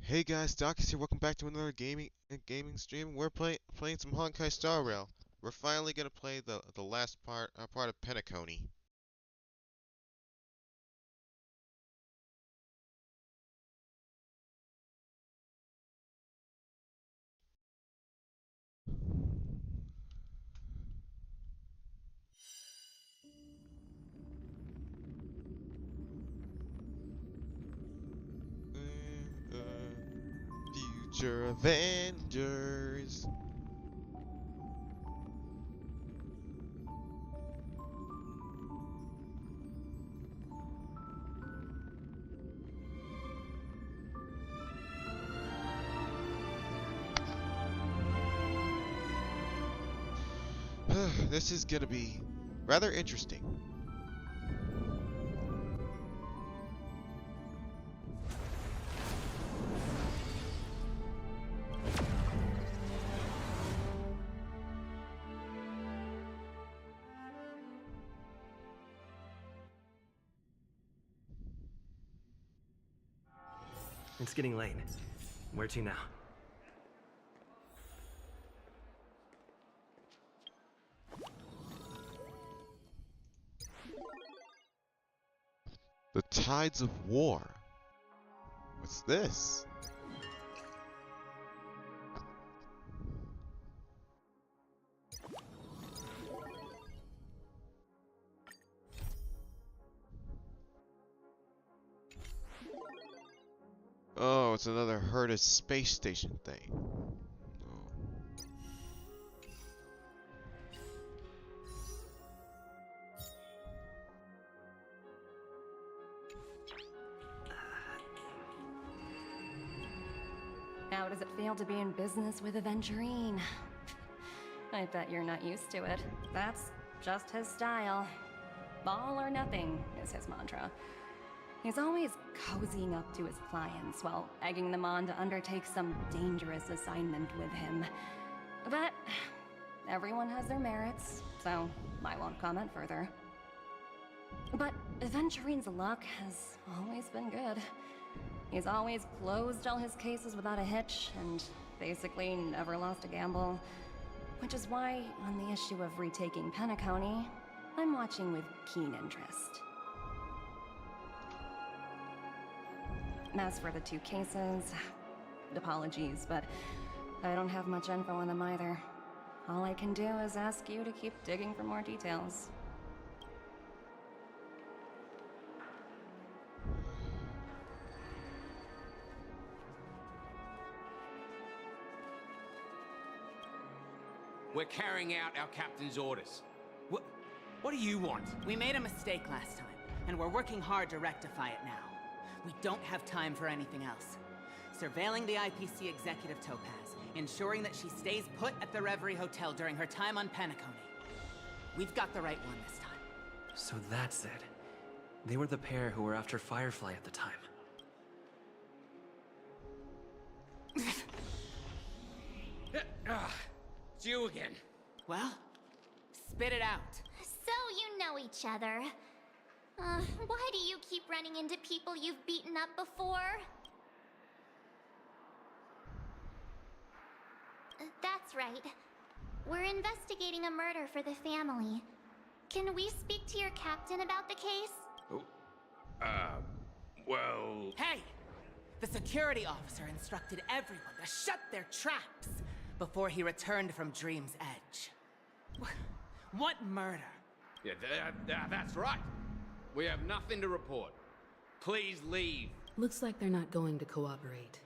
Hey guys, Doc is here. Welcome back to another gaming stream. We're playing some Honkai Star Rail. We're finally gonna play the last part of Penacony. Future Avengers. This is gonna be rather interesting. It's getting late. Where to now? The Tides of War. What's this? Oh, it's another Herta space station thing. Oh. How does it feel to be in business with Aventurine? I bet you're not used to it. That's just his style. All or nothing is his mantra. He's always cozying up to his clients while egging them on to undertake some dangerous assignment with him. But everyone has their merits, so I won't comment further. But Aventurine's luck has always been good. He's always closed all his cases without a hitch, and basically never lost a gamble. Which is why, on the issue of retaking Penacony, I'm watching with keen interest. As for the two cases, apologies, but I don't have much info on them either. All I can do is ask you to keep digging for more details. We're carrying out our captain's orders. What do you want? We made a mistake last time, and we're working hard to rectify it now. We don't have time for anything else. Surveilling the IPC executive Topaz, ensuring that she stays put at the Reverie Hotel during her time on Penacony. We've got the right one this time. So that's it. They were the pair who were after Firefly at the time. It's you again. Well, spit it out. So you know each other. Why do you keep running into people you've beaten up before? That's right. We're investigating a murder for the family. Can we speak to your captain about the case? Oh, well... Hey! The security officer instructed everyone to shut their traps before he returned from Dream's Edge. What murder? Yeah, that's right. We have nothing to report. Please leave. Looks like they're not going to cooperate.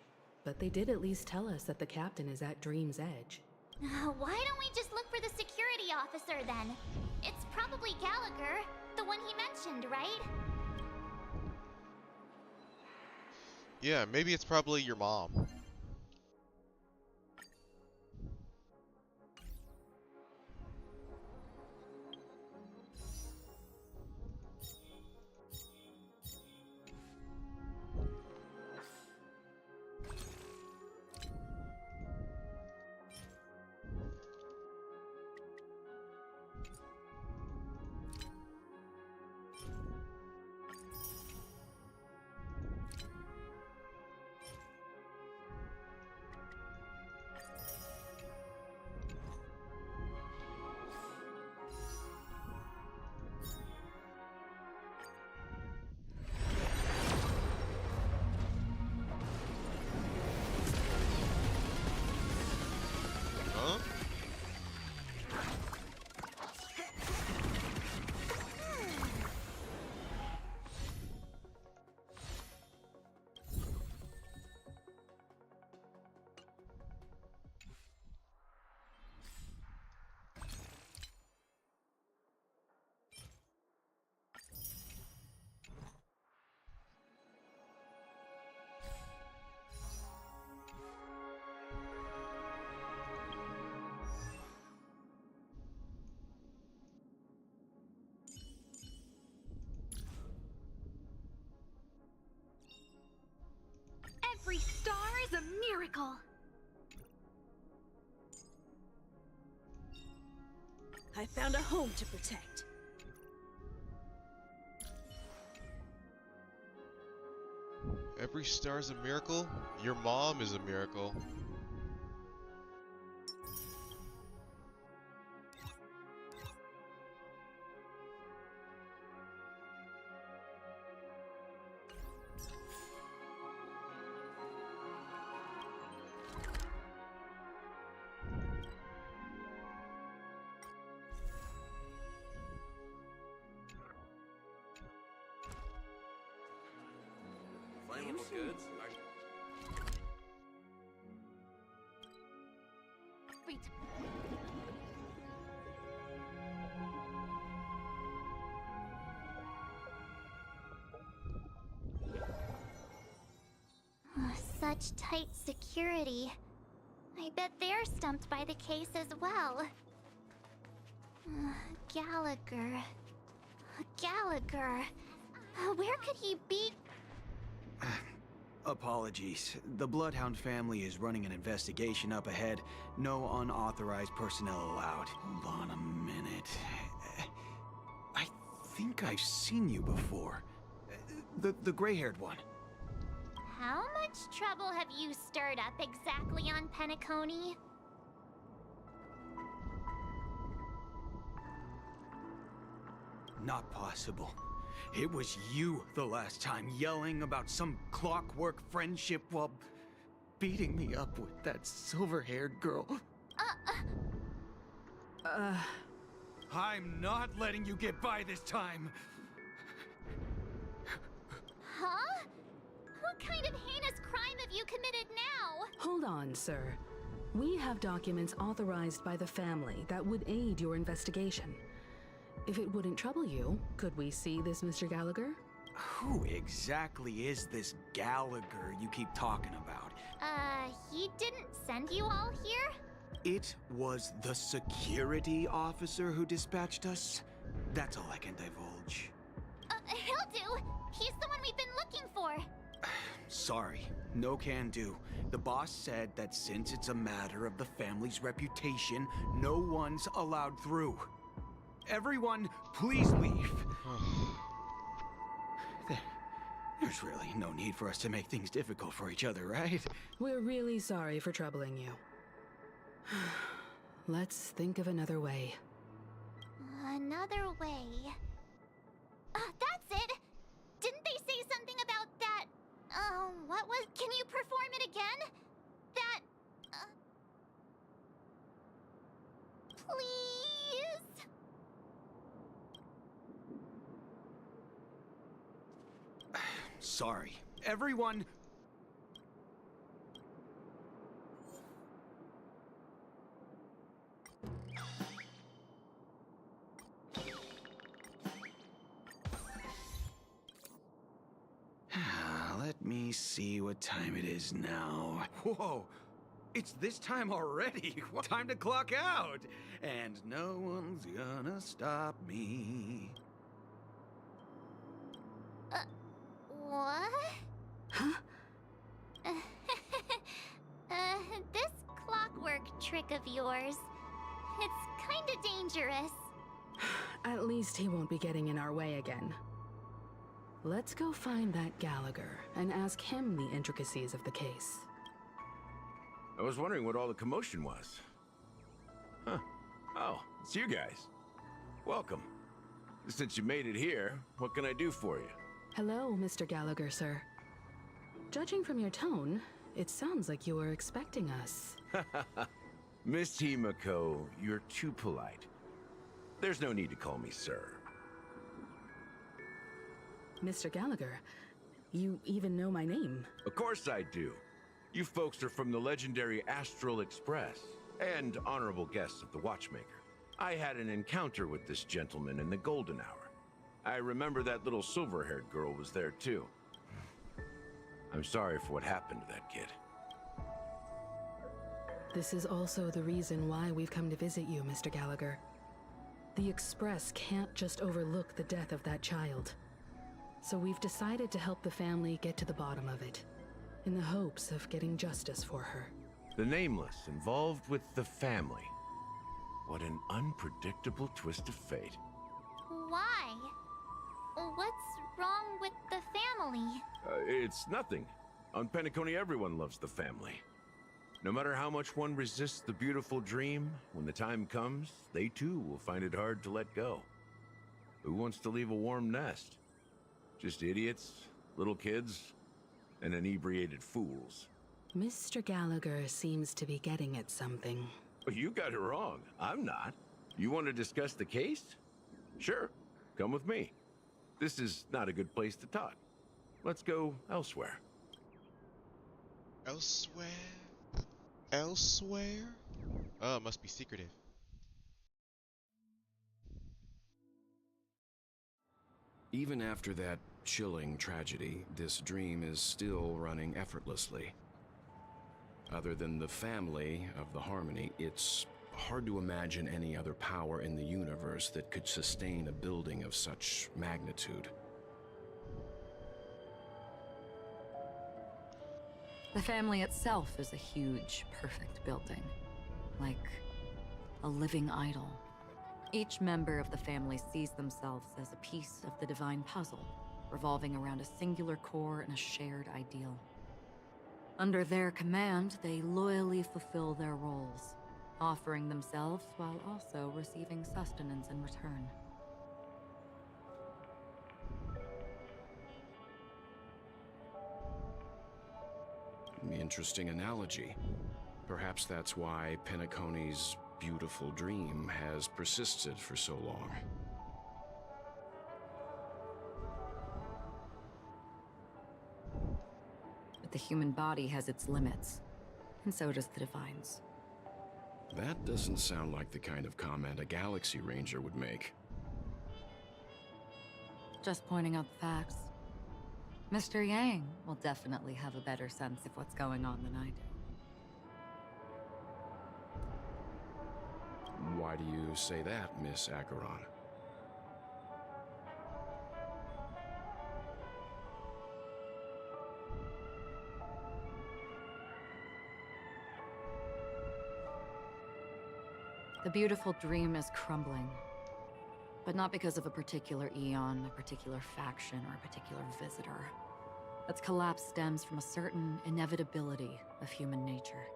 But they did at least tell us that the captain is at Dream's Edge. Why don't we just look for the security officer then? It's probably Gallagher, the one he mentioned, right? Yeah, maybe it's probably your mom. miracle. I found a home to protect. Every star's a miracle. Your mom is a miracle. Flammable goods? Such tight security. I bet they're stumped by the case as well. Gallagher. Gallagher. Where could he be? Apologies. The Bloodhound family is running an investigation up ahead. No unauthorized personnel allowed. Hold on a minute. I think I've seen you before. The gray-haired one. How much trouble have you stirred up exactly on Penacony? Not possible. It was you the last time, yelling about some clockwork friendship while beating me up with that silver-haired girl. I'm not letting you get by this time. Huh? What kind of heinous crime have you committed now? Hold on, sir. We have documents authorized by the family that would aid your investigation. If it wouldn't trouble you, could we see this Mr. Gallagher? Who exactly is this Gallagher you keep talking about? He didn't send you all here? It was the security officer who dispatched us. That's all I can divulge. He'll do. He's the one we've been looking for. Sorry, no can do. The boss said that since it's a matter of the family's reputation, no one's allowed through. Everyone, please leave. There's really no need for us to make things difficult for each other, right? We're really sorry for troubling you. Let's think of another way. Another way. That's it! Didn't they say something about that? What was. Can you perform it again? That. Please? Sorry. Everyone. Let me see what time it is now. Whoa! It's this time already! Time to clock out! And no one's gonna stop me. What? Huh? This clockwork trick of yours. It's kinda dangerous. At least he won't be getting in our way again. Let's go find that Gallagher and ask him the intricacies of the case. I was wondering what all the commotion was. Huh. Oh, it's you guys. Welcome. Since you made it here, what can I do for you? Hello, Mr. Gallagher, sir. Judging from your tone, it sounds like you were expecting us. Miss Himiko, you're too polite. There's no need to call me sir. Mr. Gallagher, you even know my name. Of course I do. You folks are from the legendary Astral Express, and honorable guests of the Watchmaker. I had an encounter with this gentleman in the Golden Hour. I remember that little silver-haired girl was there too. I'm sorry for what happened to that kid. This is also the reason why we've come to visit you, Mr. Gallagher. The Express can't just overlook the death of that child. So we've decided to help the family get to the bottom of it. in the hopes of getting justice for her. The Nameless involved with the family. What an unpredictable twist of fate. Why? What's wrong with the family? It's nothing. On Penacony, everyone loves the family. No matter how much one resists the beautiful dream, when the time comes, they too will find it hard to let go. Who wants to leave a warm nest? Just idiots, little kids, and inebriated fools. Mr. Gallagher seems to be getting at something. Well, you got it wrong. I'm not. You want to discuss the case? Sure. Come with me. This is not a good place to talk. Let's go elsewhere. Elsewhere? Elsewhere? Oh, it must be secretive. Even after that chilling tragedy, this dream is still running effortlessly. Other than the family of the Harmony, it's hard to imagine any other power in the universe that could sustain a building of such magnitude. The family itself is a huge, perfect building. Like a living idol. Each member of the family sees themselves as a piece of the divine puzzle, revolving around a singular core and a shared ideal. Under their command, they loyally fulfill their roles, offering themselves while also receiving sustenance in return. Interesting analogy. Perhaps that's why Penacony's beautiful dream has persisted for so long. But the human body has its limits, and so does the Divine's. That doesn't sound like the kind of comment a Galaxy Ranger would make. Just pointing out the facts. Mr. Yang will definitely have a better sense of what's going on than I do. Why do you say that, Miss Acheron? The beautiful dream is crumbling. But not because of a particular eon, a particular faction, or a particular visitor. Its collapse stems from a certain inevitability of human nature.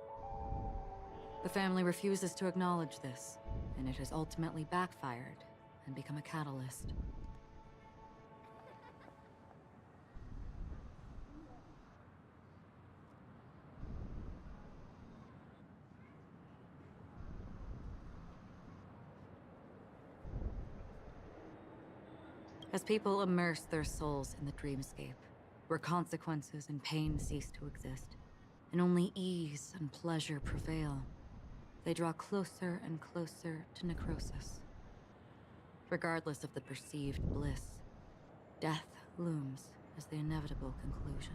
The family refuses to acknowledge this, and it has ultimately backfired and become a catalyst. As people immerse their souls in the dreamscape, where consequences and pain cease to exist, and only ease and pleasure prevail, they draw closer and closer to necrosis. Regardless of the perceived bliss, death looms as the inevitable conclusion.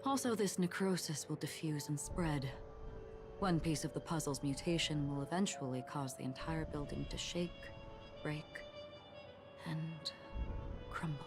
Also, this necrosis will diffuse and spread. One piece of the puzzle's mutation will eventually cause the entire building to shake, break, and crumble.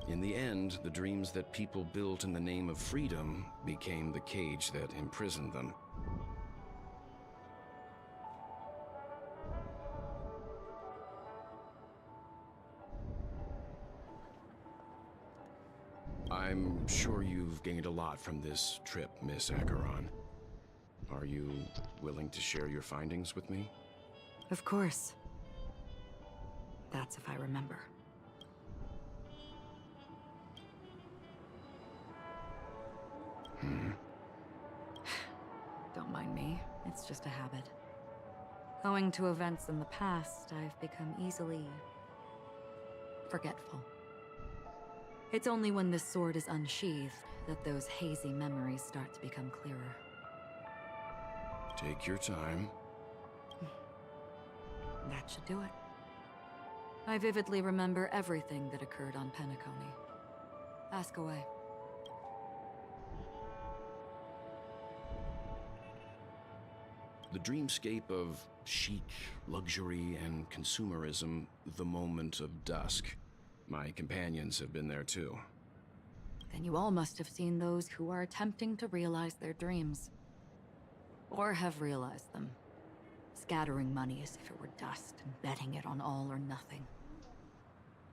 In the end, the dreams that people built in the name of freedom became the cage that imprisoned them. I'm sure you've gained a lot from this trip, Miss Acheron. Are you willing to share your findings with me? Of course. That's if I remember. Don't mind me. It's just a habit. Owing to events in the past, I've become easily forgetful. It's only when this sword is unsheathed that those hazy memories start to become clearer. Take your time. That should do it. I vividly remember everything that occurred on Penacony. Ask away. The dreamscape of chic, luxury, and consumerism, the moment of dusk. My companions have been there too. Then you all must have seen those who are attempting to realize their dreams. Or have realized them. Scattering money as if it were dust and betting it on all or nothing.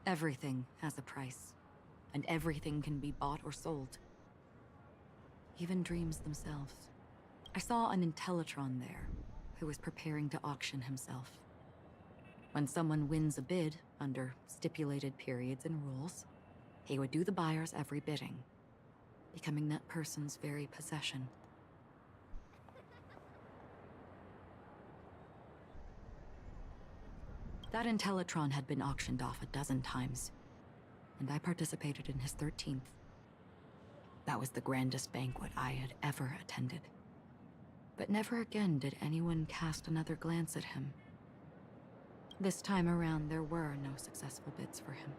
Everything has a price, and everything can be bought or sold. Even dreams themselves. I saw an Intellitron there, who was preparing to auction himself. When someone wins a bid under stipulated periods and rules, he would do the buyer's every bidding, becoming that person's very possession. That Intellitron had been auctioned off a dozen times, and I participated in his 13th. That was the grandest banquet I had ever attended. But never again did anyone cast another glance at him. This time around, there were no successful bids for him.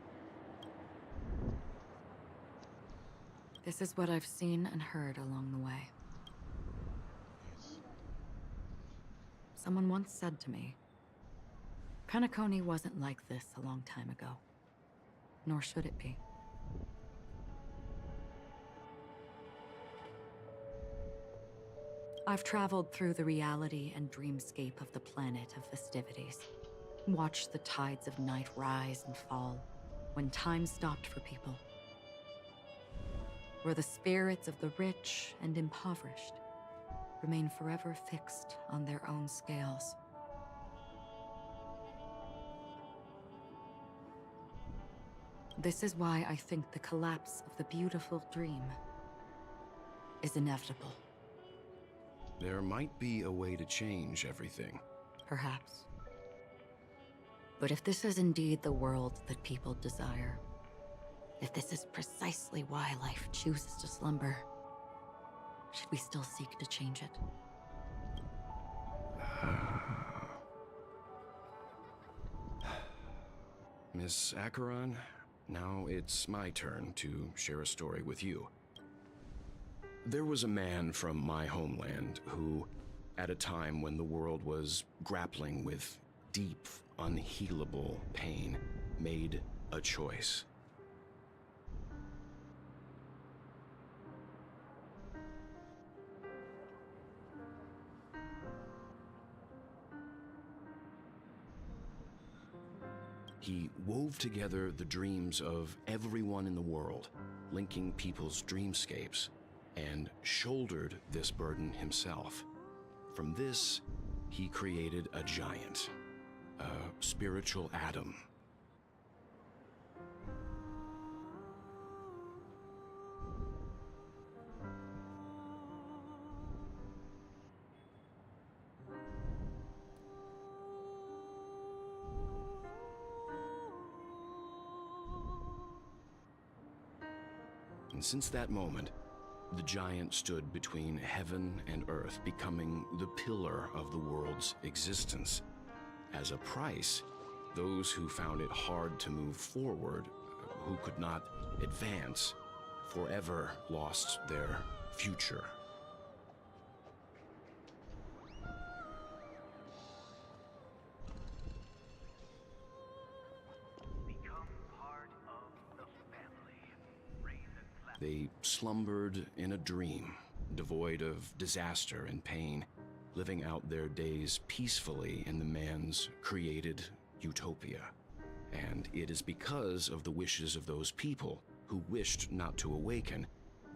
This is what I've seen and heard along the way. Someone once said to me, Penacony wasn't like this a long time ago, nor should it be. I've traveled through the reality and dreamscape of the planet of festivities, watched the tides of night rise and fall when time stopped for people, where the spirits of the rich and impoverished remain forever fixed on their own scales. This is why I think the collapse of the beautiful dream is inevitable. There might be a way to change everything. Perhaps. But if this is indeed the world that people desire, if this is precisely why life chooses to slumber, should we still seek to change it? Miss Acheron, now it's my turn to share a story with you. There was a man from my homeland who, at a time when the world was grappling with deep, unhealable pain, made a choice. He wove together the dreams of everyone in the world, linking people's dreamscapes, and shouldered this burden himself. From this, he created a giant, a spiritual atom. And since that moment, the giant stood between heaven and earth, becoming the pillar of the world's existence. As a price, those who found it hard to move forward, who could not advance, forever lost their future. They slumbered in a dream, devoid of disaster and pain, living out their days peacefully in the man's created utopia. And it is because of the wishes of those people who wished not to awaken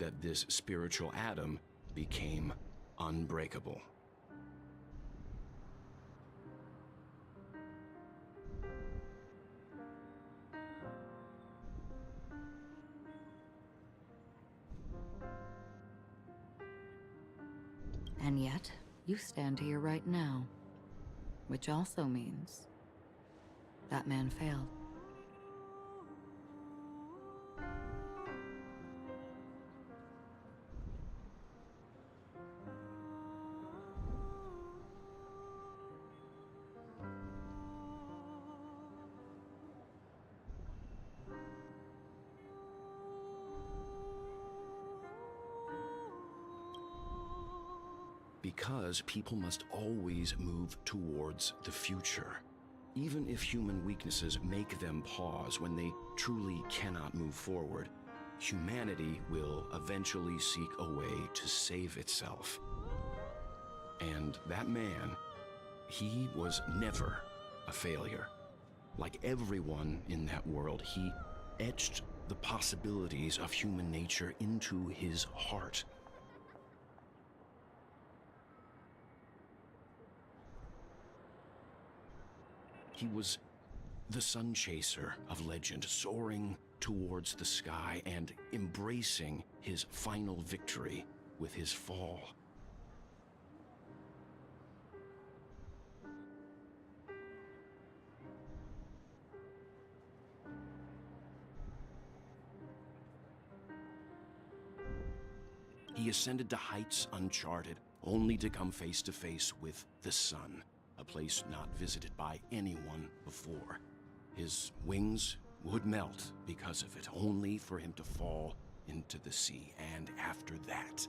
that this spiritual atom became unbreakable. And yet, you stand here right now. Which also means that man failed. because people must always move towards the future. Even if human weaknesses make them pause when they truly cannot move forward, humanity will eventually seek a way to save itself. And that man, he was never a failure. Like everyone in that world, he etched the possibilities of human nature into his heart. He was the sun chaser of legend, soaring towards the sky and embracing his final victory with his fall. He ascended to heights uncharted, only to come face to face with the sun, a place not visited by anyone before. His wings would melt because of it, only for him to fall into the sea. And after that,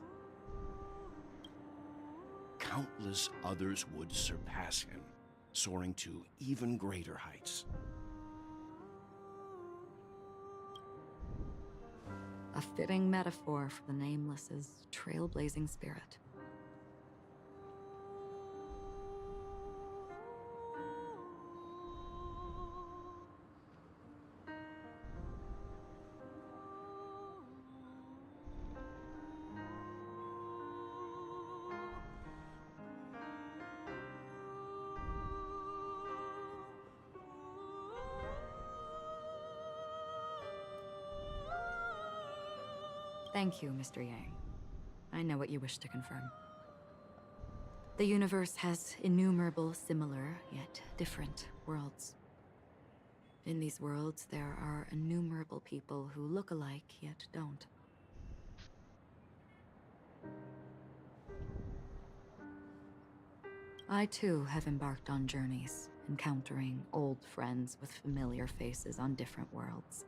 countless others would surpass him, soaring to even greater heights. A fitting metaphor for the Nameless's trailblazing spirit. Thank you, Mr. Yang. I know what you wish to confirm. The universe has innumerable similar, yet different worlds. In these worlds, there are innumerable people who look alike, yet don't. I too have embarked on journeys, encountering old friends with familiar faces on different worlds,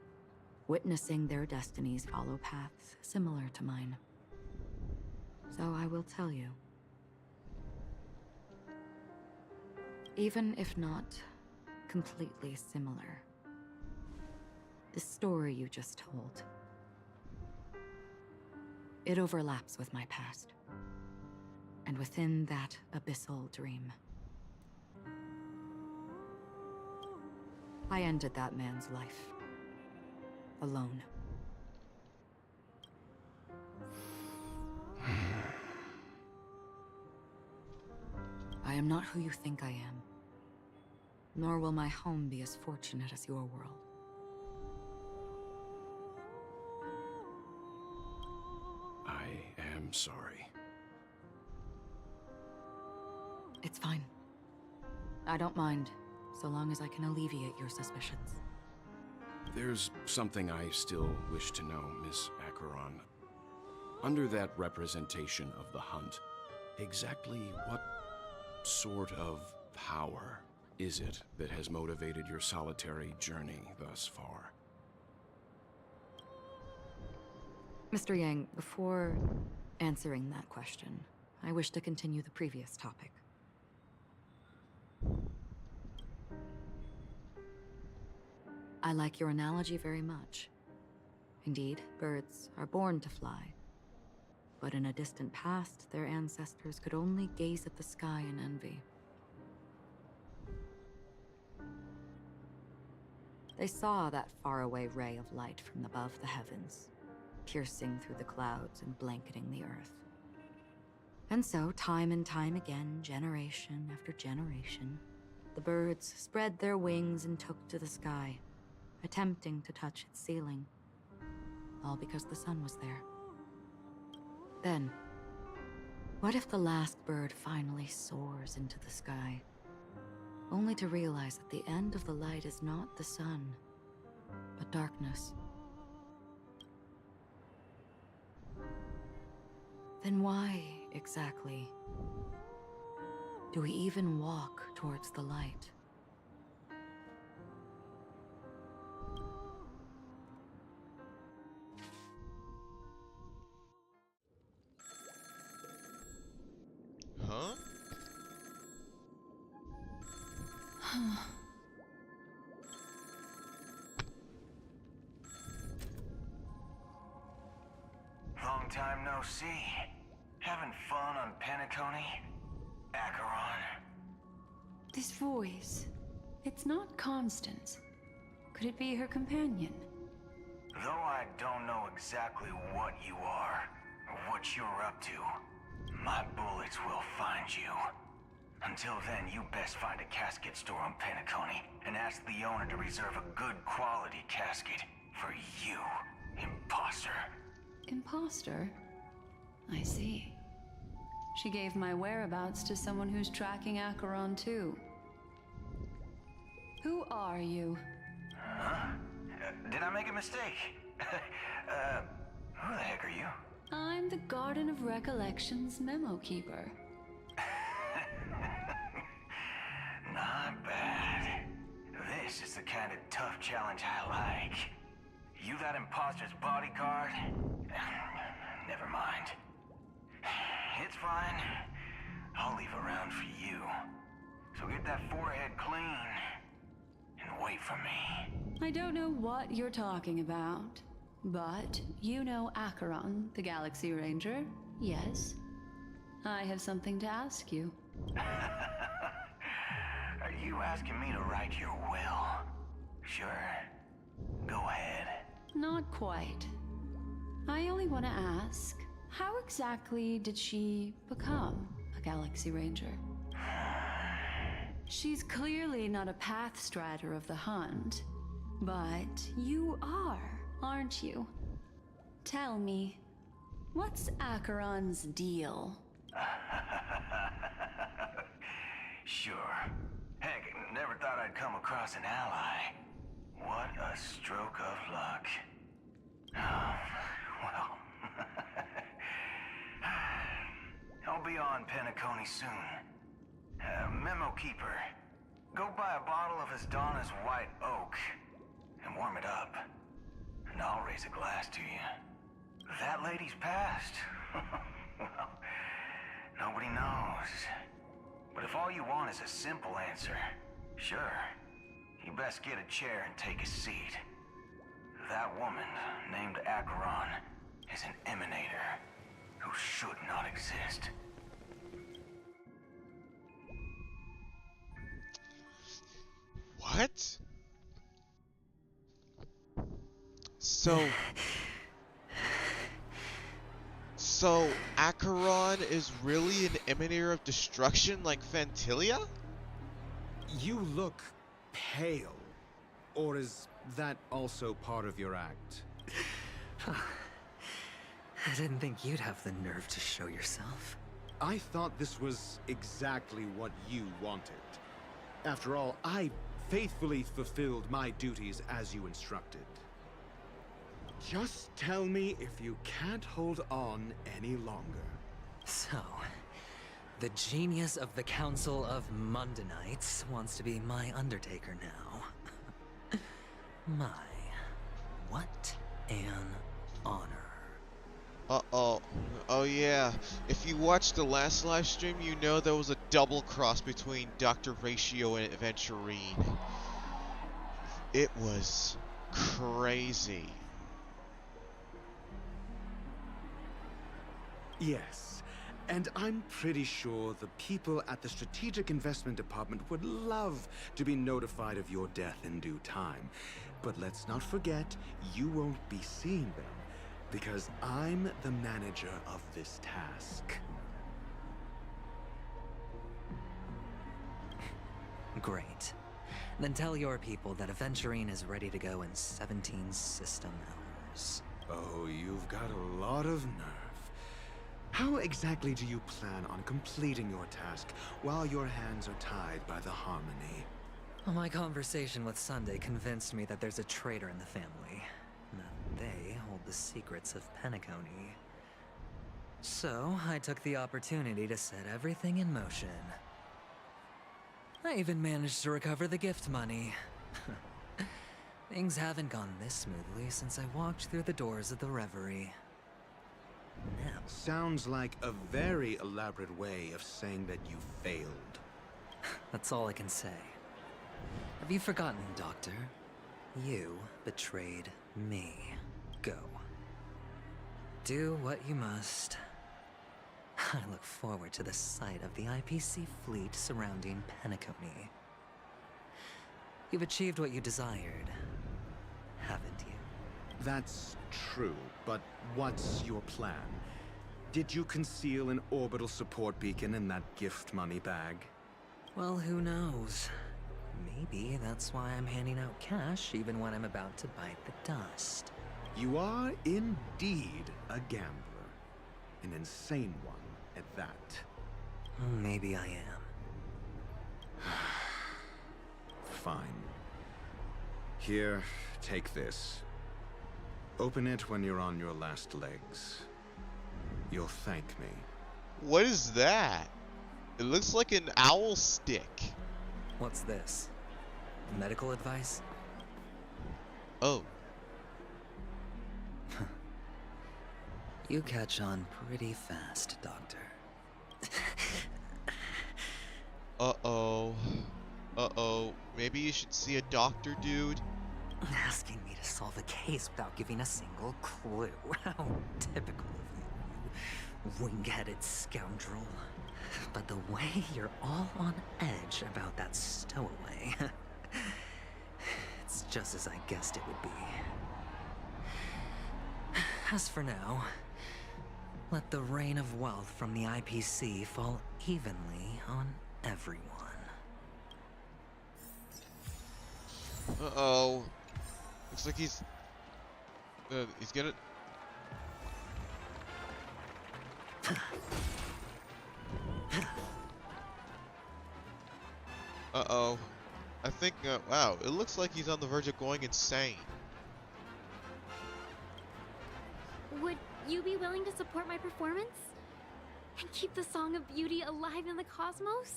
witnessing their destinies follow paths similar to mine. So I will tell you. Even if not completely similar, the story you just told, it overlaps with my past. And within that abyssal dream, I ended that man's life. Alone. I am not who you think I am, nor will my home be as fortunate as your world. I am sorry. It's fine. I don't mind, so long as I can alleviate your suspicions. There's something I still wish to know, Miss Acheron. Under that representation of the hunt, exactly what sort of power is it that has motivated your solitary journey thus far? Mr. Yang, before answering that question, I wish to continue the previous topic. I like your analogy very much. Indeed, birds are born to fly. But in a distant past, their ancestors could only gaze at the sky in envy. They saw that faraway ray of light from above the heavens, piercing through the clouds and blanketing the earth. And so, time and time again, generation after generation, the birds spread their wings and took to the sky, attempting to touch its ceiling, all because the sun was there. Then, what if the last bird finally soars into the sky, only to realize that the end of the light is not the sun, but darkness? Then why, exactly, do we even walk towards the light? Huh? Long time no see. Having fun on penacony? Acheron? This voice. It's not Constance. Could it be her companion? Though I don't know exactly what you are, or what you're up to, my bullets will find you. Until then, you best find a casket store on Penacony and ask the owner to reserve a good quality casket for you, imposter. Imposter? I see. She gave my whereabouts to someone who's tracking Acheron too. Who are you? Huh? Did I make a mistake? Who the heck are you? I'm the Garden of Recollections memo keeper. Not bad. This is the kind of tough challenge I like. You that imposter's bodyguard? Never mind. It's fine. I'll leave a round for you. So get that forehead clean and wait for me. I don't know what you're talking about, but you know Acheron, the Galaxy Ranger, yes? I have something to ask you. Are you asking me to write your will? Sure. Go ahead. Not quite. I only want to ask, how exactly did she become a Galaxy Ranger? She's clearly not a path strider of the Hunt, but you are, aren't you? Tell me, what's Acheron's deal? Sure. Heck, never thought I'd come across an ally. What a stroke of luck. Well... I'll be on Penacony soon. Memo Keeper, go buy a bottle of Donna's White Oak and warm it up. And I'll raise a glass to you. That lady's passed. Well, nobody knows. But if all you want is a simple answer, sure, you best get a chair and take a seat. That woman, named Acheron, is an emanator who should not exist. What? So Acheron is really an emanator of destruction like Fantilia? You look pale. Or is that also part of your act? I didn't think you'd have the nerve to show yourself. I thought this was exactly what you wanted. After all, I faithfully fulfilled my duties as you instructed. Just tell me if you can't hold on any longer. So, the genius of the Council of Mundanites wants to be my Undertaker now. My, what an honor. Uh-oh. Oh yeah. If you watched the last live stream, you know there was a double cross between Dr. Ratio and Aventurine. It was crazy. Yes, and I'm pretty sure the people at the Strategic Investment Department would love to be notified of your death in due time. But let's not forget, you won't be seeing them, because I'm the manager of this task. Great. Then tell your people that Aventurine is ready to go in 17 system hours. Oh, you've got a lot of nerve. How exactly do you plan on completing your task while your hands are tied by the Harmony? Well, my conversation with Sunday convinced me that there's a traitor in the family. That they hold the secrets of Penacony. So, I took the opportunity to set everything in motion. I even managed to recover the gift money. Things haven't gone this smoothly since I walked through the doors of the Reverie. Now. Sounds like a very elaborate way of saying that you failed. That's all I can say. Have you forgotten, Doctor? You betrayed me. Go. Do what you must. I look forward to the sight of the IPC fleet surrounding Penacony. You've achieved what you desired, haven't you? That's true, but what's your plan? Did you conceal an orbital support beacon in that gift money bag? Well, who knows? Maybe that's why I'm handing out cash even when I'm about to bite the dust. You are indeed a gambler. An insane one at that. Maybe I am. Fine. Here, take this. Open it when you're on your last legs. You'll thank me. What is that? It looks like an owl stick. What's this? Medical advice? Oh. You catch on pretty fast, Doctor. Uh-oh. Uh-oh. Maybe you should see a doctor, dude. Asking me to solve a case without giving a single clue. How typical of you, wing-headed scoundrel. But the way you're all on edge about that stowaway, it's just as I guessed it would be. As for now, let the rain of wealth from the IPC fall evenly on everyone. Uh-oh. Looks like he's gonna... Uh-oh. I think, wow, it looks like he's on the verge of going insane. Would you be willing to support my performance? And keep the Song of Beauty alive in the cosmos?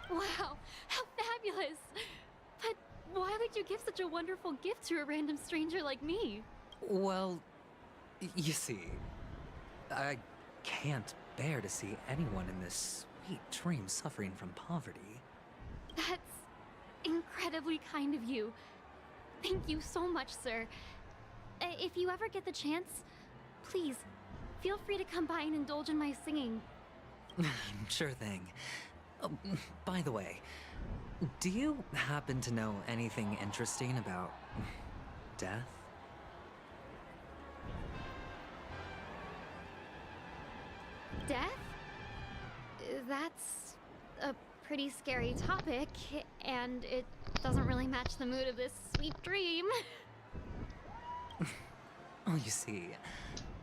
Wow, how fabulous! But why would you give such a wonderful gift to a random stranger like me? Well, you see, I can't bear to see anyone in this sweet dream suffering from poverty. That's incredibly kind of you. Thank you so much, sir. If you ever get the chance, please, feel free to come by and indulge in my singing. Sure thing. By the way, do you happen to know anything interesting about death? Death? That's a pretty scary topic, and it doesn't really match the mood of this sweet dream. Oh, you see,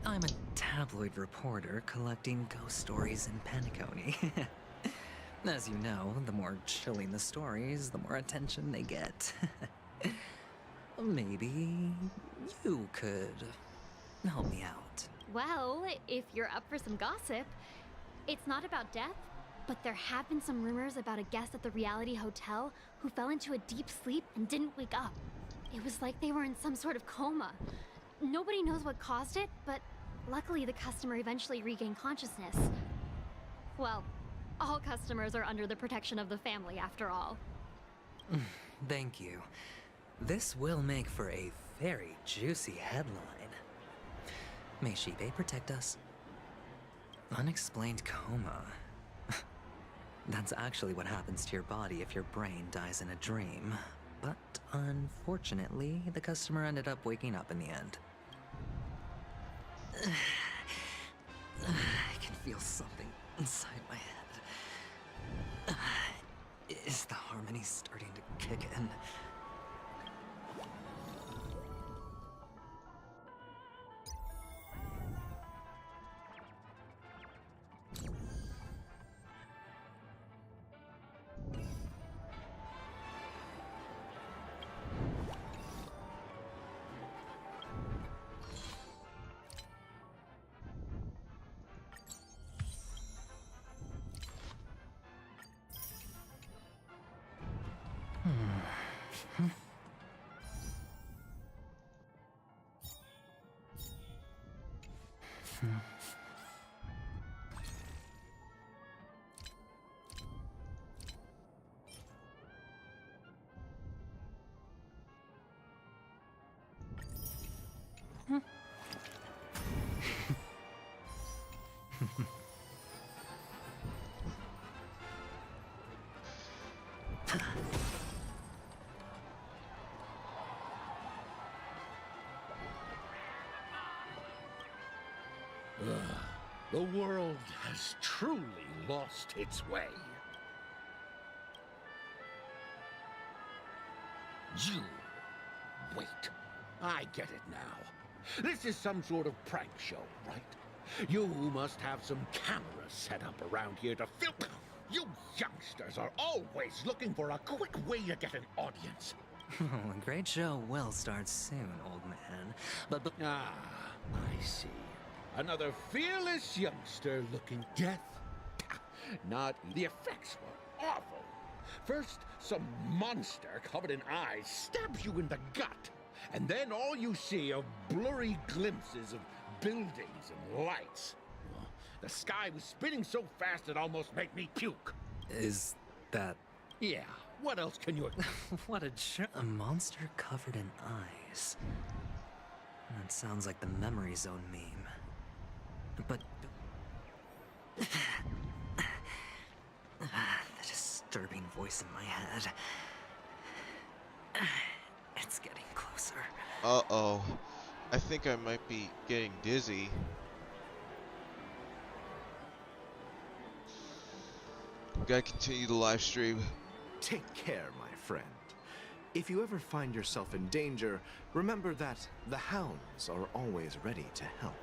I'm a tabloid reporter collecting ghost stories in Penacony. As you know, the more chilling the stories, the more attention they get. Maybe you could help me out. Well, if you're up for some gossip, it's not about death, but there have been some rumors about a guest at the reality hotel who fell into a deep sleep and didn't wake up. It was like they were in some sort of coma. Nobody knows what caused it, but luckily the customer eventually regained consciousness. Well, all customers are under the protection of the family, after all. Thank you. This will make for a very juicy headline. May Shibe protect us. Unexplained coma. That's actually what happens to your body if your brain dies in a dream. But unfortunately, the customer ended up waking up in the end. I can feel something inside my head. Is the harmony starting to kick in? The world has truly lost its way. You... wait. I get it now. This is some sort of prank show, right? You must have some cameras set up around here to film. You youngsters are always looking for a quick way to get an audience. A great show will start soon, old man. But Ah, I see. Another fearless youngster looking death. Not the effects were awful. First, some monster covered in eyes stabs you in the gut. And then all you see are blurry glimpses of buildings and lights. The sky was spinning so fast it almost made me puke. Is that... Yeah, what else can you... What a monster covered in eyes. That sounds like the Memory Zone meme. But... the disturbing voice in my head. It's getting closer. Uh-oh. I think I might be getting dizzy. Gotta continue the live stream. Take care, my friend. If you ever find yourself in danger, remember that the hounds are always ready to help.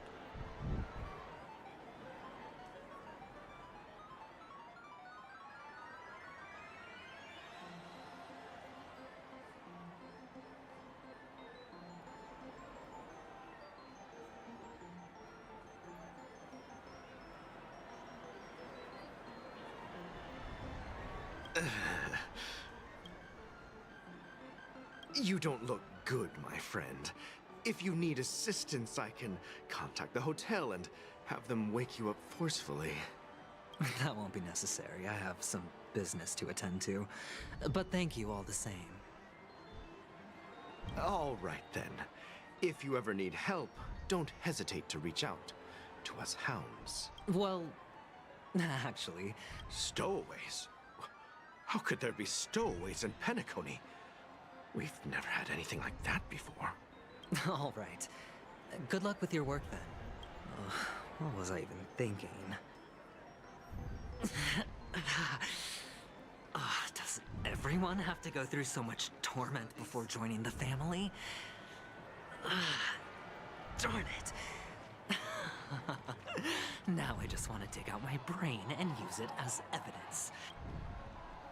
You don't look good, my friend. If you need assistance, I can contact the hotel and have them wake you up forcefully. That won't be necessary. I have some business to attend to. But thank you all the same. All right, then. If you ever need help, don't hesitate to reach out to us hounds. Well, actually... Stowaways? How could there be stowaways in Penacony? We've never had anything like that before. All right. Good luck with your work, then. What was I even thinking? Does everyone have to go through so much torment before joining the family? Darn it. Now I just want to dig out my brain and use it as evidence.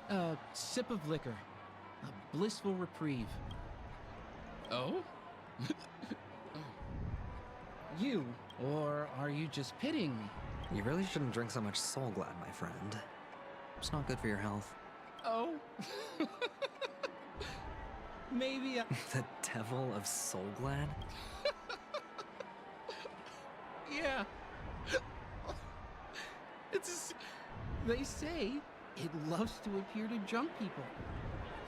A sip of liquor. A blissful reprieve. Oh? You? Or are you just pitying me? You really shouldn't drink so much Soul Glad, my friend. It's not good for your health. Oh? Maybe I... The devil of Soul Glad? Yeah. They say it loves to appear to drunk people.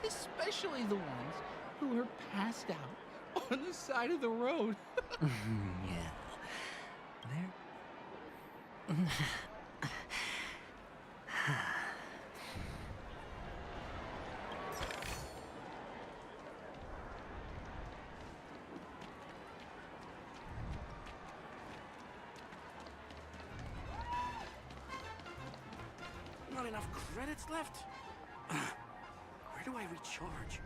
Especially the ones who are passed out on the side of the road. Yeah. They're... Not enough credits left? Where do I recharge?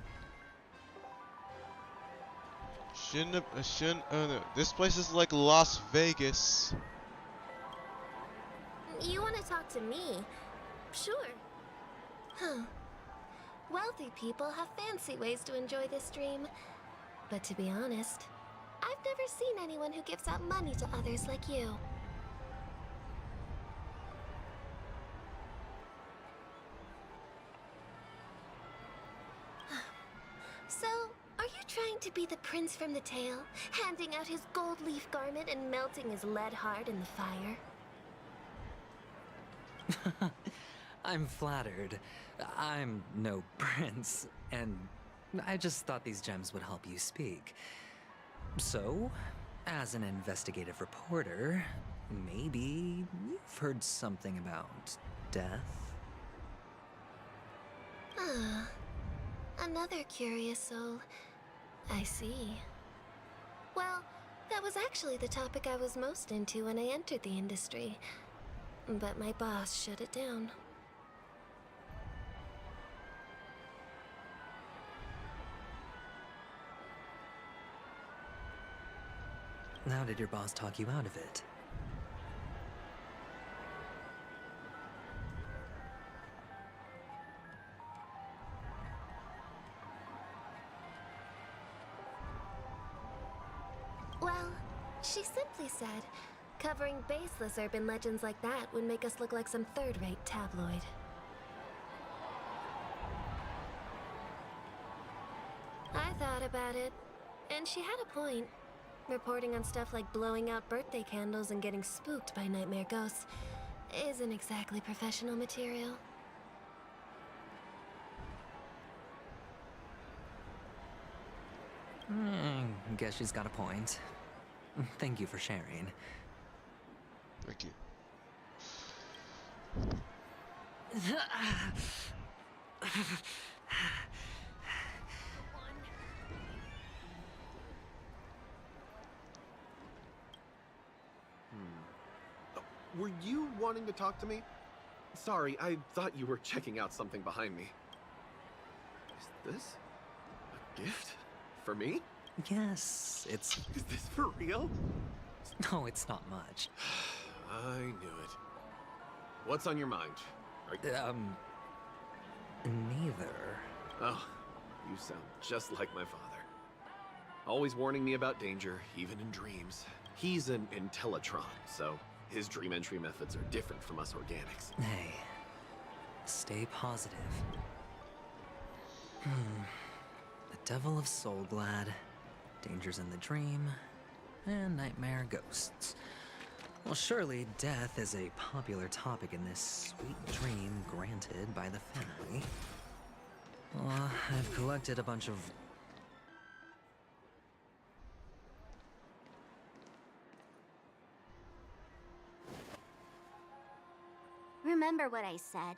No. This place is like Las Vegas. You want to talk to me? Sure. Huh. Wealthy people have fancy ways to enjoy this dream. But to be honest, I've never seen anyone who gives out money to others like you. So, are you trying to be the prince from the tale, handing out his gold leaf garment and melting his lead heart in the fire? I'm flattered. I'm no prince, and I just thought these gems would help you speak. So, as an investigative reporter, maybe you've heard something about death? Another curious soul. I see. Well, that was actually the topic I was most into when I entered the industry. But my boss shut it down. How did your boss talk you out of it? Well, she simply said, covering baseless urban legends like that would make us look like some third-rate tabloid. I thought about it, and she had a point. Reporting on stuff like blowing out birthday candles and getting spooked by nightmare ghosts isn't exactly professional material. Guess she's got a point. Thank you for sharing. Thank you. Were you wanting to talk to me? Sorry, I thought you were checking out something behind me. Is this a gift for me? Yes, it's... Is this for real? No, it's not much. I knew it. What's on your mind? Neither. Oh, you sound just like my father. Always warning me about danger, even in dreams. He's an Intellitron, so his dream entry methods are different from us organics. Hey, stay positive. The Devil of Soulglad, dangers in the dream, and nightmare ghosts. Well, surely death is a popular topic in this sweet dream granted by the family. Well, I've collected a bunch of... Remember what I said.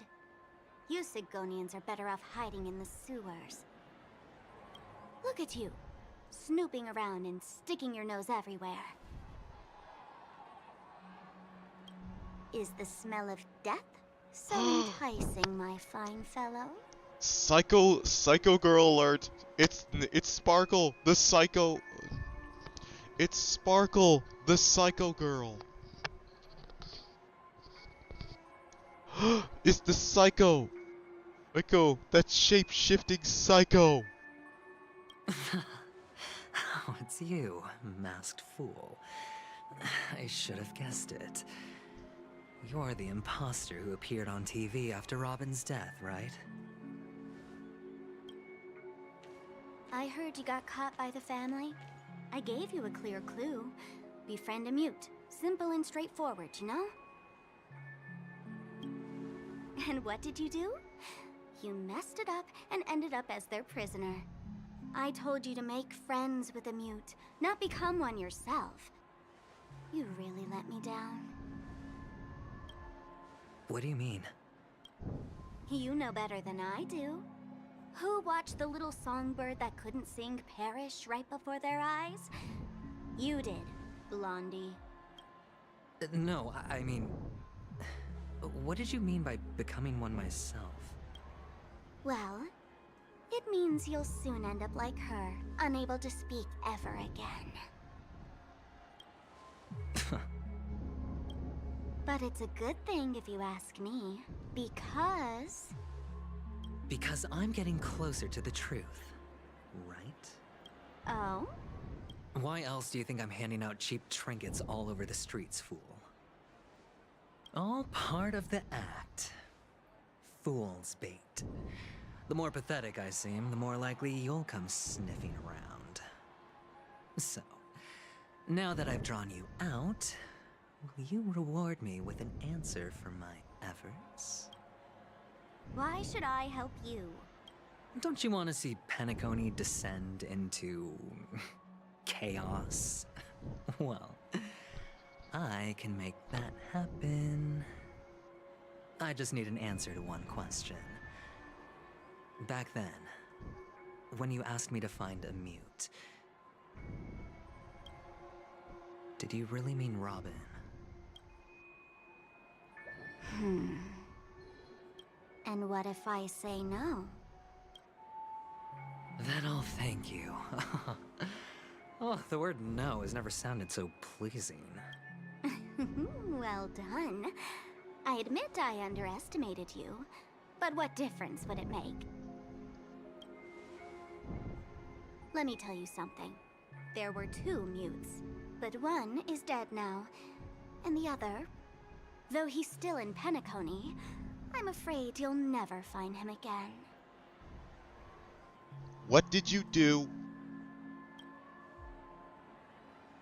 You Sigonians are better off hiding in the sewers. Look at you, snooping around and sticking your nose everywhere. Is the smell of death so enticing, my fine fellow? Psycho girl alert. It's Sparkle, the psycho. It's Sparkle, the psycho girl. It's the psycho. Echo, that shape-shifting psycho. Oh, it's you, masked fool. I should have guessed it. You're the imposter who appeared on TV after Robin's death, right? I heard you got caught by the family. I gave you a clear clue. Befriend a mute. Simple and straightforward, you know? And what did you do? You messed it up and ended up as their prisoner. I told you to make friends with a mute, not become one yourself. You really let me down. What do you mean? You know better than I do. Who watched the little songbird that couldn't sing perish right before their eyes? You did, Blondie. No, I mean... What did you mean by becoming one myself? Well, it means you'll soon end up like her, unable to speak ever again. But it's a good thing if you ask me, because... Because I'm getting closer to the truth, right? Oh? Why else do you think I'm handing out cheap trinkets all over the streets, fool? All part of the act. Fool's bait. The more pathetic I seem, the more likely you'll come sniffing around. So, now that I've drawn you out, will you reward me with an answer for my efforts? Why should I help you? Don't you want to see penacony descend into... chaos? Well, I can make that happen. I just need an answer to one question. Back then, when you asked me to find a mute, did you really mean Robin? And what if I say no? Then I'll thank you. Oh, the word no has never sounded so pleasing. Well done. I admit I underestimated you, but what difference would it make? Let me tell you something. There were 2 mutes, but one is dead now, and the other, though he's still in Penacony, I'm afraid you'll never find him again. What did you do?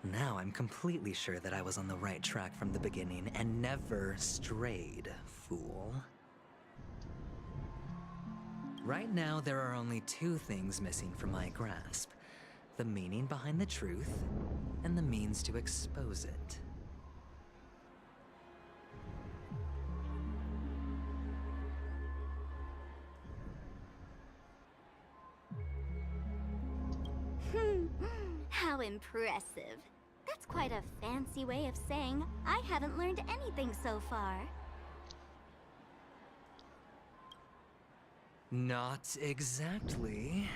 Now I'm completely sure that I was on the right track from the beginning and never strayed, fool. Right now, there are only 2 things missing from my grasp: the meaning behind the truth, and the means to expose it. How impressive. That's quite a fancy way of saying I haven't learned anything so far. Not exactly.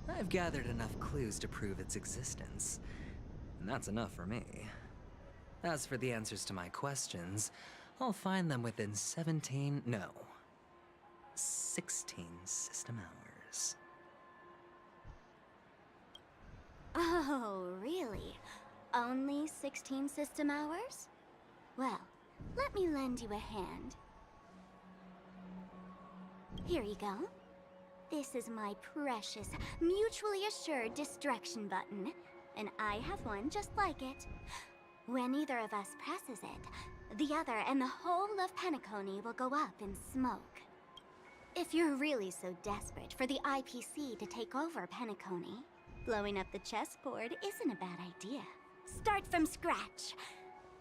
I've gathered enough clues to prove its existence, and that's enough for me. As for the answers to my questions, I'll find them within 16 system hours. Oh, really? Only 16 system hours? Well, let me lend you a hand. Here you go. This is my precious, mutually assured distraction button, and I have one just like it. When either of us presses it, the other and the whole of Penacony will go up in smoke. If you're really so desperate for the IPC to take over Penacony, blowing up the chessboard isn't a bad idea. Start from scratch.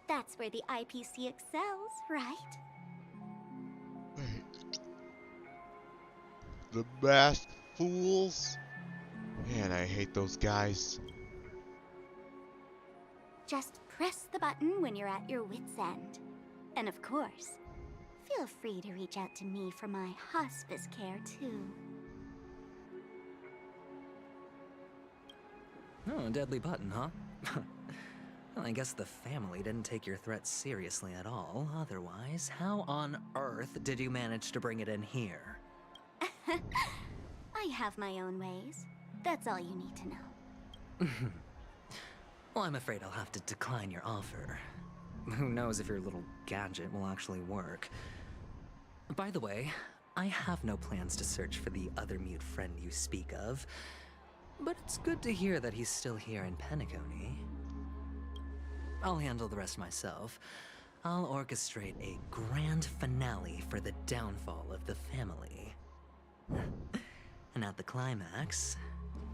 That's where the IPC excels, right? Wait. The masked fools? Man, I hate those guys. Just press the button when you're at your wit's end. And of course, feel free to reach out to me for my hospice care too. Oh, a deadly button, huh? Well, I guess the family didn't take your threat seriously at all. Otherwise, how on earth did you manage to bring it in here? I have my own ways. That's all you need to know. Well, I'm afraid I'll have to decline your offer. Who knows if your little gadget will actually work. By the way, I have no plans to search for the other mute friend you speak of, but it's good to hear that he's still here in Penacony. I'll handle the rest myself. I'll orchestrate a grand finale for the downfall of the family. And at the climax,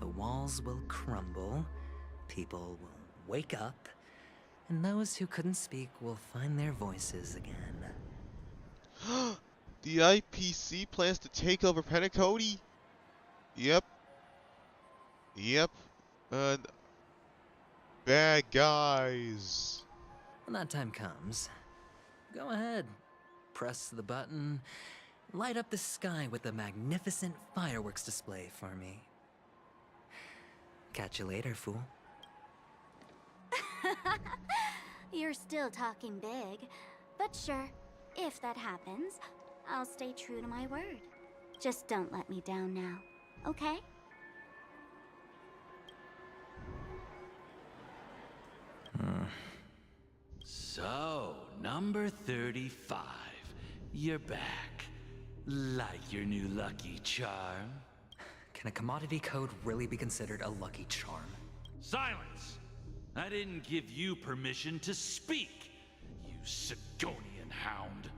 the walls will crumble, people will wake up, and those who couldn't speak will find their voices again. The IPC plans to take over Penacony? Yep. Bad guys. When that time comes, go ahead. Press the button. Light up the sky with a magnificent fireworks display for me. Catch you later, fool. You're still talking big, but sure, if that happens, I'll stay true to my word. Just don't let me down now, okay? So, number 35. You're back. Like your new lucky charm? Can a commodity code really be considered a lucky charm? Silence! I didn't give you permission to speak, you Sigonian hound.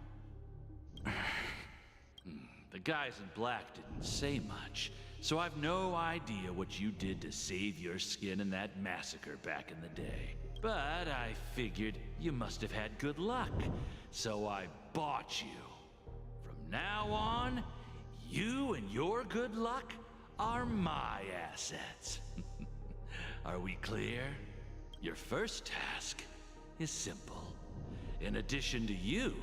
The guys in black didn't say much, so I've no idea what you did to save your skin in that massacre back in the day. But I figured you must have had good luck, so I bought you. From now on, you and your good luck are my assets. Are we clear? Your first task is simple. In addition to you,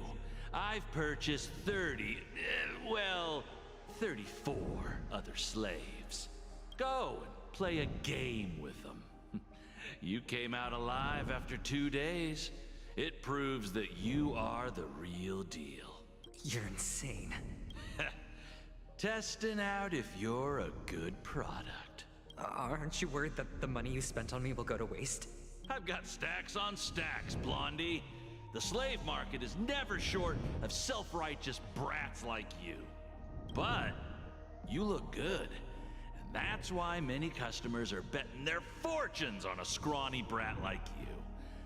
I've purchased 34 other slaves. Go and play a game with them. You came out alive after 2 days. It proves that you are the real deal. You're insane. Testing out if you're a good product. Aren't you worried that the money you spent on me will go to waste? I've got stacks on stacks, Blondie. The slave market is never short of self-righteous brats like you. But you look good, and that's why many customers are betting their fortunes on a scrawny brat like you.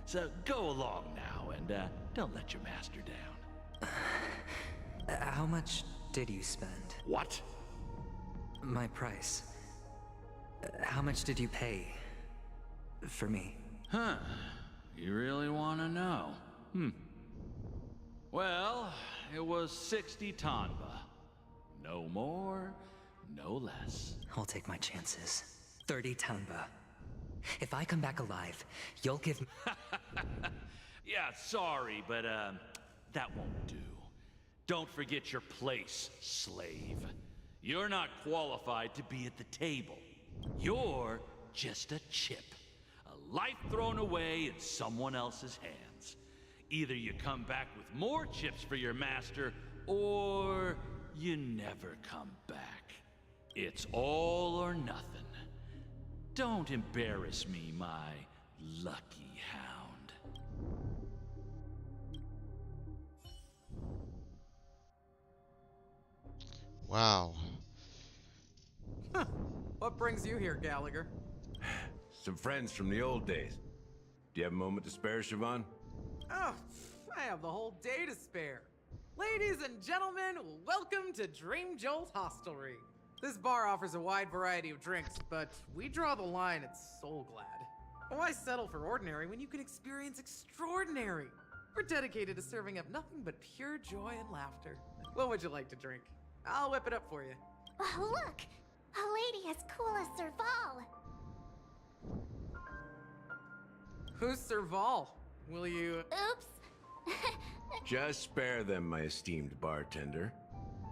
So go along now and don't let your master down. How much did you spend? What? My price. How much did you pay for me? Huh. You really want to know? Well, it was 60 tanba. No more, no less. I'll take my chances. 30 tanba. If I come back alive, you'll give me... Yeah, sorry, but that won't do. Don't forget your place, slave. You're not qualified to be at the table. You're just a chip. A life thrown away in someone else's hands. Either you come back with more chips for your master, or you never come back. It's all or nothing. Don't embarrass me, my lucky hound. Wow. What brings you here, Gallagher? Some friends from the old days. Do you have a moment to spare, Siobhan? Oh, I have the whole day to spare. Ladies and gentlemen, welcome to Dream Jolt Hostelry. This bar offers a wide variety of drinks, but we draw the line at Soul Glad. Why settle for ordinary when you can experience extraordinary? We're dedicated to serving up nothing but pure joy and laughter. What would you like to drink? I'll whip it up for you. Oh, look! A lady as cool as Serval. Who's Serval? Will you... Oops. Just spare them, my esteemed bartender.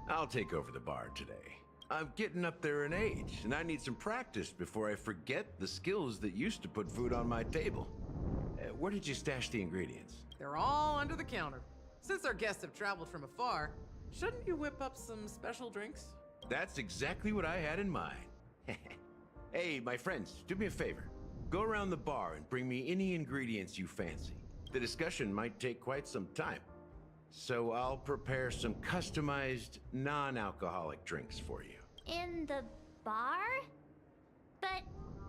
I'll take over the bar today. I'm getting up there in age, and I need some practice before I forget the skills that used to put food on my table. Where did you stash the ingredients? They're all under the counter. Since our guests have traveled from afar, shouldn't you whip up some special drinks? That's exactly what I had in mind. Hey, my friends, do me a favor. Go around the bar and bring me any ingredients you fancy. The discussion might take quite some time. So I'll prepare some customized, non-alcoholic drinks for you. In the bar? But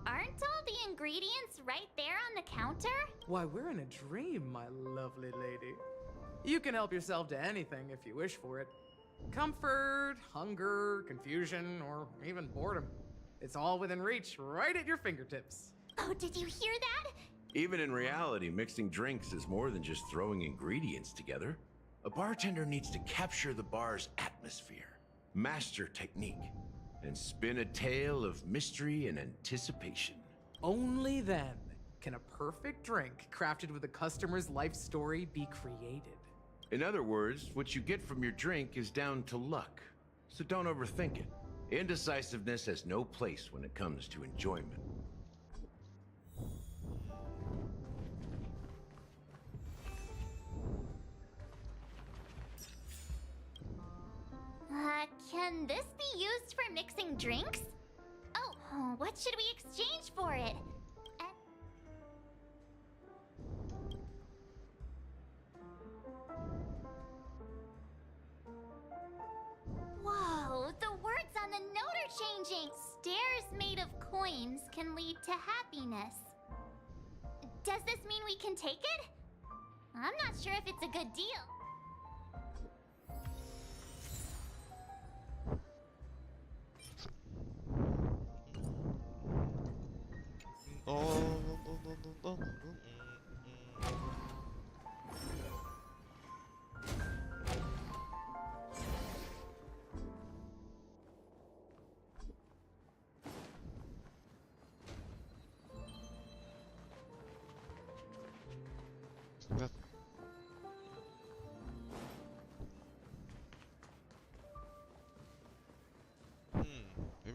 aren't all the ingredients right there on the counter? Why, we're in a dream, my lovely lady. You can help yourself to anything if you wish for it. Comfort, hunger, confusion, or even boredom. It's all within reach, right at your fingertips. Oh, did you hear that? Even in reality, mixing drinks is more than just throwing ingredients together. A bartender needs to capture the bar's atmosphere, master technique, and spin a tale of mystery and anticipation. Only then can a perfect drink crafted with a customer's life story be created. In other words, what you get from your drink is down to luck, so don't overthink it. Indecisiveness has no place when it comes to enjoyment. Can this be used for mixing drinks? Oh, what should we exchange for it? Whoa, the words on the note are changing. Stairs made of coins can lead to happiness. Does this mean we can take it? I'm not sure if it's a good deal.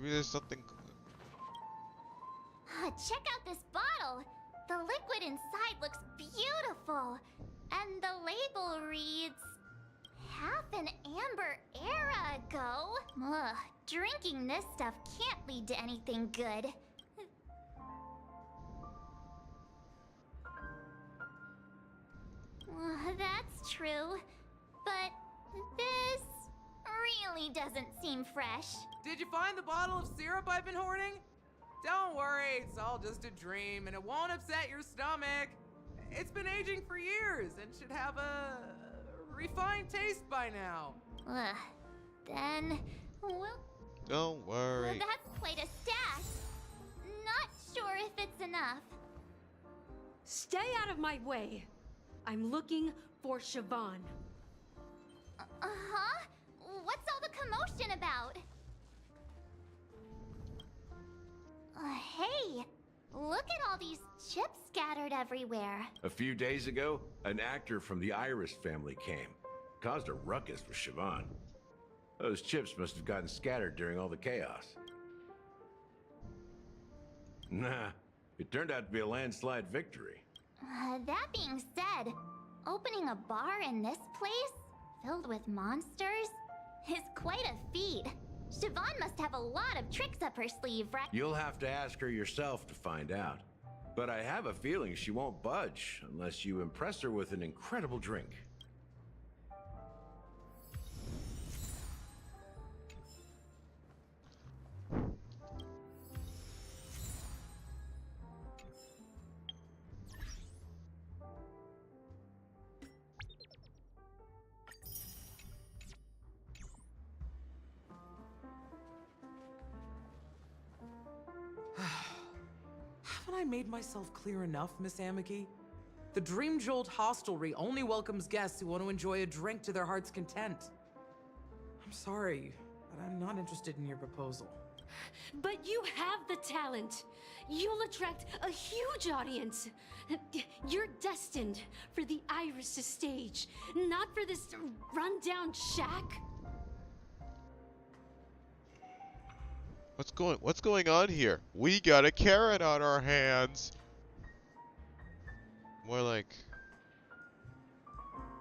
Maybe there's something. Check out this bottle. The liquid inside looks beautiful. And the label reads... half an amber era ago. Ugh, drinking this stuff can't lead to anything good. That's true. But this really doesn't seem fresh. Did you find the bottle of syrup I've been hoarding? Don't worry, it's all just a dream and it won't upset your stomach. It's been aging for years and should have a refined taste by now. Then, well... Don't worry. That's quite a stash. Not sure if it's enough. Stay out of my way. I'm looking for Siobhan. Uh-huh? What's all the commotion about? Hey, look at all these chips scattered everywhere. A few days ago, an actor from the Iris family came. Caused a ruckus with Siobhan. Those chips must have gotten scattered during all the chaos. Nah, it turned out to be a landslide victory. That being said, opening a bar in this place, filled with monsters, is quite a feat. Siobhan must have a lot of tricks up her sleeve, right? You'll have to ask her yourself to find out. But I have a feeling she won't budge unless you impress her with an incredible drink. Haven't I made myself clear enough, Miss Amiki? The Dream Jolt hostelry only welcomes guests who want to enjoy a drink to their heart's content. I'm sorry, but I'm not interested in your proposal. But you have the talent. You'll attract a huge audience. You're destined for the Iris' stage, not for this rundown shack. What's going on here? We got a carrot on our hands. More like...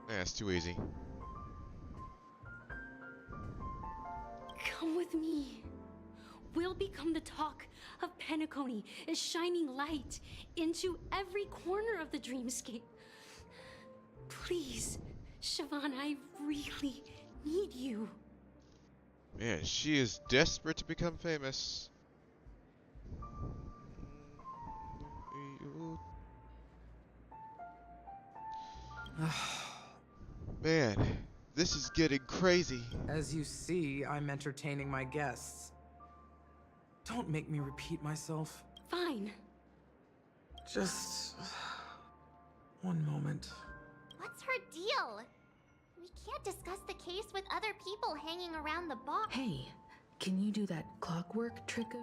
it's too easy. Come with me. We'll become the talk of Penacony, a shining light into every corner of the dreamscape. Please, Siobhan, I really need you. Man, she is desperate to become famous. Man, this is getting crazy. As you see, I'm entertaining my guests. Don't make me repeat myself. Fine. Just... one moment. What's her deal? We can't discuss the case with other people hanging around the bar. Hey, can you do that clockwork trick of...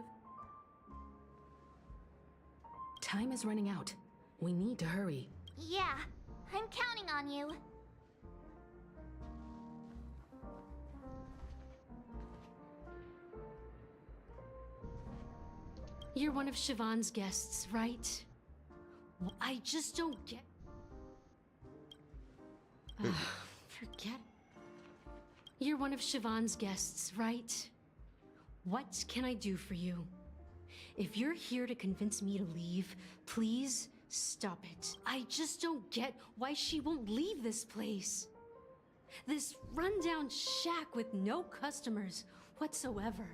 Time is running out. We need to hurry. Yeah, I'm counting on you. You're one of Siobhan's guests, right? Well, I just don't get... Forget. You're one of Siobhan's guests, right? What can I do for you? If you're here to convince me to leave, please stop it. I just don't get why she won't leave this place. This rundown shack with no customers whatsoever.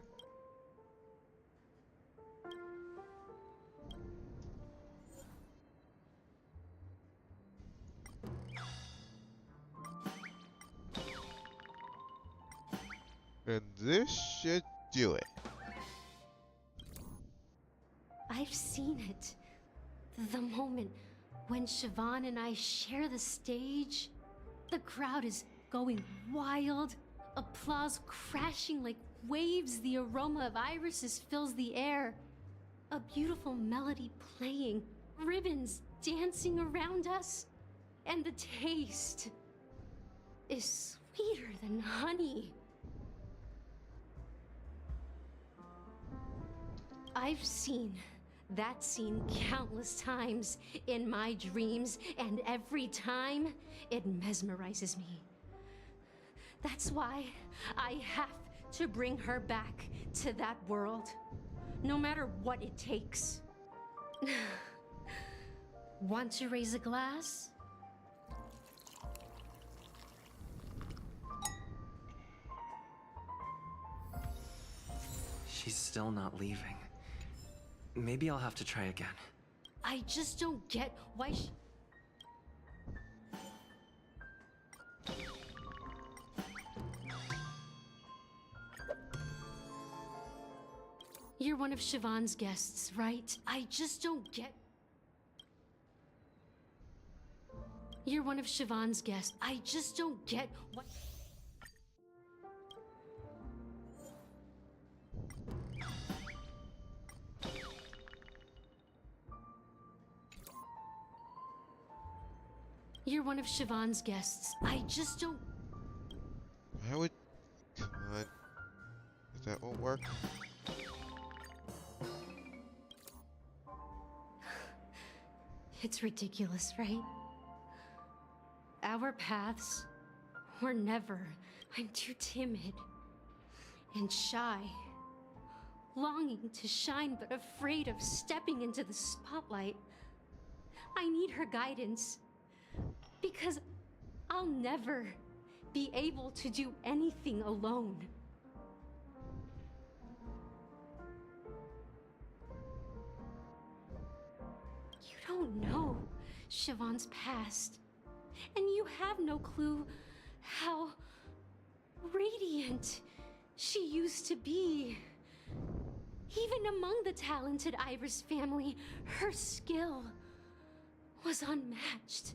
And this should do it. I've seen it. The moment when Siobhan and I share the stage, the crowd is going wild, applause crashing like waves, the aroma of irises fills the air, a beautiful melody playing, ribbons dancing around us, and the taste is sweeter than honey. I've seen that scene countless times in my dreams, and every time it mesmerizes me. That's why I have to bring her back to that world, no matter what it takes. Want to raise a glass? She's still not leaving. Maybe I'll have to try again. I just don't get why she... You're one of Siobhan's guests, right? I just don't get... You're one of Siobhan's guests. I just don't get what... You're one of Siobhan's guests. I just don't... I would... Come on. That won't work. It's ridiculous, right? Our paths were never... I'm too timid and shy. Longing to shine, but afraid of stepping into the spotlight. I need her guidance. Because I'll never be able to do anything alone. You don't know Siobhan's past, and you have no clue how radiant she used to be. Even among the talented Iris family, her skill was unmatched.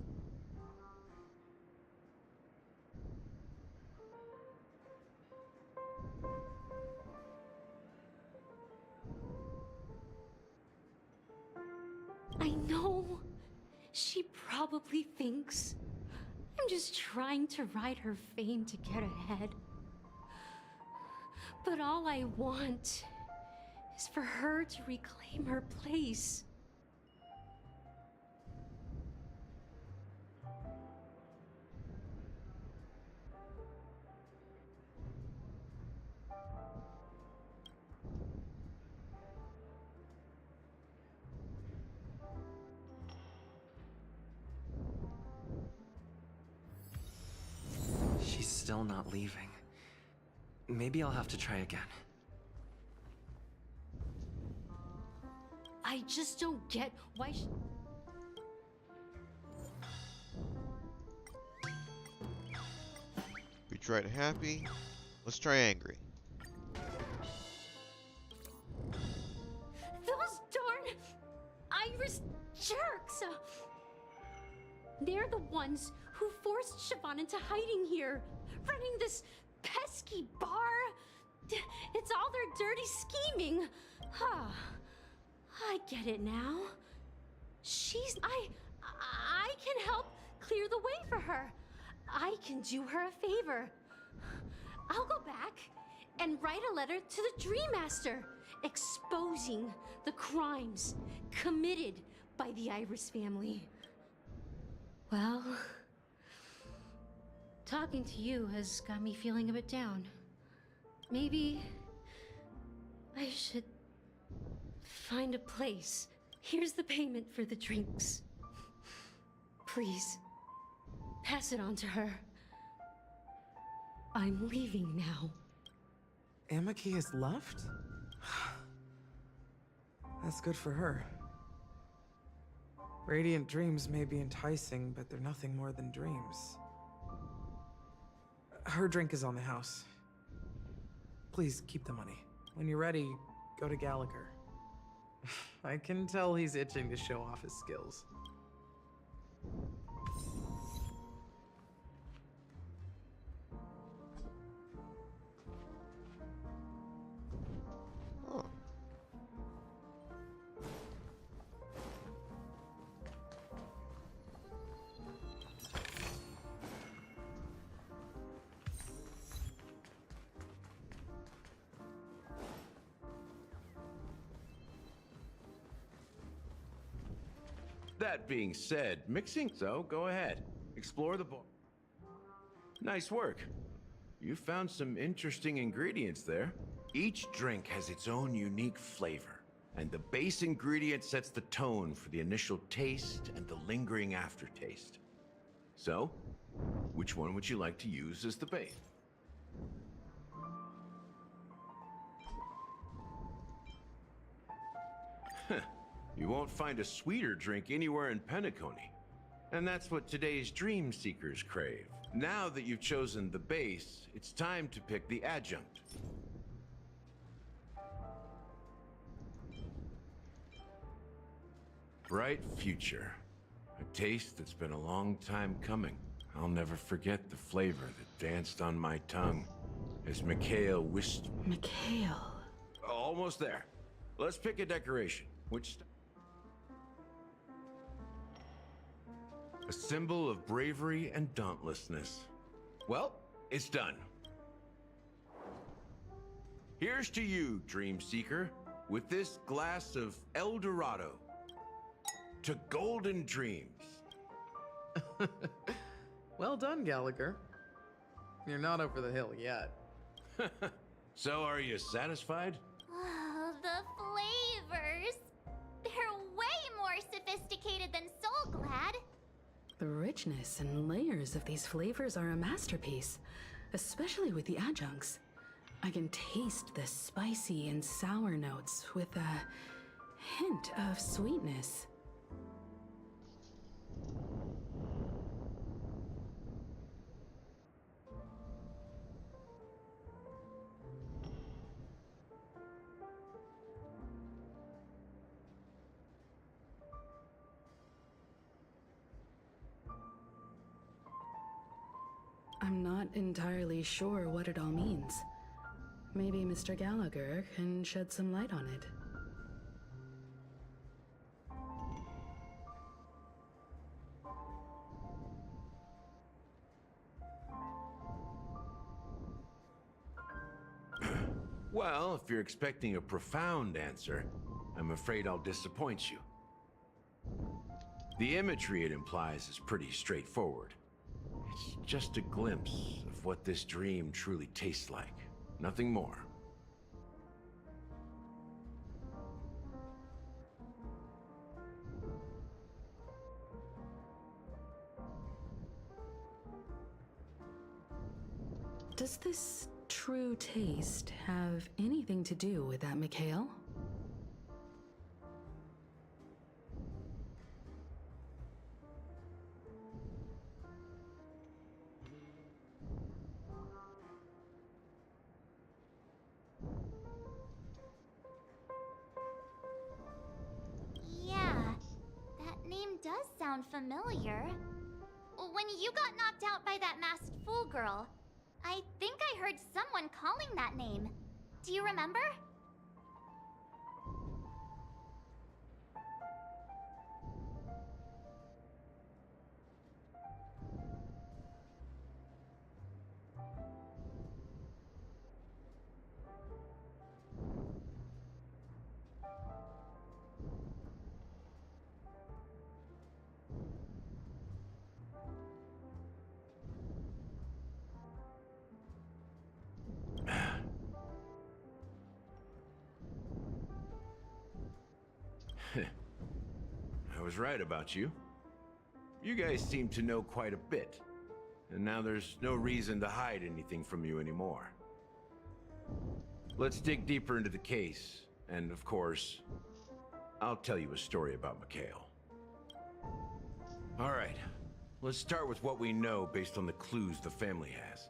I know she probably thinks I'm just trying to ride her fame to get ahead. But all I want is for her to reclaim her place. She's still not leaving. Maybe I'll have to try again. I just don't get why she... We tried happy. Let's try angry. Those darn Iris jerks! They're the ones who forced Siobhan into hiding here, running this pesky bar. It's all their dirty scheming. I get it now. I can help clear the way for her. I can do her a favor. I'll go back and write a letter to the Dream Master, exposing the crimes committed by the Iris family. Well, talking to you has got me feeling a bit down. Maybe I should find a place. Here's the payment for the drinks. Please, pass it on to her. I'm leaving now. Amaki has left? That's good for her. Radiant dreams may be enticing, but they're nothing more than dreams. Her drink is on the house. Please keep the money. When you're ready, go to Gallagher. I can tell he's itching to show off his skills. That being said, mixing, so go ahead. Explore the bar. Nice work. You found some interesting ingredients there. Each drink has its own unique flavor, and the base ingredient sets the tone for the initial taste and the lingering aftertaste. So, which one would you like to use as the base? You won't find a sweeter drink anywhere in Penacony. And that's what today's dream seekers crave. Now that you've chosen the base, it's time to pick the adjunct. Bright future. A taste that's been a long time coming. I'll never forget the flavor that danced on my tongue as Mikhail wished... Mikhail. Almost there. Let's pick a decoration. Which... A symbol of bravery and dauntlessness. Well, it's done. Here's to you, Dream Seeker, with this glass of El Dorado. To golden dreams. Well done, Gallagher. You're not over the hill yet. So, are you satisfied? Oh, the flavors! They're way more sophisticated than Soul Glad. The richness and layers of these flavors are a masterpiece, especially with the adjuncts. I can taste the spicy and sour notes with a hint of sweetness. I'm not entirely sure what it all means. Maybe Mr. Gallagher can shed some light on it. Well, if you're expecting a profound answer, I'm afraid I'll disappoint you. The imagery it implies is pretty straightforward. It's just a glimpse of what this dream truly tastes like. Nothing more. Does this true taste have anything to do with that, Mikhail? Yeah, that name does sound familiar. When you got knocked out by that masked fool girl, I think I heard someone calling that name. Do you remember? I was right about you. You guys seem to know quite a bit, and now there's no reason to hide anything from you anymore. Let's dig deeper into the case, and of course, I'll tell you a story about Mikhail. All right, let's start with what we know based on the clues the family has.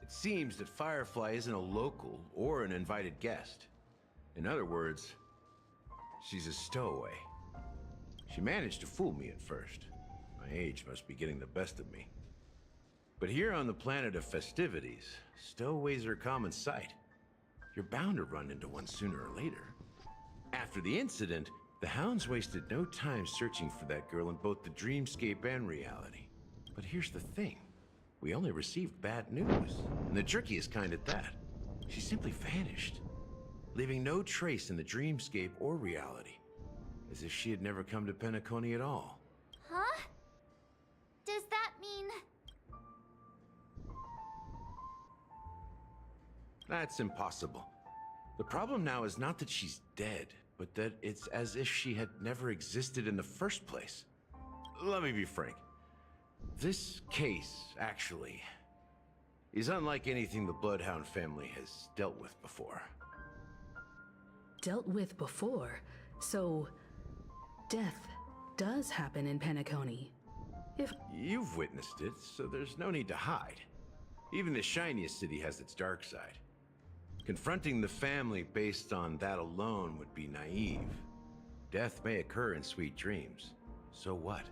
It seems that Firefly isn't a local or an invited guest. In other words, she's a stowaway. She managed to fool me at first. My age must be getting the best of me. But here on the planet of festivities, stowaways are a common sight. You're bound to run into one sooner or later. After the incident, the hounds wasted no time searching for that girl in both the dreamscape and reality. But here's the thing. We only received bad news, and the trickiest kind at that. She simply vanished, leaving no trace in the dreamscape or reality, as if she had never come to Penacony at all. That's impossible. The problem now is not that she's dead, but that it's as if she had never existed in the first place. Let me be frank. This case, actually, is unlike anything the Bloodhound family has dealt with before. Dealt with before? So, death does happen in Penacony. If You've witnessed it, so there's no need to hide. Even the shiniest city has its dark side. Confronting the family based on that alone would be naive. Death may occur in sweet dreams. So what?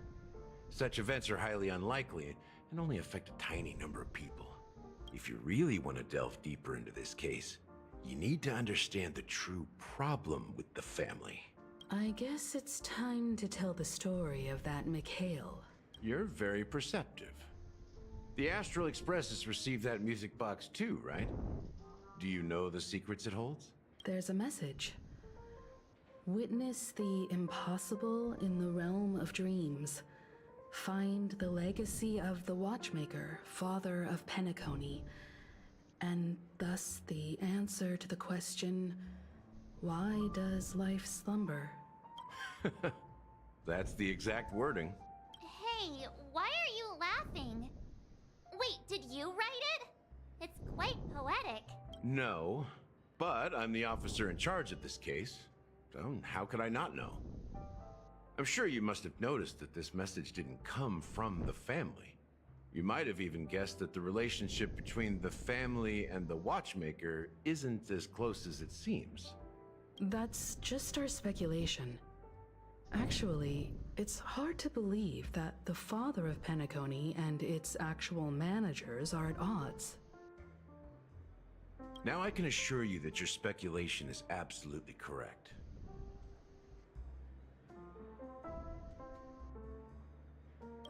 Such events are highly unlikely and only affect a tiny number of people. If you really want to delve deeper into this case, you need to understand the true problem with the family. I guess it's time to tell the story of that Mikhail. You're very perceptive. The Astral Express has received that music box too, right? Do you know the secrets it holds? There's a message. Witness the impossible in the realm of dreams. Find the legacy of the Watchmaker, father of Penacony, and thus the answer to the question, why does life slumber? That's the exact wording. Hey, why are you laughing? Wait, did you write it? It's quite poetic. No, but I'm the officer in charge of this case. So how could I not know? I'm sure you must have noticed that this message didn't come from the family. You might have even guessed that the relationship between the family and the Watchmaker isn't as close as it seems. That's just our speculation. Actually, it's hard to believe that the father of Penacony and its actual managers are at odds. Now I can assure you that your speculation is absolutely correct.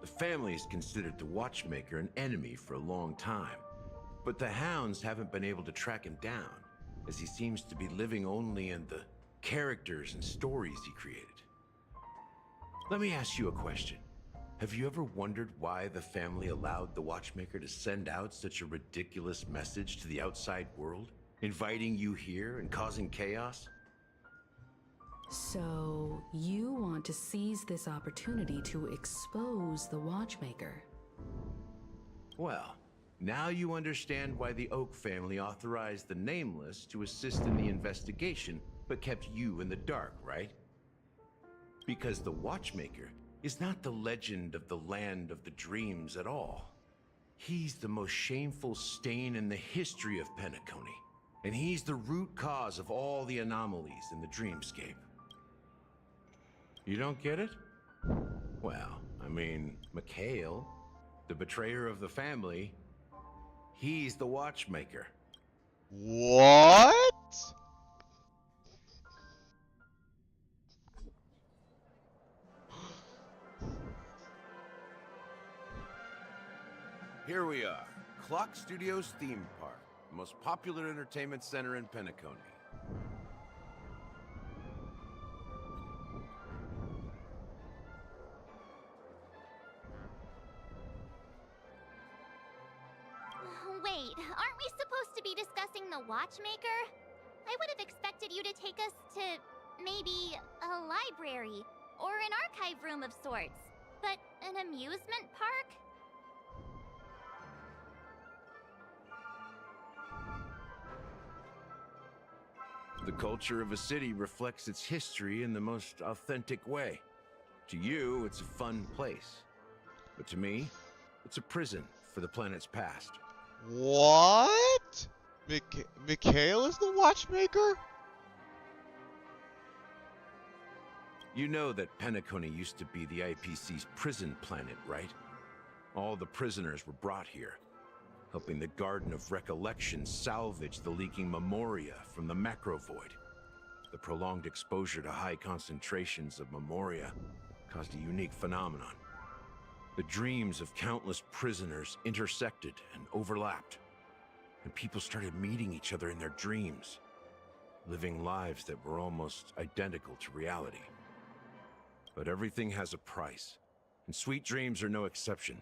The family has considered the Watchmaker an enemy for a long time, but the Hounds haven't been able to track him down, as he seems to be living only in the characters and stories he created. Let me ask you a question. Have you ever wondered why the family allowed the Watchmaker to send out such a ridiculous message to the outside world, inviting you here and causing chaos? So, you want to seize this opportunity to expose the Watchmaker? Well, now you understand why the Oak family authorized the Nameless to assist in the investigation, but kept you in the dark, right? Because the Watchmaker is not the legend of the Land of the Dreams at all. He's the most shameful stain in the history of Penacony, and he's the root cause of all the anomalies in the dreamscape. You don't get it? Well, I mean, Mikhail, the betrayer of the family, he's the Watchmaker. What? Here we are, Clock Studios theme park, the most popular entertainment center in Penacony. Wait, aren't we supposed to be discussing the Watchmaker? I would have expected you to take us to maybe a library or an archive room of sorts. But an amusement park? The culture of a city reflects its history in the most authentic way. To you, it's a fun place. But to me, it's a prison for the planet's past. What? Mikhail is the Watchmaker? You know that Penacony used to be the IPC's prison planet, right? All the prisoners were brought here, helping the Garden of Recollection salvage the leaking memoria from the macro void. The prolonged exposure to high concentrations of memoria caused a unique phenomenon. The dreams of countless prisoners intersected and overlapped, and people started meeting each other in their dreams, living lives that were almost identical to reality. But everything has a price, and sweet dreams are no exception.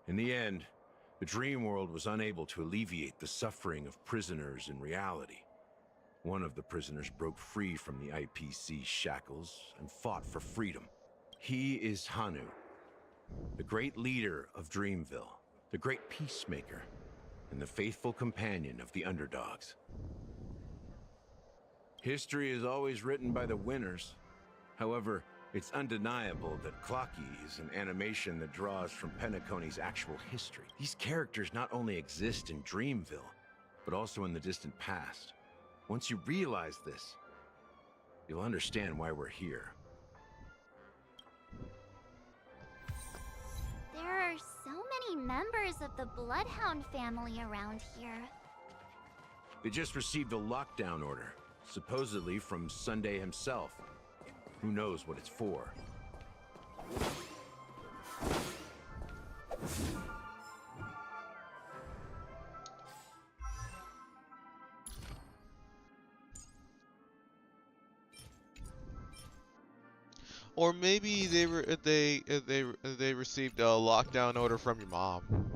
In the end, The dream world was unable to alleviate the suffering of prisoners in reality. One of the prisoners broke free from the IPC shackles and fought for freedom. He is Hanu, the great leader of Dreamville, the great peacemaker, and the faithful companion of the underdogs. History is always written by the winners. However, it's undeniable that Clocky is an animation that draws from Penacony's actual history. These characters not only exist in Dreamville, but also in the distant past. Once you realize this, you'll understand why we're here. There are so many members of the Bloodhound family around here. They just received a lockdown order, supposedly from Sunday himself. Who knows what it's for? Or maybe they received a lockdown order from your mom.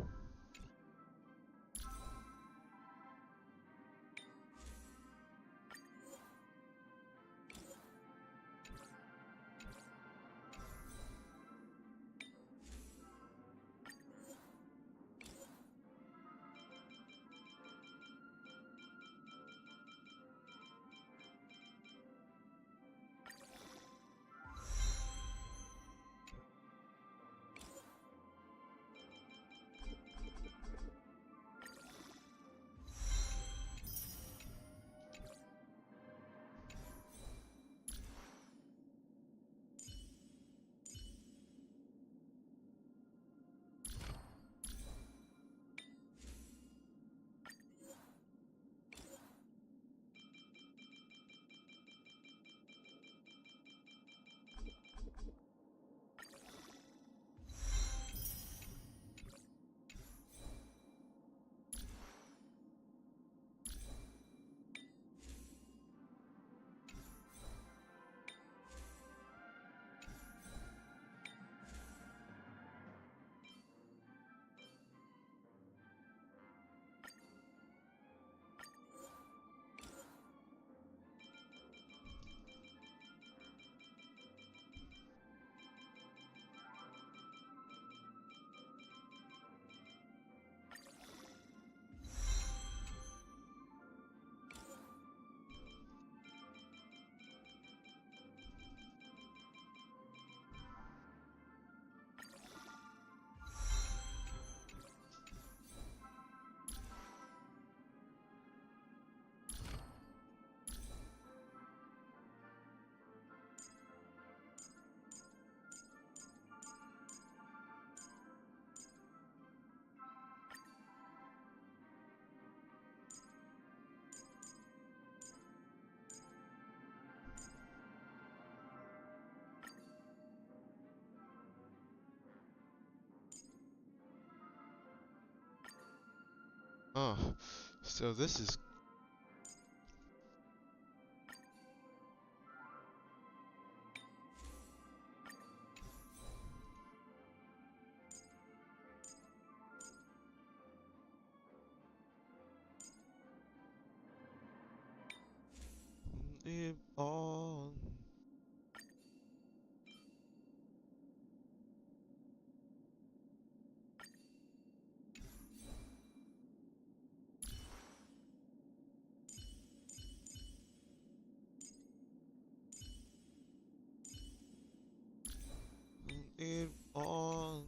Oh, so this is... Live on. Live on.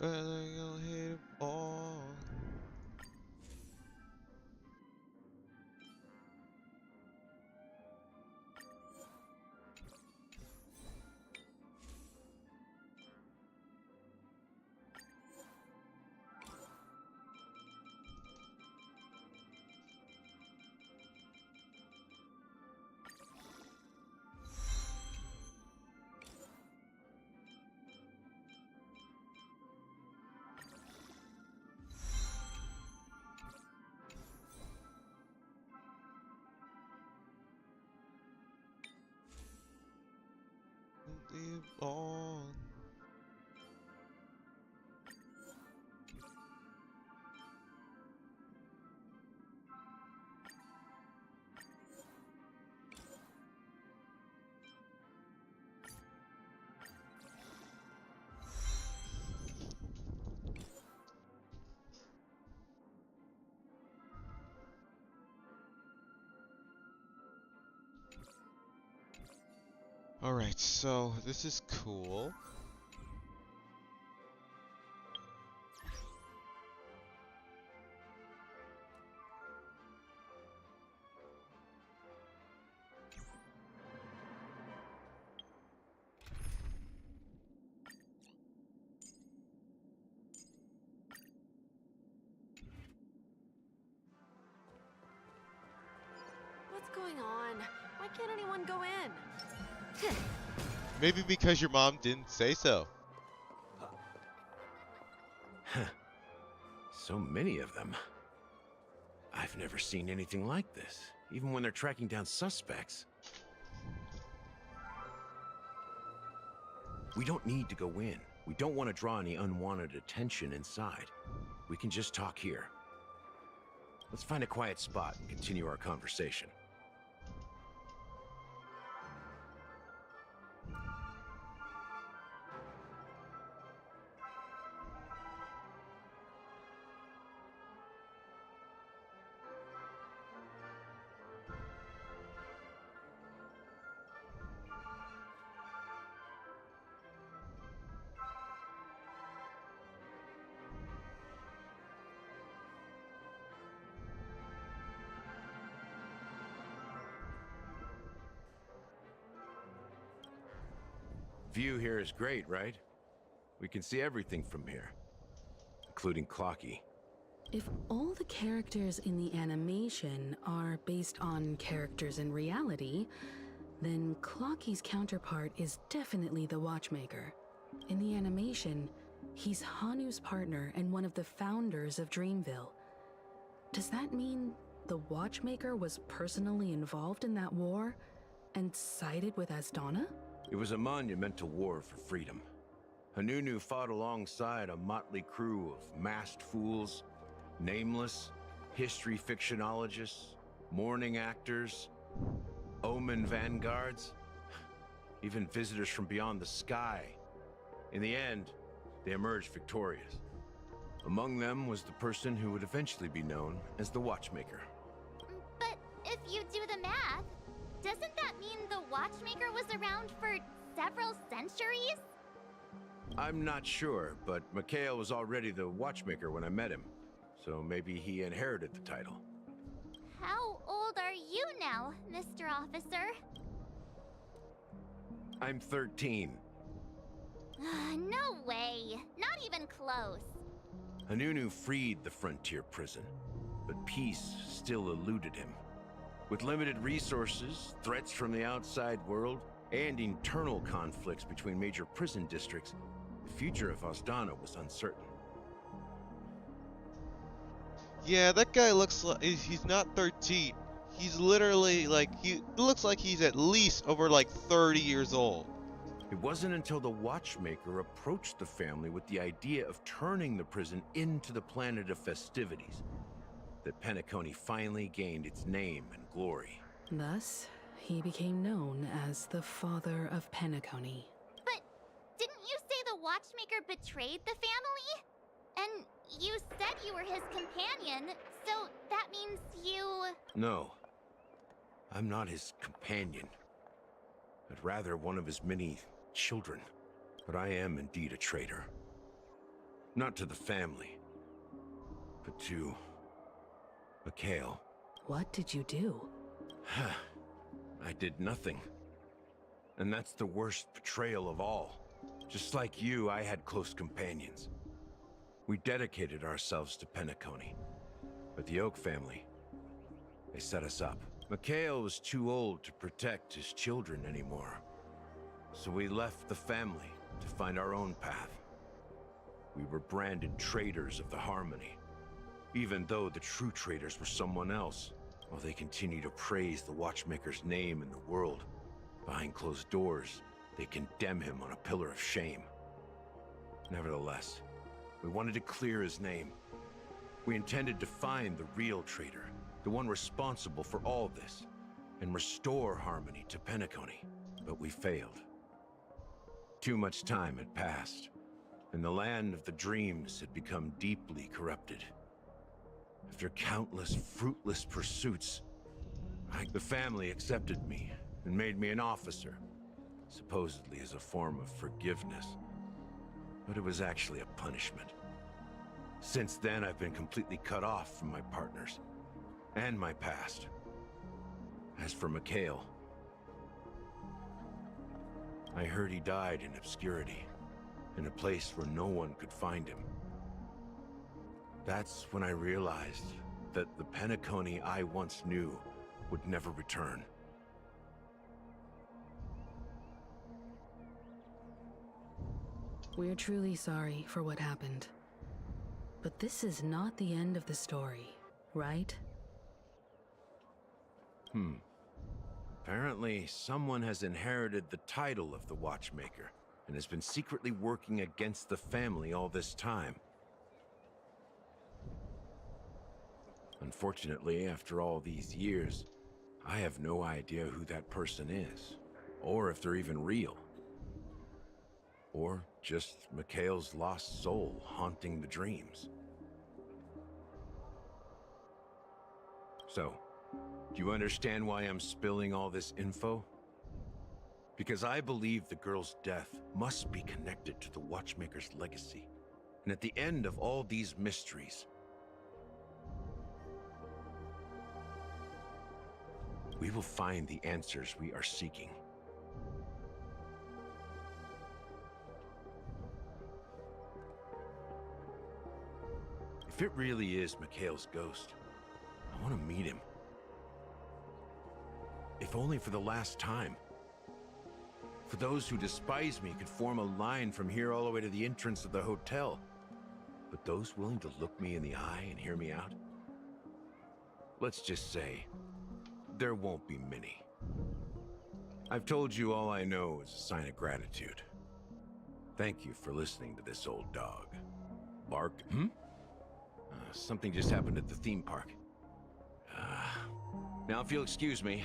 Gonna hit on. live on. Alright, so this is cool. What's going on? Why can't anyone go in? Maybe because your mom didn't say so. So many of them. I've never seen anything like this, even when they're tracking down suspects. We don't need to go in. We don't want to draw any unwanted attention inside. We can just talk here. Let's find a quiet spot and continue our conversation. View here is great, right? We can see everything from here, including Clocky. If all the characters in the animation are based on characters in reality, then Clocky's counterpart is definitely the Watchmaker. In the animation, he's Hanu's partner and one of the founders of Dreamville. Does that mean the Watchmaker was personally involved in that war and sided with Asdana? It was a monumental war for freedom. Hanunu fought alongside a motley crew of masked fools, nameless, history fictionologists, mourning actors, omen vanguards, even visitors from beyond the sky. In the end, they emerged victorious. Among them was the person who would eventually be known as the Watchmaker. But if you do the math, doesn't that mean the Watchmaker was around for several centuries? I'm not sure, but Mikhail was already the Watchmaker when I met him, so maybe he inherited the title. How old are you now, Mr. Officer? I'm 13. No way. Not even close. Hanunu freed the frontier prison, but peace still eluded him. With limited resources, threats from the outside world, and internal conflicts between major prison districts, the future of Asdana was uncertain. Yeah, that guy looks like he's not 13. He's literally like, he looks like he's at least over like 30 years old. It wasn't until the Watchmaker approached the family with the idea of turning the prison into the planet of festivities that Penacony finally gained its name and glory. Thus, he became known as the father of Penacony. But didn't you say the Watchmaker betrayed the family? And you said you were his companion, so that means you... No, I'm not his companion, but rather one of his many children. But I am indeed a traitor. Not to the family, but to Mikhail. What did you do? I did nothing. And that's the worst betrayal of all. Just like you, I had close companions. We dedicated ourselves to Penacony. But the Oak family, they set us up. Mikhail was too old to protect his children anymore. So we left the family to find our own path. We were branded traitors of the Harmony, even though the true traitors were someone else, while they continue to praise the Watchmaker's name in the world, behind closed doors, they condemn him on a pillar of shame. Nevertheless, we wanted to clear his name. We intended to find the real traitor, the one responsible for all this, and restore harmony to Penacony. But we failed. Too much time had passed, and the land of the dreams had become deeply corrupted. After countless fruitless pursuits, the family accepted me and made me an officer, supposedly as a form of forgiveness. But it was actually a punishment. Since then, I've been completely cut off from my partners and my past. As for Mikhail, I heard he died in obscurity, in a place where no one could find him. That's when I realized that the Penacony I once knew would never return. We're truly sorry for what happened. But this is not the end of the story, right? Apparently, someone has inherited the title of the Watchmaker and has been secretly working against the family all this time. Unfortunately, after all these years, I have no idea who that person is, or if they're even real. Or just Mikhail's lost soul haunting the dreams. So, do you understand why I'm spilling all this info? Because I believe the girl's death must be connected to the Watchmaker's legacy. And at the end of all these mysteries, we will find the answers we are seeking. If it really is Mikhail's ghost, I want to meet him. If only for the last time. For those who despise me could form a line from here all the way to the entrance of the hotel. But those willing to look me in the eye and hear me out? Let's just say, there won't be many. I've told you all I know is a sign of gratitude. Thank you for listening to this old dog. Bark? Something just happened at the theme park. Now if you'll excuse me,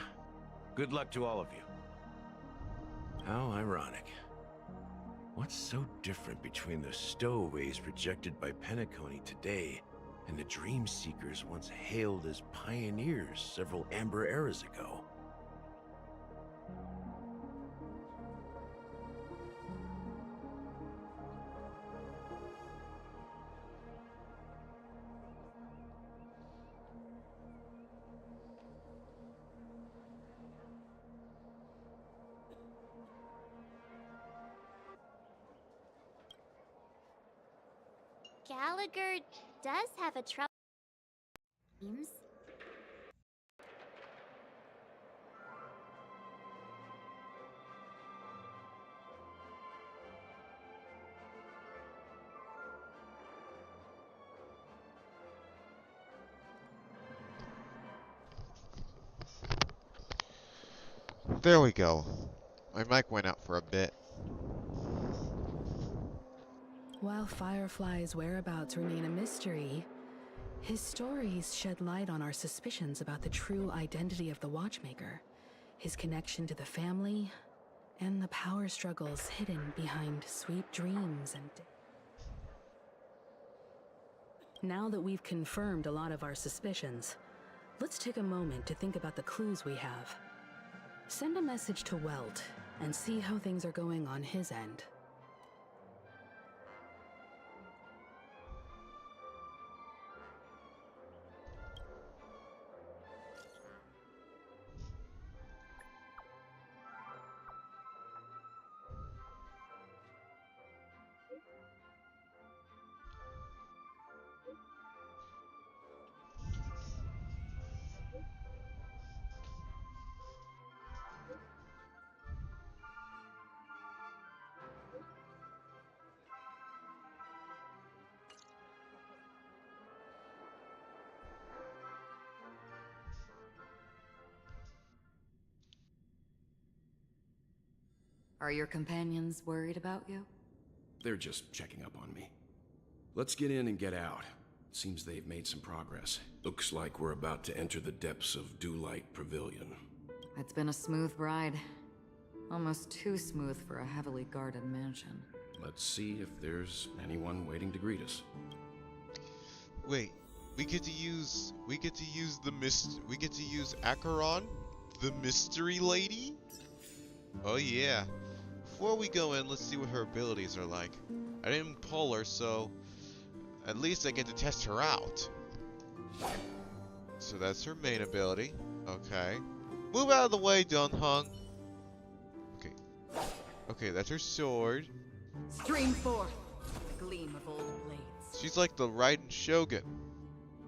good luck to all of you. How ironic. What's so different between the stowaways rejected by Penacony today and the dream seekers once hailed as pioneers several amber eras ago? Gallagher does have a trouble. Seems. There we go. My mic went out for a bit. While Firefly's whereabouts remain a mystery, his stories shed light on our suspicions about the true identity of the Watchmaker, his connection to the family, and the power struggles hidden behind sweet dreams and... Now that we've confirmed a lot of our suspicions, let's take a moment to think about the clues we have. Send a message to Welt and see how things are going on his end. Are your companions worried about you? They're just checking up on me. Let's get in and get out. Seems they've made some progress. Looks like we're about to enter the depths of Dewlight Pavilion. It's been a smooth ride. Almost too smooth for a heavily guarded mansion. Let's see if there's anyone waiting to greet us. Wait, we get to use Acheron, the mystery lady? Oh yeah. Before we go in, let's see what her abilities are like. I didn't pull her, so at least I get to test her out. So that's her main ability. Okay. Move out of the way, Dunhung. Okay. Okay, that's her sword. Stream forth, the gleam of old blades. She's like the Raiden Shogun.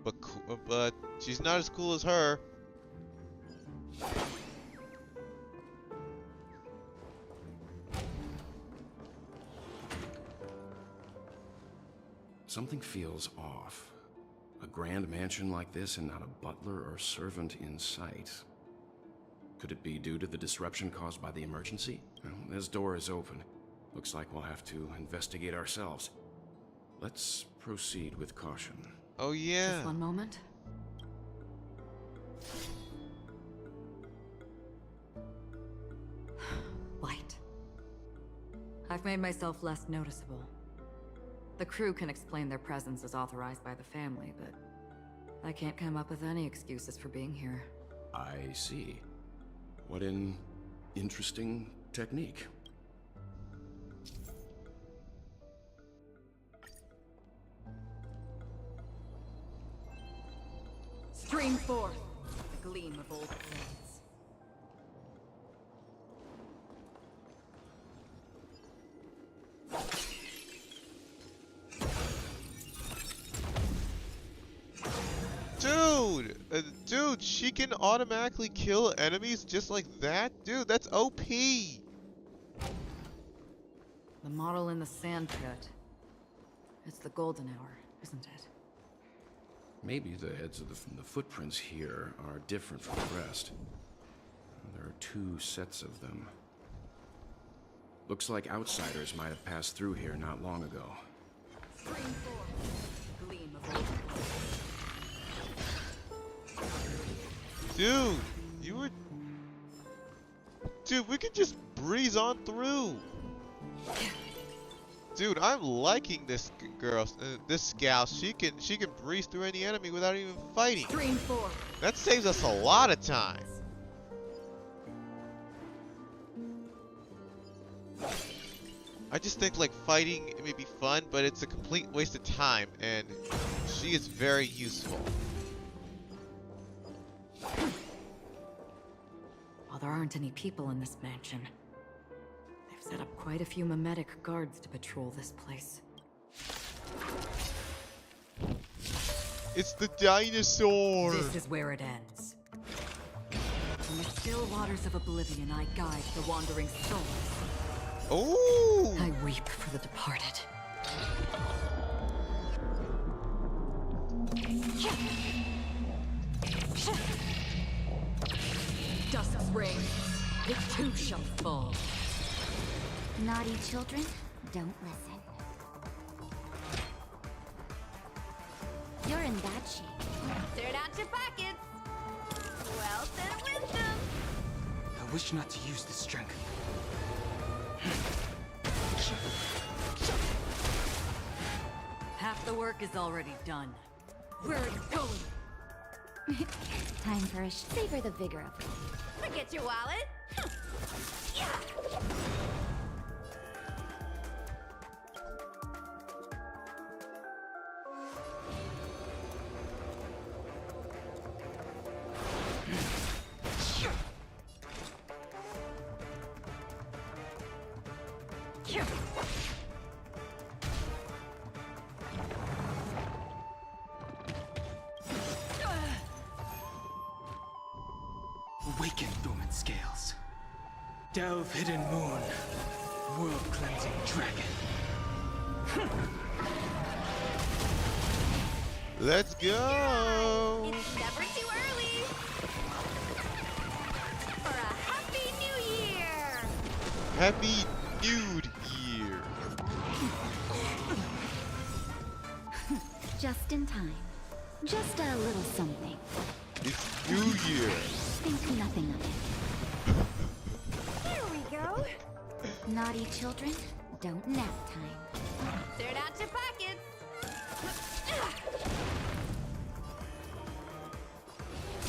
But she's not as cool as her. Something feels off. A grand mansion like this and not a butler or servant in sight. Could it be due to the disruption caused by the emergency? Well, this door is open. Looks like we'll have to investigate ourselves. Let's proceed with caution. Oh yeah. Just one moment. Light. I've made myself less noticeable. The crew can explain their presence as authorized by the family, but I can't come up with any excuses for being here. I see. What an interesting technique. Stream forth, the gleam of old blades. Dude, she can automatically kill enemies just like that? Dude, that's OP! The model in the sand pit. It's the golden hour, isn't it? Maybe the heads of the footprints here are different from the rest. There are 2 sets of them. Looks like outsiders might have passed through here not long ago. Stream forth, gleam of old blades. Dude, Dude, we could just breeze on through. Dude, I'm liking this girl, this scout. She can breeze through any enemy without even fighting. Stream forth. That saves us a lot of time. I just think like fighting may be fun, but it's a complete waste of time, and she is very useful. While there aren't any people in this mansion, they've set up quite a few mimetic guards to patrol this place. It's the dinosaur! This is where it ends. In the still waters of oblivion, I guide the wandering souls. Oh! I weep for the departed. Dust's ring, it too shall fall. Naughty children, don't listen. You're in bad shape. Turn out your pockets. Wealth and wisdom. I wish not to use this strength. Half the work is already done. Where are you going? Time for a savor the vigor of life. Forget your wallet. Yeah. Awaken, dormant scales. Delve, hidden moon. World-cleansing dragon. Let's go! It's never too early. For a happy new year. Happy Nude Year. Just in time. Just a little something. It's New Year. Think nothing of it. Here we go. Naughty children, don't nap time. Cleared out your pockets.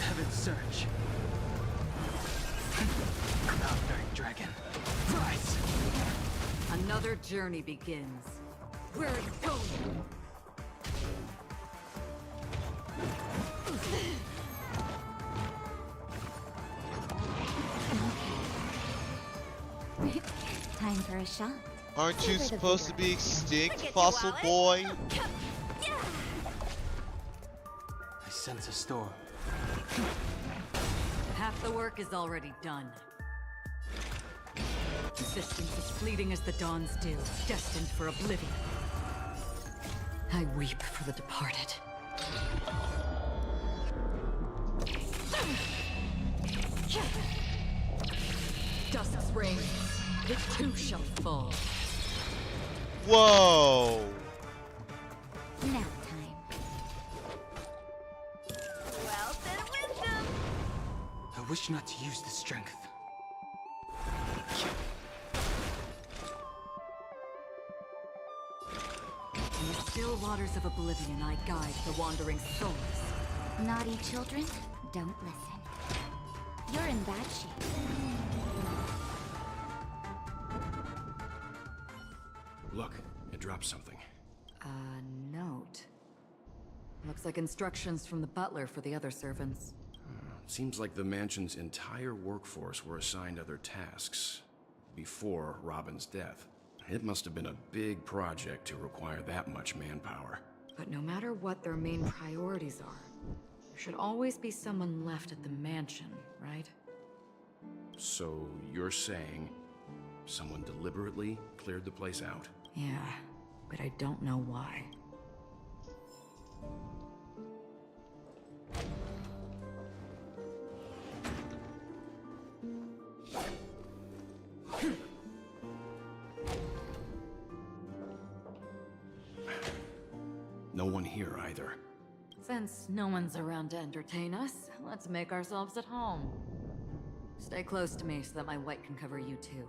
Heaven Surge. Outbearing Dragon. Rise! Another journey begins. Where are you going? Time for a shot. Aren't you Over the supposed to vigor. be extinct, Look at you, fossil Wallet. boy? I sense a storm. Half the work is already done. Existence is fleeting as the dawn's dew, destined for oblivion. I weep for the departed. Dusk's reign, it too shall fall. Whoa! Nap time. Wealth and wisdom. I wish not to use the strength. In the still waters of oblivion, I guide the wandering souls. Naughty children, don't listen. You're in bad shape. Look, it dropped something. A note. Looks like instructions from the butler for the other servants. Seems like the mansion's entire workforce were assigned other tasks before Robin's death. It must have been a big project to require that much manpower. But no matter what their main priorities are, there should always be someone left at the mansion, right? So you're saying someone deliberately cleared the place out? Yeah, but I don't know why. No one here either. Since no one's around to entertain us, let's make ourselves at home. Stay close to me so that my white can cover you too.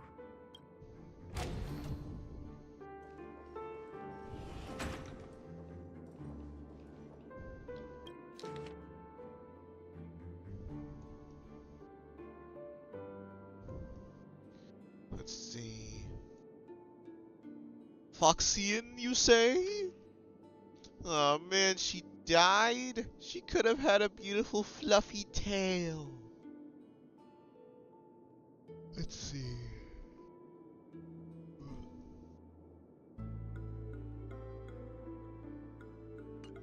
Let's see. Foxian, you say? Oh man, she died? She could have had a beautiful fluffy tail. Let's see.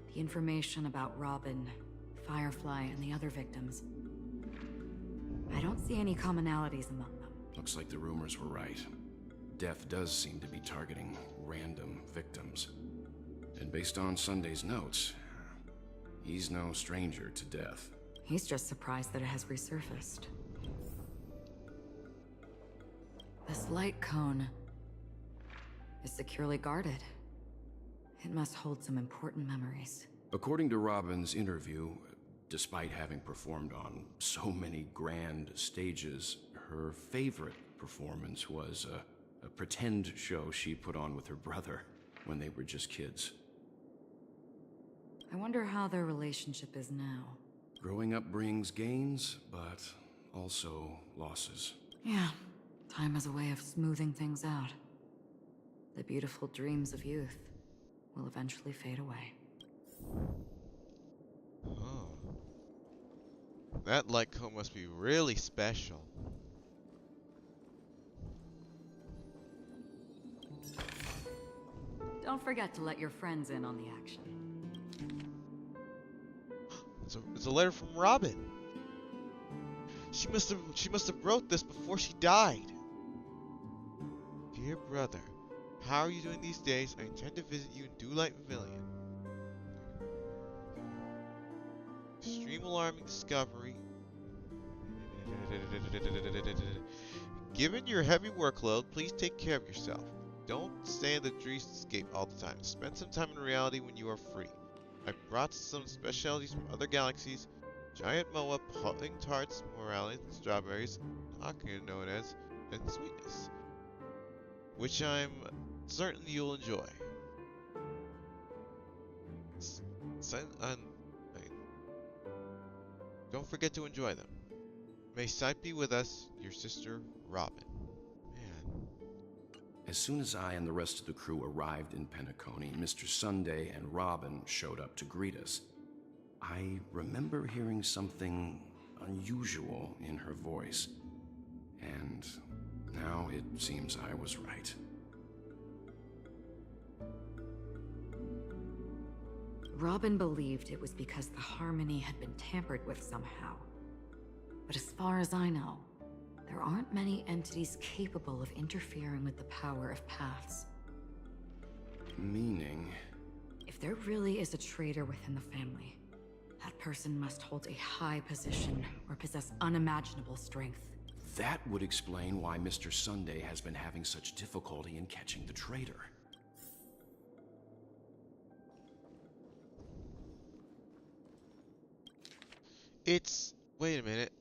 The information about Robin, Firefly, and the other victims. I don't see any commonalities among them. Looks like the rumors were right. Death does seem to be targeting random victims. And based on Sunday's notes, he's no stranger to death. He's just surprised that it has resurfaced. This light cone is securely guarded. It must hold some important memories. According to Robin's interview, despite having performed on so many grand stages, her favorite performance was a pretend show she put on with her brother when they were just kids. I wonder how their relationship is now. Growing up brings gains, but also losses. Yeah, time has a way of smoothing things out. The beautiful dreams of youth will eventually fade away. Oh. That light cone must be really special. Don't forget to let your friends in on the action. It's a letter from Robin. She must have wrote this before she died. Dear brother, how are you doing these days? I intend to visit you in Dewlight Pavilion. Extreme alarming discovery. Given your heavy workload, please take care of yourself. Don't stay in the dreamscape all the time. Spend some time in reality when you are free. I brought some specialties from other galaxies. Giant moa, pudding tarts, morales, strawberries, ocarina known as, and sweetness. Which I'm certain you'll enjoy. Don't forget to enjoy them. May sight be with us, your sister, Robin. Man. As soon as I and the rest of the crew arrived in Penacony, Mr. Sunday and Robin showed up to greet us. I remember hearing something unusual in her voice, and now it seems I was right. Robin believed it was because the harmony had been tampered with somehow. But as far as I know, there aren't many entities capable of interfering with the power of paths. Meaning? If there really is a traitor within the family, that person must hold a high position or possess unimaginable strength. That would explain why Mr. Sunday has been having such difficulty in catching the traitor. Wait a minute.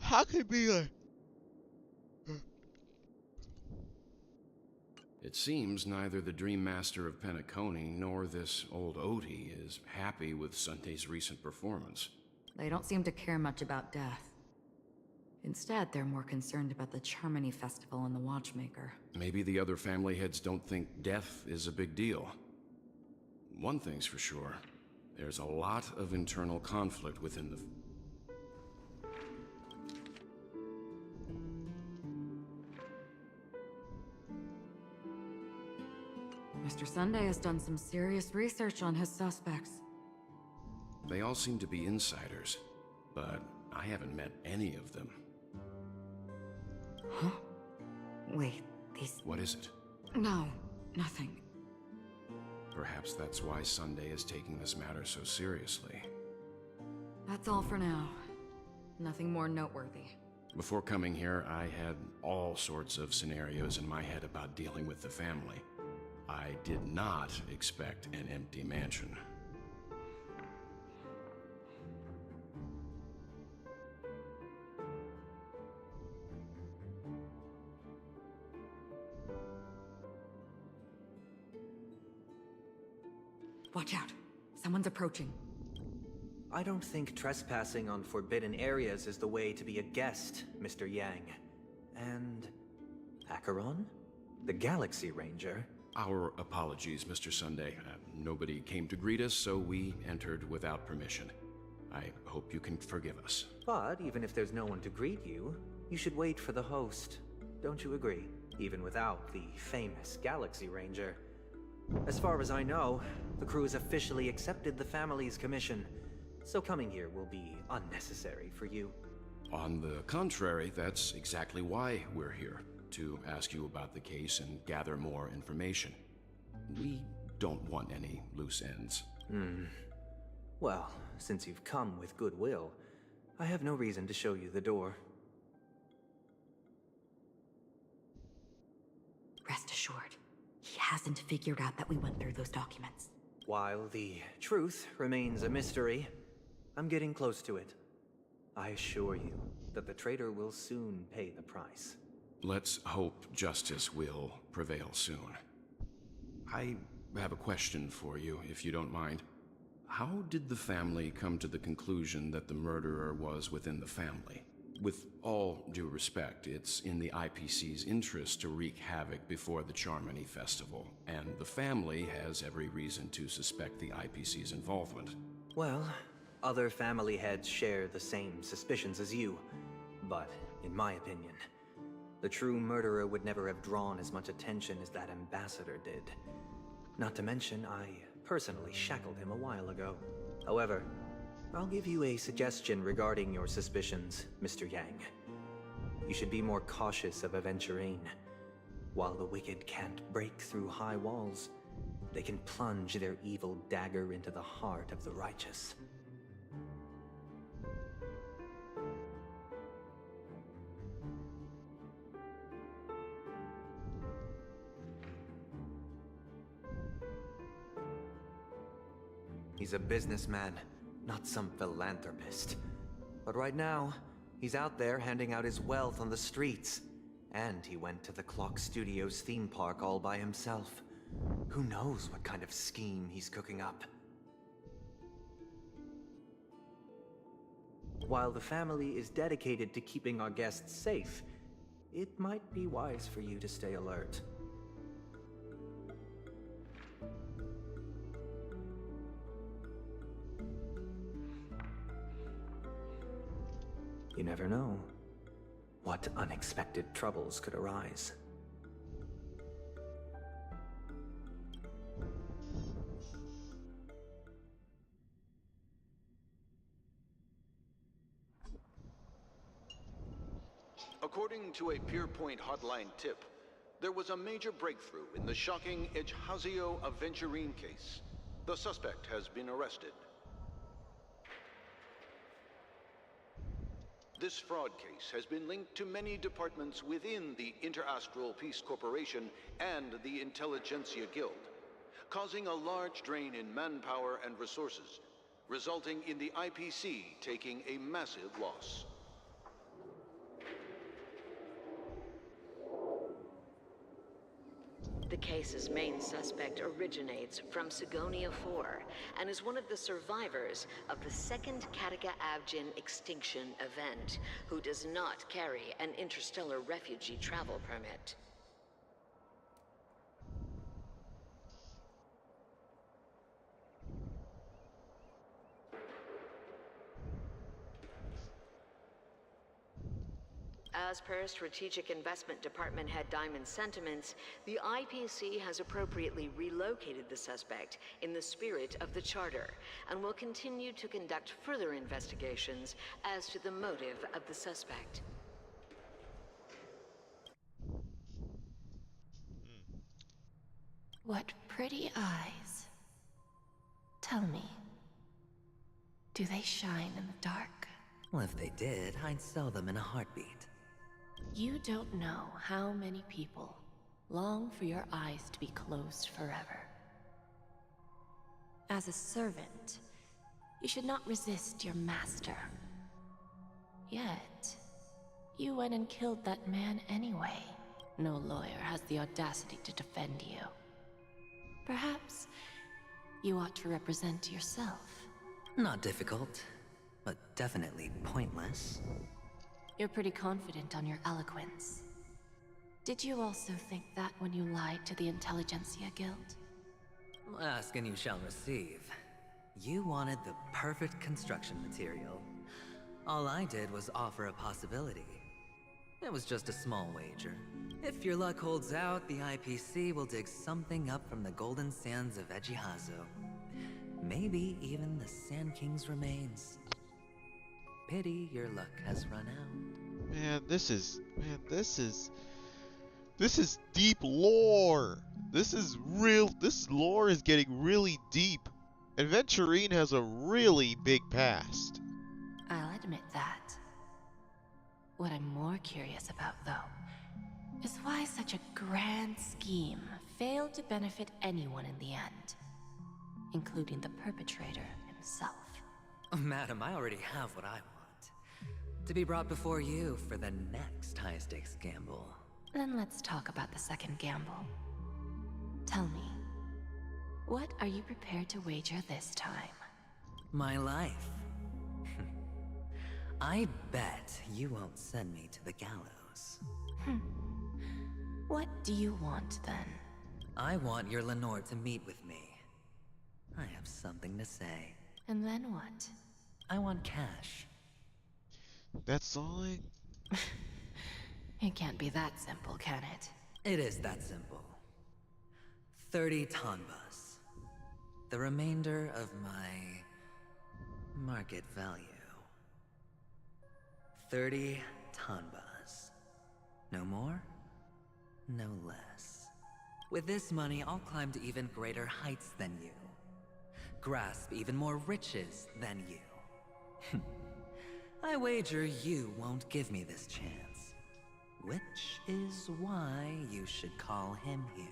How could it be like... It seems neither the Dream Master of Penacony nor this old Odie is happy with Sunday's recent performance. They don't seem to care much about death. Instead, they're more concerned about the Charmony Festival and the Watchmaker. Maybe the other family heads don't think death is a big deal. One thing's for sure, there's a lot of internal conflict within the... Mr. Sunday has done some serious research on his suspects. They all seem to be insiders, but I haven't met any of them. Huh? Wait, these... What is it? No, nothing. Perhaps that's why Sunday is taking this matter so seriously. That's all for now. Nothing more noteworthy. Before coming here, I had all sorts of scenarios in my head about dealing with the family. I did not expect an empty mansion. Watch out. Someone's approaching. I don't think trespassing on forbidden areas is the way to be a guest, Mr. Yang. And... Acheron? The Galaxy Ranger? Our apologies, Mr. Sunday. Nobody came to greet us, so we entered without permission. I hope you can forgive us. But even if there's no one to greet you, you should wait for the host. Don't you agree? Even without the famous Galaxy Ranger. As far as I know, the crew has officially accepted the family's commission, so coming here will be unnecessary for you. On the contrary, that's exactly why we're here, to ask you about the case and gather more information. We don't want any loose ends. Well, since you've come with goodwill, I have no reason to show you the door. Rest assured, he hasn't figured out that we went through those documents. While the truth remains a mystery, I'm getting close to it. I assure you that the traitor will soon pay the price. Let's hope justice will prevail soon. I have a question for you, if you don't mind. How did the family come to the conclusion that the murderer was within the family? With all due respect, it's in the IPC's interest to wreak havoc before the Charmony Festival, and the family has every reason to suspect the IPC's involvement. Well, other family heads share the same suspicions as you, but in my opinion, the true murderer would never have drawn as much attention as that ambassador did. Not to mention, I personally shackled him a while ago. However, I'll give you a suggestion regarding your suspicions, Mr. Yang. You should be more cautious of Aventurine. While the wicked can't break through high walls, they can plunge their evil dagger into the heart of the righteous. He's a businessman, not some philanthropist. But right now, he's out there handing out his wealth on the streets. And he went to the Clock Studios theme park all by himself. Who knows what kind of scheme he's cooking up? While the family is dedicated to keeping our guests safe, it might be wise for you to stay alert. You never know what unexpected troubles could arise. According to a Pierpoint hotline tip, there was a major breakthrough in the shocking Ejhazio Aventurine case. The suspect has been arrested. This fraud case has been linked to many departments within the Interastral Peace Corporation and the Intelligentsia Guild, causing a large drain in manpower and resources, resulting in the IPC taking a massive loss. The case's main suspect originates from Sigonia 4 and is one of the survivors of the second Kataka Avgin extinction event, who does not carry an interstellar refugee travel permit. As per Strategic Investment Department Head Diamond's sentiments, the IPC has appropriately relocated the suspect in the spirit of the Charter, and will continue to conduct further investigations as to the motive of the suspect. What pretty eyes. Tell me, do they shine in the dark? Well, if they did, I'd sell them in a heartbeat. You don't know how many people long for your eyes to be closed forever. As a servant, you should not resist your master. Yet, you went and killed that man anyway. No lawyer has the audacity to defend you. Perhaps you ought to represent yourself. Not difficult, but definitely pointless. You're pretty confident on your eloquence. Did you also think that when you lied to the Intelligentsia Guild? Ask and you shall receive. You wanted the perfect construction material. All I did was offer a possibility. It was just a small wager. If your luck holds out, the IPC will dig something up from the golden sands of Ejhazio. Maybe even the Sand King's remains. Pity your luck has run out. Man, this is deep lore. This lore is getting really deep. Aventurine has a really big past. I'll admit that. What I'm more curious about, though, is why such a grand scheme failed to benefit anyone in the end, including the perpetrator himself. Madam, I already have what I want. To be brought before you for the next high-stakes gamble. Then let's talk about the second gamble. Tell me, what are you prepared to wager this time? My life. I bet you won't send me to the gallows. What do you want, then? I want your Lenore to meet with me. I have something to say. And then what? I want cash. That's all It can't be that simple, can it? It is that simple. 30 tanbas. The remainder of my market value. 30 tanbas. No more, no less. With this money, I'll climb to even greater heights than you. Grasp even more riches than you. I wager you won't give me this chance. Which is why you should call him here.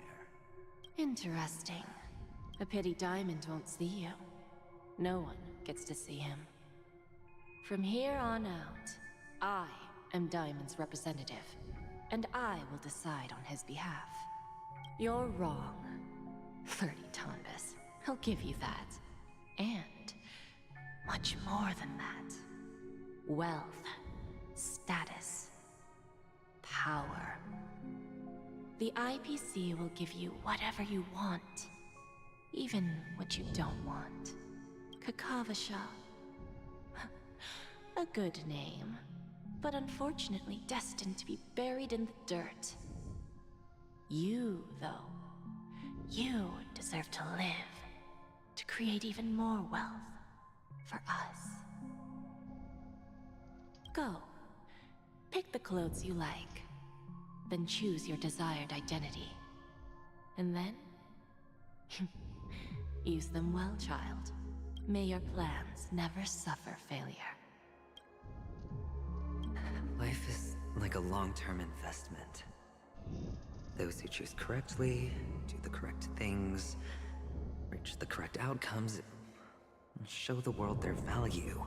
Interesting. A pity Diamond won't see you. No one gets to see him. From here on out, I am Diamond's representative, and I will decide on his behalf. You're wrong, 30 Tombus. I'll give you that. And much more than that. Wealth, status, power. The IPC will give you whatever you want, even what you don't want. Kakavasha. A good name, but unfortunately destined to be buried in the dirt. You, though, you deserve to live, to create even more wealth for us. Go. Pick the clothes you like, then choose your desired identity. And then, use them well, child. May your plans never suffer failure. Life is like a long-term investment. Those who choose correctly, do the correct things, reach the correct outcomes, and show the world their value.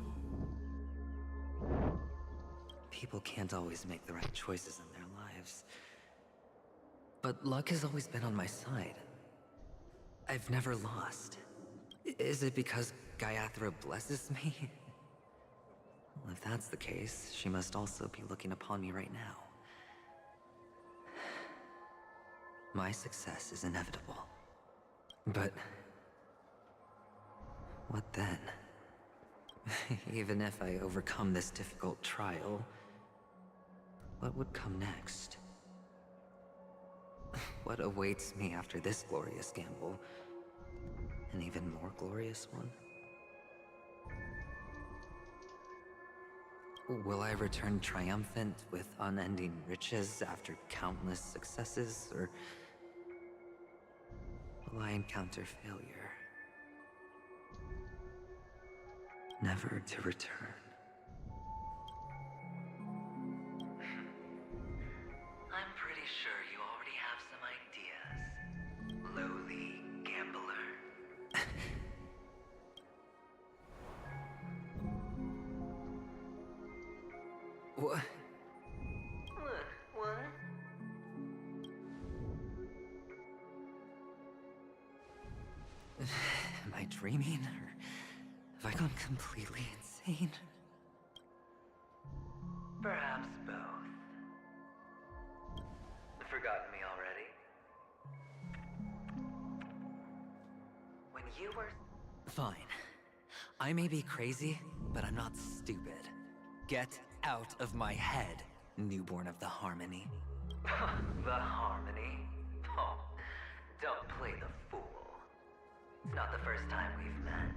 People can't always make the right choices in their lives. But luck has always been on my side. I've never lost. Is it because Gayathra blesses me? Well, if that's the case, she must also be looking upon me right now. My success is inevitable. But what then? Even if I overcome this difficult trial, what would come next? What awaits me after this glorious gamble? An even more glorious one? Will I return triumphant with unending riches after countless successes, or will I encounter failure? Never to return. I'm pretty sure you already have some ideas, lowly gambler. What? Look, what? Am I dreaming, or have I gone completely insane? Perhaps both. Forgotten me already? When you were... Fine. I may be crazy, but I'm not stupid. Get out of my head, newborn of the Harmony. The Harmony? Oh, don't play the fool. It's not the first time we've met.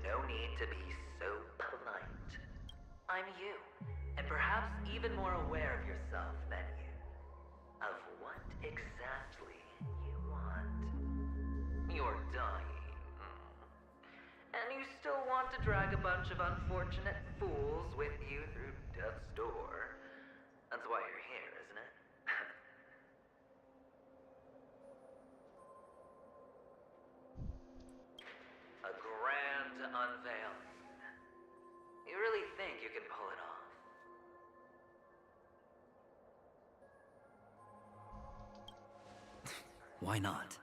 No need to be so polite. I'm you, and perhaps even more aware of yourself than you. Of what exactly you want. You're dying. And you still want to drag a bunch of unfortunate fools with you through death's door. That's why you're here, isn't it? A grand unveiling. You really think you can pull it off? Why not?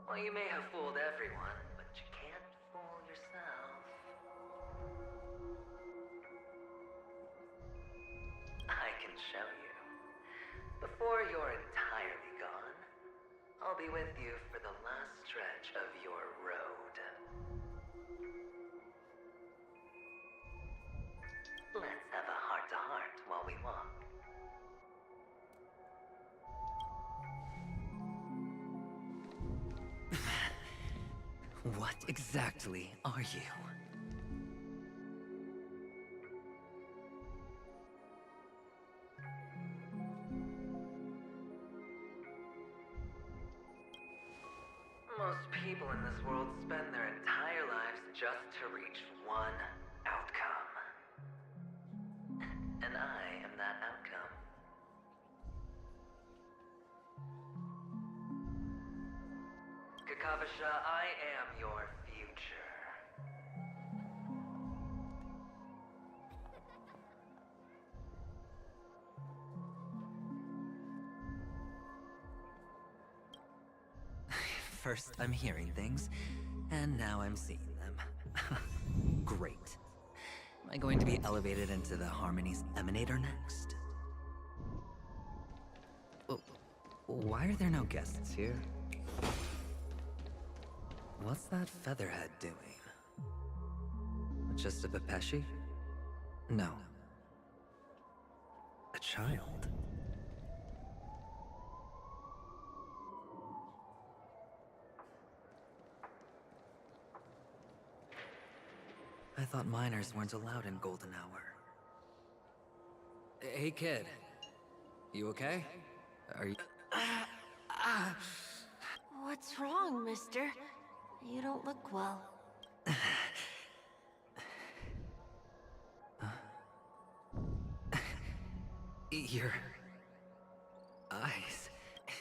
Well, you may have fooled everyone, but you can't fool yourself. I can show you. Before you're entirely gone, I'll be with you for the last stretch of your road. Let's have a heart-to-heart while we walk. What exactly are you? Most people in this world spend their entire lives just to reach one outcome. And I am that outcome. Kavasha, I am your future. First, I'm hearing things, and now I'm seeing them. Great. Am I going to be elevated into the Harmony's Emanator next? Why are there no guests here? What's that featherhead doing? Just a Pepeshi? No. A child. I thought minors weren't allowed in Golden Hour. Hey kid, you okay? Are you... What's wrong, mister? You don't look well. Your... eyes...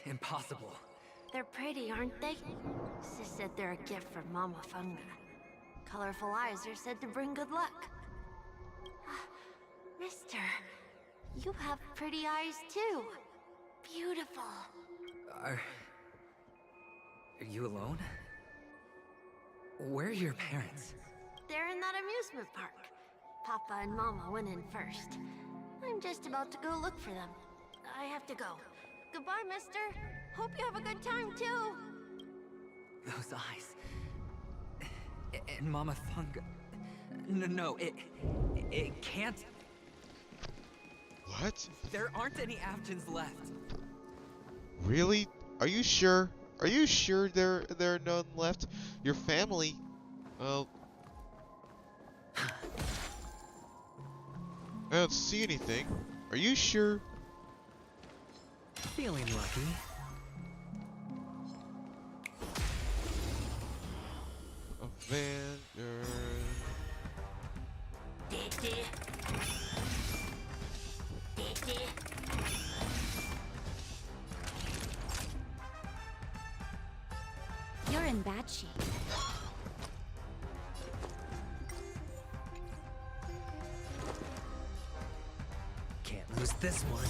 impossible. They're pretty, aren't they? Sis said they're a gift from Mama Funga. Colorful eyes are said to bring good luck. Mister, you have pretty eyes too. Beautiful. Are you alone? Where are your parents? They're in that amusement park. Papa and Mama went in first. I'm just about to go look for them. I have to go. Goodbye, mister. Hope you have a good time, too. Those eyes... and Mama Funga... No, it can't... What? There aren't any Avgens left. Really? Are you sure? Are you sure there are none left? Your family? Well... I don't see anything. Are you sure? Feeling lucky. Evander... You're in bad shape. Can't lose this one.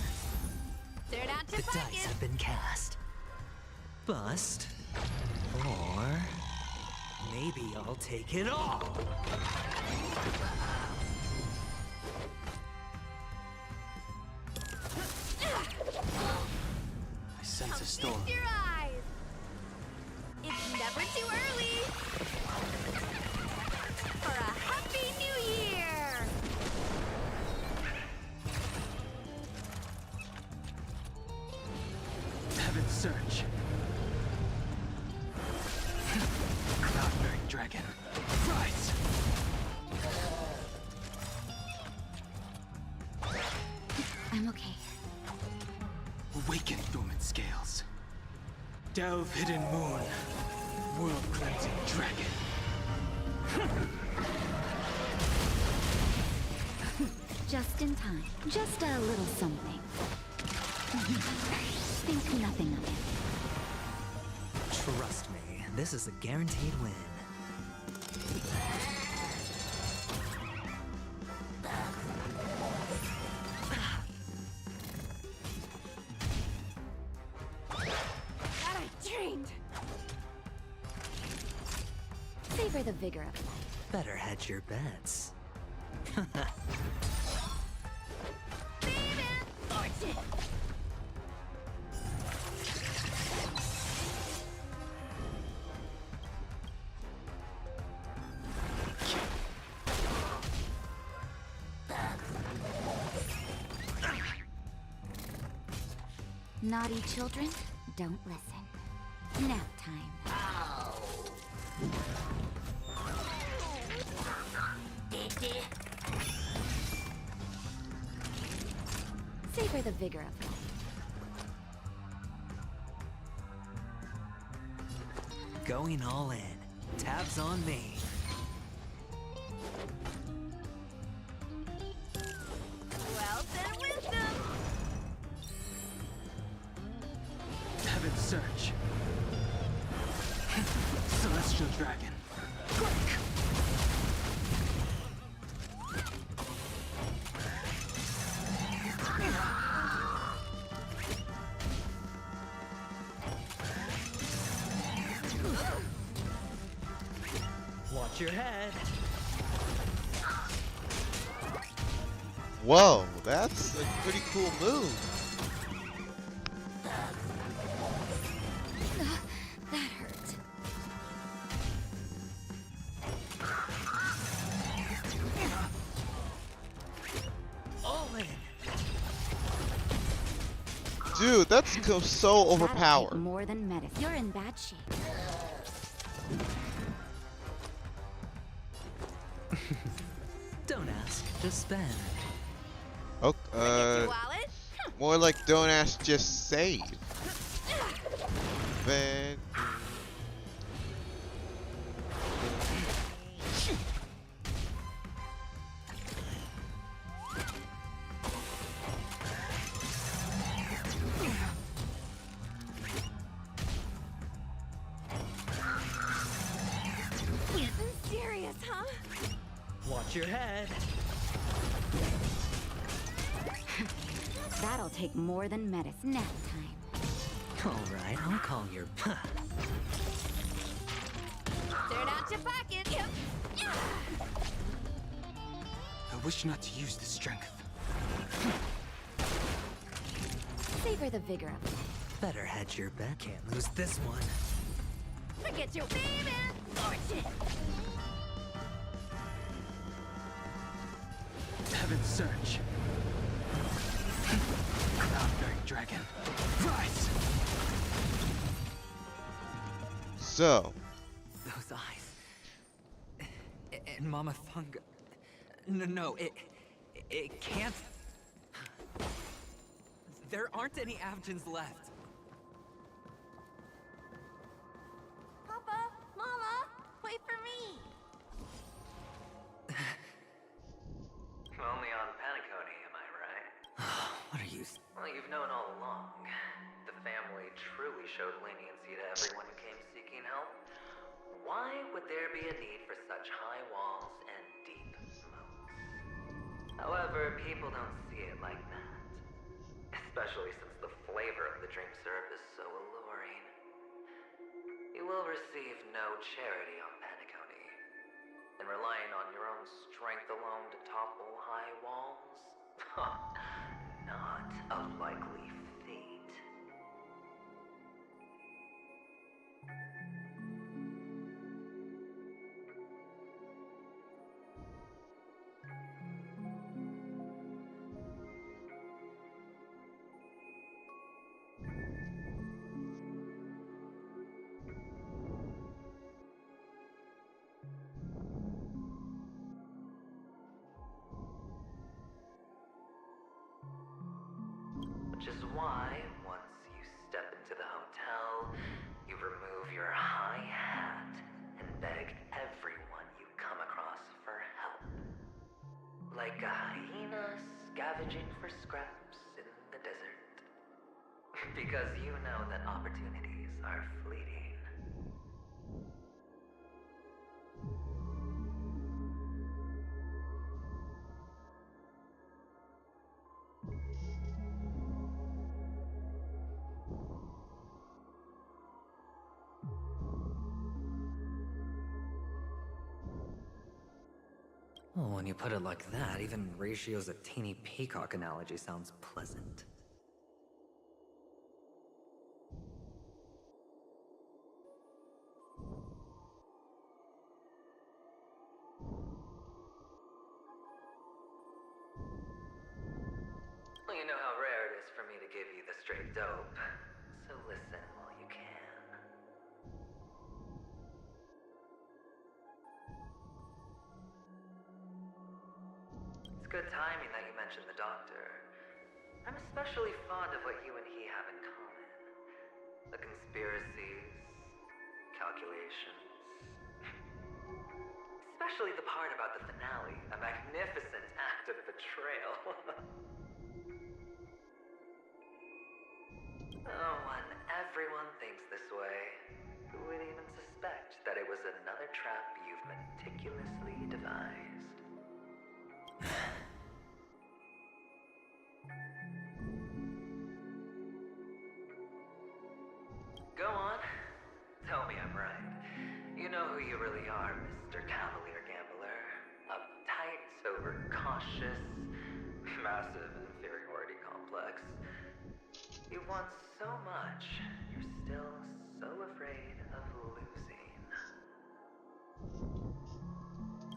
They're not The dice have been cast. Bust. Or... maybe I'll take it all! I sense a storm. Your eyes. It's never too early for a happy new year. Heaven's Search. Cloud-bearing dragon. Rise! I'm okay. Awaken dormant scales. Delve hidden moon. World cleansing dragon. Just in time. Just a little something. Think nothing of it. Trust me, this is a guaranteed win. That I dreamed. Savor the vigor of life. Better hedge your bets. Fortune. Naughty children, don't listen. Nap time. Savor the vigor of life. Going all in. Tabs on me. Wealth and wisdom. Heaven's Search. Watch your head. Whoa, that's a pretty cool move. That hurt. All in. Dude, that's so overpowered. More than medicine. You're in bad shape. Don't ask, just spend. Okay, more like don't ask, just save. Then. Serious, huh? Watch your head. That'll take more than medicine. Nap time. Alright, I'll call your Turn out your pocket. Yep. I wish not to use the strength. Savor the vigor of it. Better hedge your bet. Can't lose this one. Forget your baby fortune. Heaven's Surge. Cloud-bearing dragon. Rise! So. Those eyes. And Mama Funga. No, it can't. There aren't any Avgens left. Papa, Mama, wait for me. Only on penacony, am I right? What are you... Well, you've known all along. The family truly showed leniency to everyone who came seeking help. Why would there be a need for such high walls and deep moats? However, people don't see it like that. Especially since the flavor of the dream syrup is so alluring. You will receive no charity on penacony. And relying on your own strength alone to topple high walls? Not a likely fate. Which is why, once you step into the hotel, you remove your high hat and beg everyone you come across for help. Like a hyena scavenging for scraps in the desert. Because you know that opportunities are fleeting. Well, when you put it like that, even Ratio's a teeny peacock analogy sounds pleasant. Well, you know how rare it is for me to give you the straight dope, so listen while you can. It's good timing that you mentioned the doctor. I'm especially fond of what you and he have in common. The conspiracies, calculations. Especially the part about the finale, a magnificent act of betrayal. Oh, when everyone thinks this way, who would even suspect that it was another trap you've meticulously devised? Go on. Tell me I'm right. You know who you really are, Mr. cavalier gambler, uptight, overcautious, massive inferiority complex. You want so much, you're still so afraid of losing.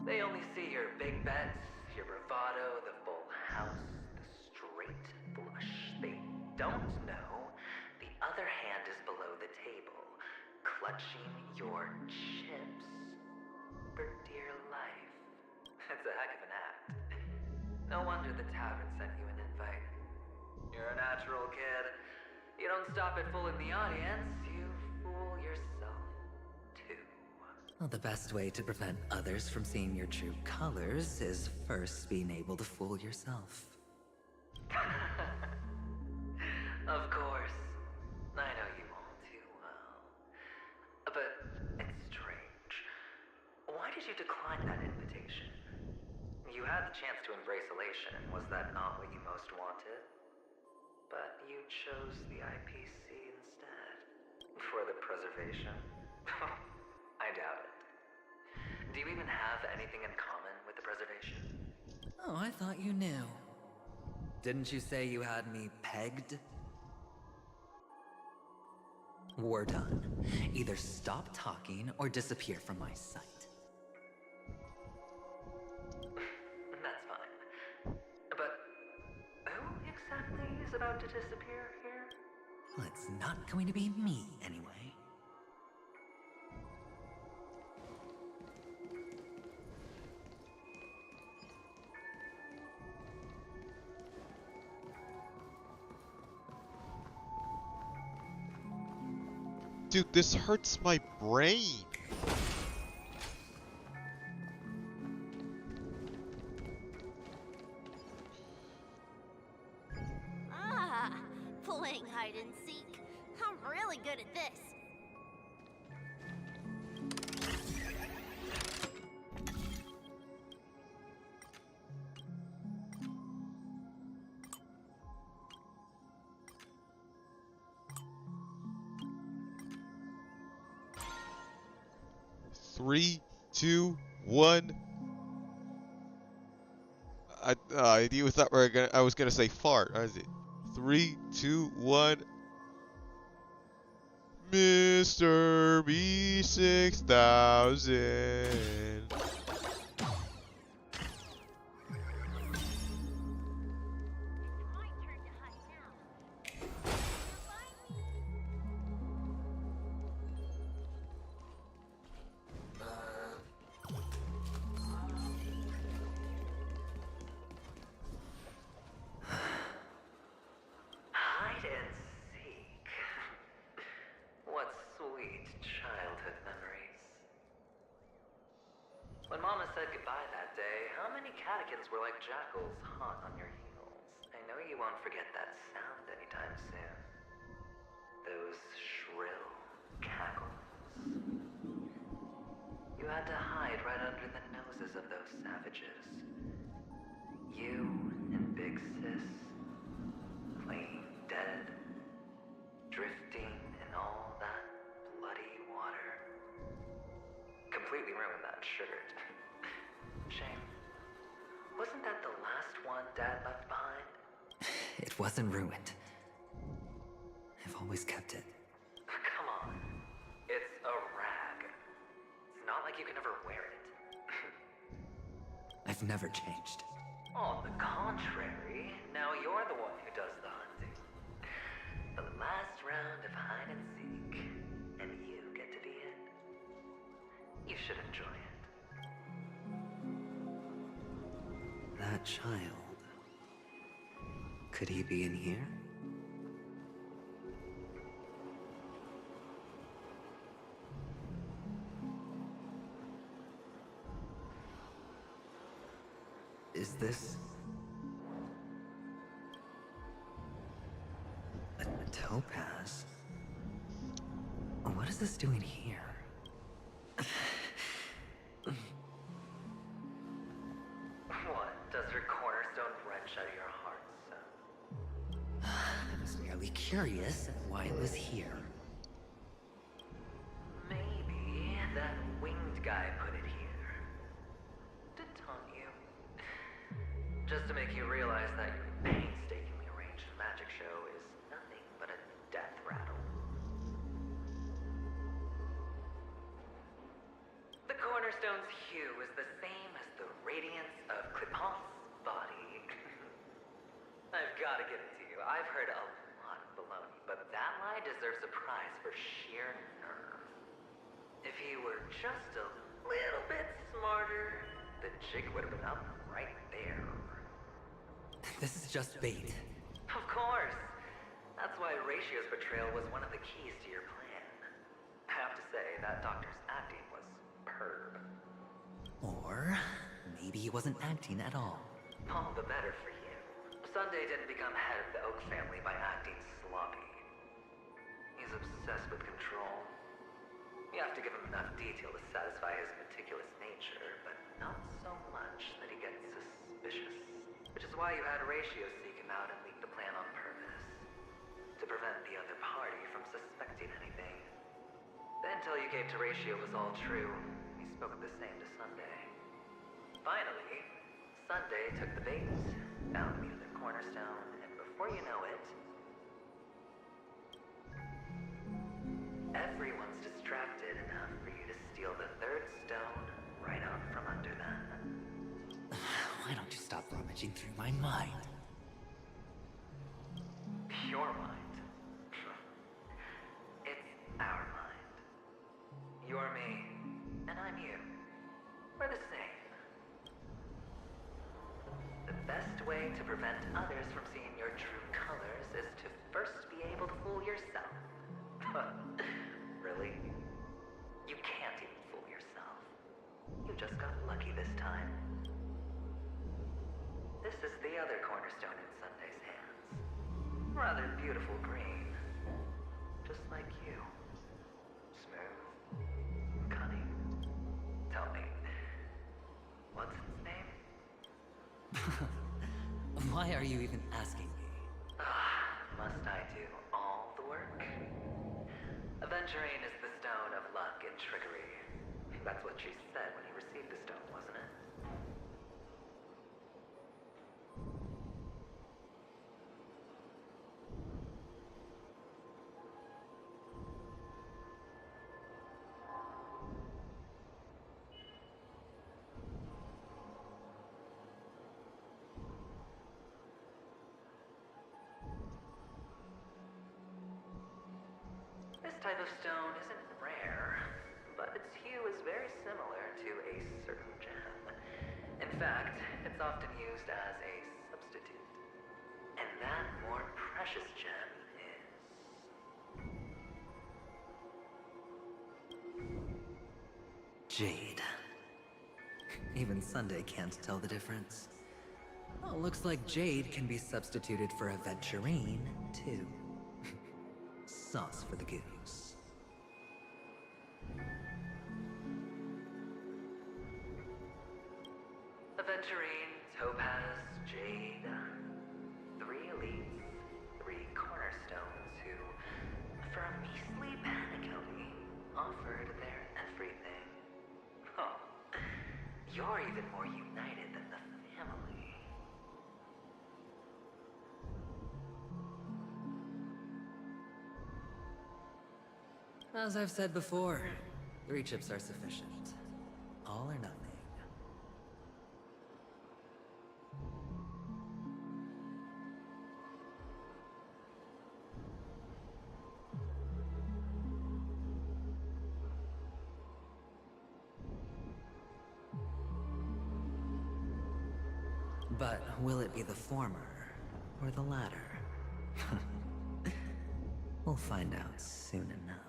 They only see your big bets, your bravado, the full house, the straight flush. They don't know the other hand is below the table, clutching your chips for dear life. It's a heck of an act. No wonder the tavern sent you an invite. You're a natural kid. You don't stop at fooling the audience, you fool yourself too. Well, the best way to prevent others from seeing your true colors is first being able to fool yourself. Of course. I know you all too well. But it's strange. Why did you decline that invitation? You had the chance to embrace elation. Was that not what you most wanted? But you chose the IPC instead. For the preservation? I doubt it. Do you even have anything in common with the preservation? Oh, I thought you knew. Didn't you say you had me pegged? We're done. Either stop talking or disappear from my sight. That's fine. But who exactly is about to disappear here? Well, it's not going to be me, anyway. Dude, this hurts my brain. Ah, playing hide and seek. I'm really good at this. Three, two, one. I you thought I was gonna say fart. Is it? 3, 2, 1. Mr. B6000. Hide and seek. What sweet childhood memories. When Mama said goodbye that day, how many catechins were like jackals hot on your heels? I know you won't forget that sound anytime soon. Those shrill cackles. You had to hide right under the noses of those savages. You and Big Sis, playing dead, drifting in all that bloody water. Completely ruined that shirt. Shame. Wasn't that the last one Dad left behind? It wasn't ruined. I've always kept it. Come on. It's a rag. It's not like you can ever wear it. I've never changed. On the contrary, now you're the one who does the hunting. The last round of hide and seek, and you get to be it. You should enjoy it. That child. Could he be in here? Is this a topaz? What is this doing here? What? Does her cornerstone wrench out of your heart, son? I was merely curious why it was here. Maybe that winged guy put it here. realize that your painstakingly arranged magic show is nothing but a death rattle. The cornerstone's hue is the same as the radiance of Clipant's body. I've got to give it to you. I've heard a lot of baloney, but that lie deserves a prize for sheer nerve. If he were just a little bit smarter, the jig would have been up right there. This is just bait. Of course. That's why Ratio's betrayal was one of the keys to your plan. I have to say, that doctor's acting was superb. Or maybe he wasn't acting at all. All the better for you. Sunday didn't become head of the Oak family by acting sloppy. He's obsessed with control. You have to give him enough detail to satisfy his meticulous nature, but not so much that he gets suspicious. Which is why you had Ratio seek him out and leak the plan on purpose. To prevent the other party from suspecting anything. The intel you gave to Ratio was all true. He spoke the same to Sunday. Finally, Sunday took the bait, found the other cornerstone, and before you know it, everyone's distracted enough for you to steal the third stone right out from under them. Why don't you stop rummaging through my mind? Your mind. It's our mind. You're me, and I'm you. We're the same. The best way to prevent others from seeing your true colors is to first be able to fool yourself. Really? You can't even fool yourself. You just got lucky this time. This is the other cornerstone in Sunday's hands. Rather beautiful green. Just like you. Smooth. Cunning. Tell me, what's its name? Why are you even asking me? Must I do all the work? Aventurine is the stone of luck and trickery. That's what she said when you received the stone, wasn't it? This type of stone isn't rare, but its hue is very similar to a certain gem. In fact, it's often used as a substitute. And that more precious gem is... Jade. Even Sunday can't tell the difference. Well, looks like Jade can be substituted for Aventurine, too. Sauce for the goose. Aventurine, Topaz, Jade. 3 elites, 3 cornerstones who, for a measly penacony, offered their everything. Oh, you're even more united than the family. As I've said before, 3 chips are sufficient. All or nothing. But will it be the former or the latter? We'll find out soon enough.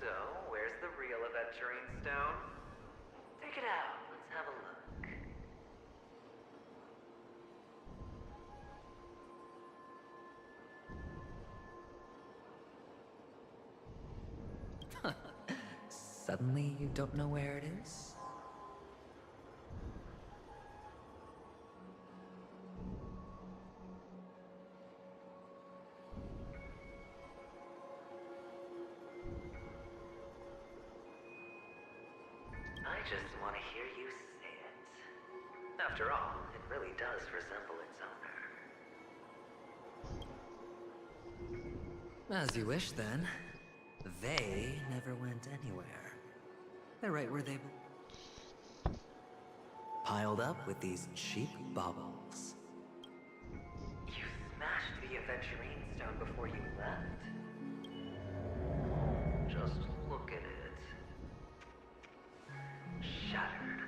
So, where's the real Aventurine stone? Take it out. Let's have a look. Suddenly you don't know where it is? just want to hear you say it. After all, it really does resemble its owner. As you wish, then. They never went anywhere. They're right where they piled up with these cheap baubles. You smashed the Aventurine Stone before you left? Just look at it. Shattered.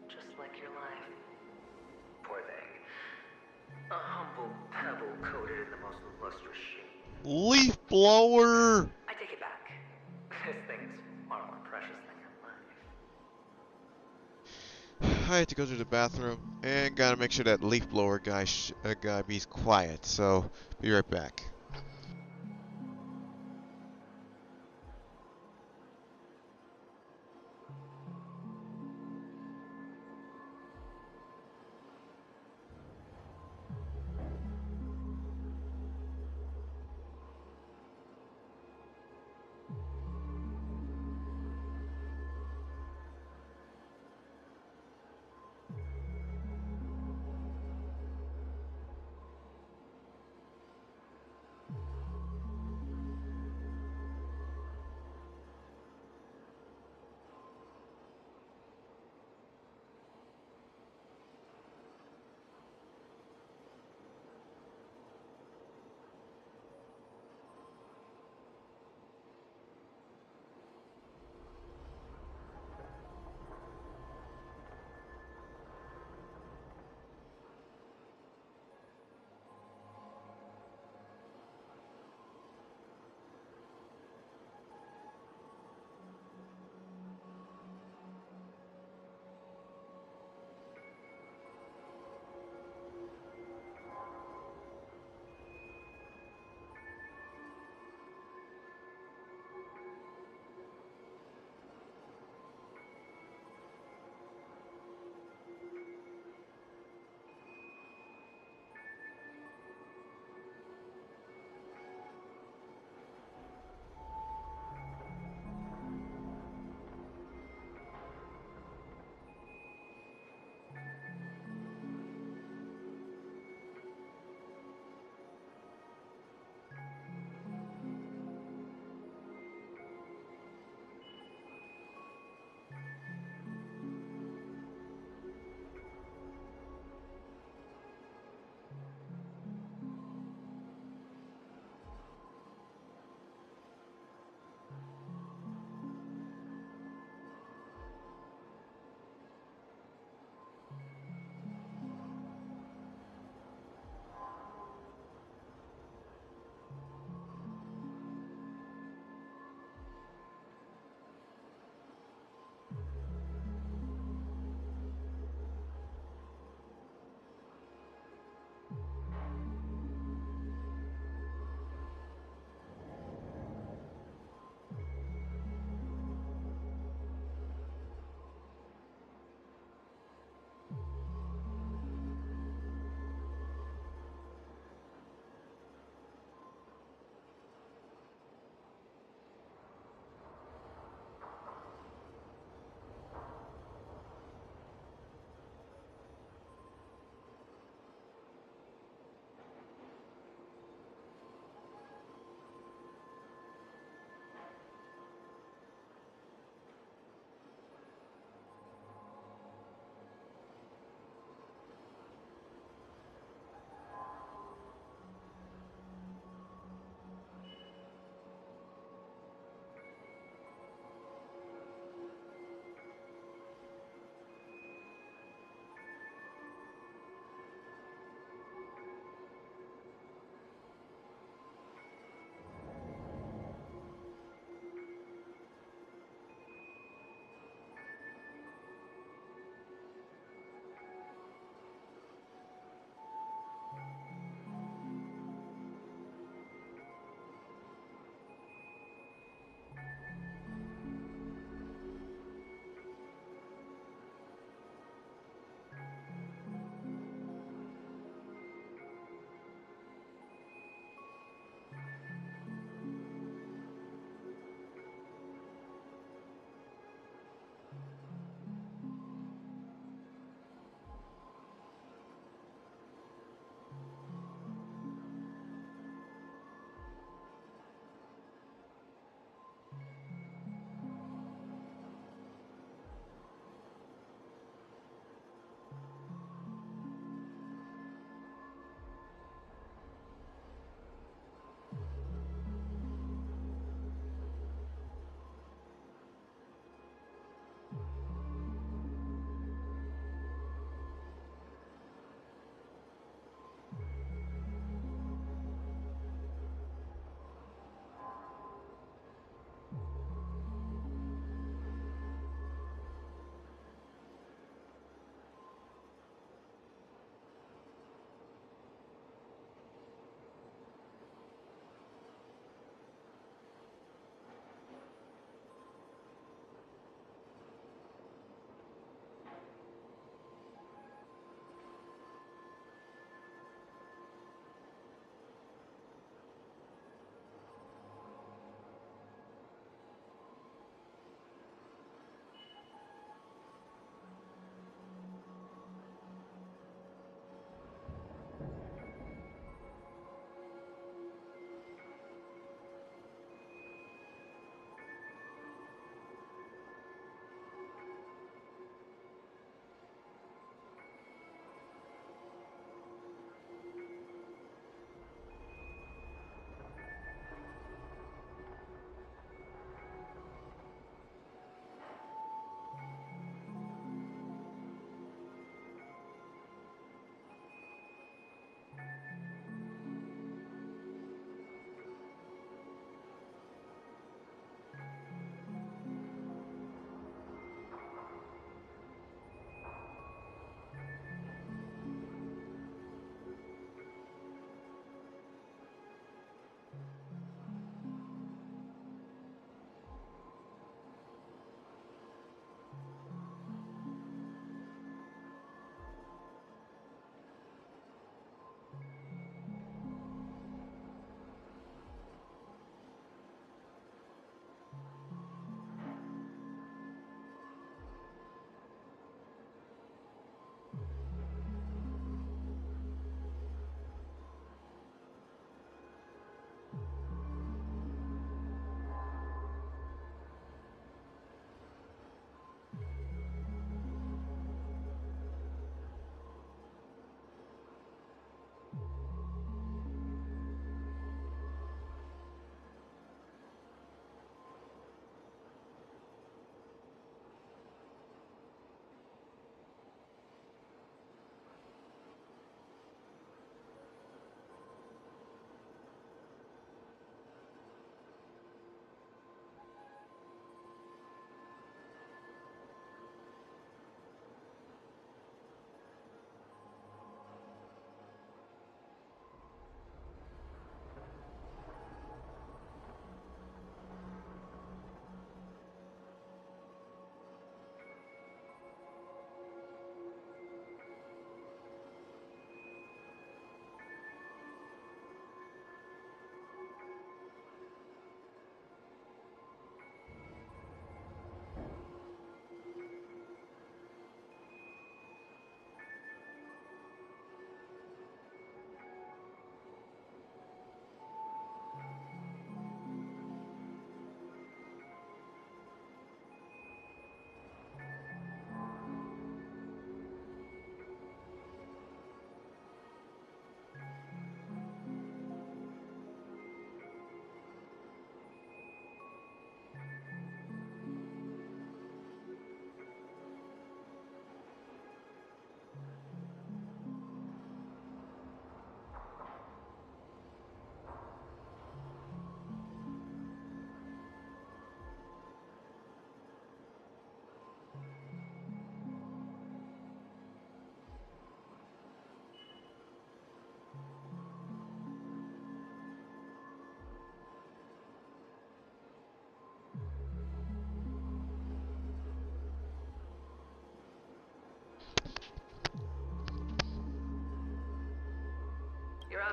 Just like your life. Poor thing. A humble pebble coated in the most lustrous sheen. Leaf blower! I take it back. This thing's far more precious than your life. I had to go to the bathroom and gotta make sure that leaf blower guy be quiet. So be right back.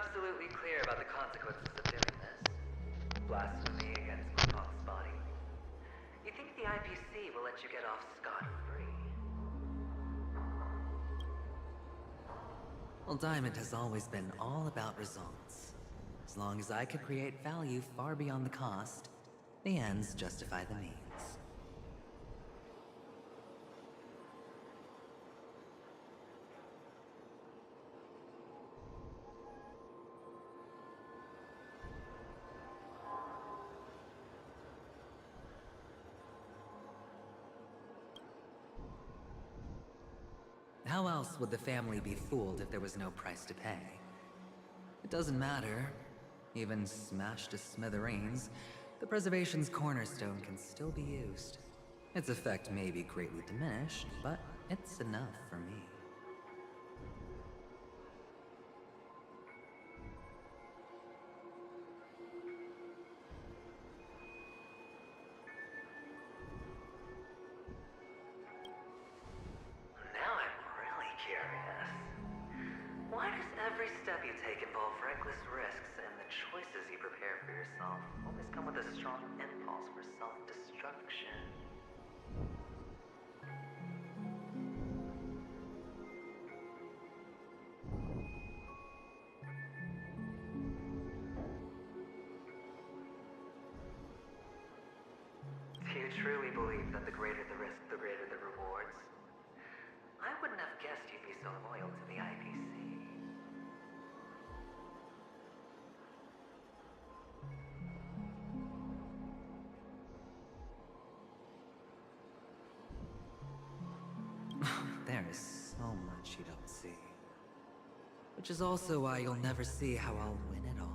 absolutely clear about the consequences of doing this. Blasphemy against my pop's body. You think the IPC will let you get off scot-free? Well, Diamond has always been all about results. As long as I could create value far beyond the cost, the ends justify the means. How else would the family be fooled if there was no price to pay? It doesn't matter. Even smashed to smithereens, the preservation's cornerstone can still be used. Its effect may be greatly diminished, but it's enough for me. Now I'm really curious. Why does every step you take involve reckless risks, and the choices you prepare for yourself always come with a strong impulse for self-destruction? Do you truly believe that the greater the risk, the greater the rewards? I wouldn't have guessed you'd be so loyal to the IPC. There is so much you don't see. Which is also why you'll never see how I'll win it all.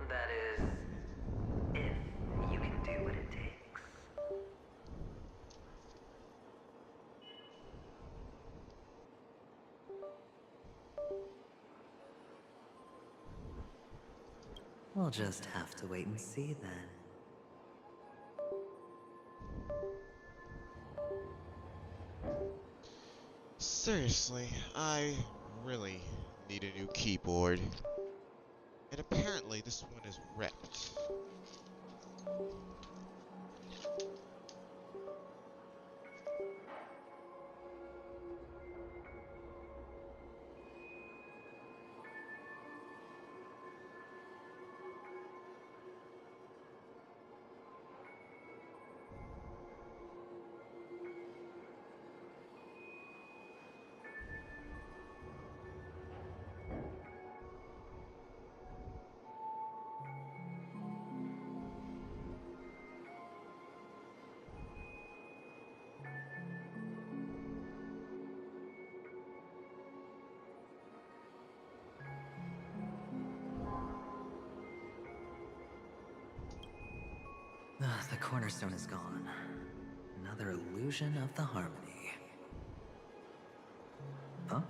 That is, if you can do what it takes. We'll just have to wait and see then. Seriously, I really need a new keyboard. And apparently this one is wrecked. The cornerstone is gone. Another illusion of the harmony. Huh?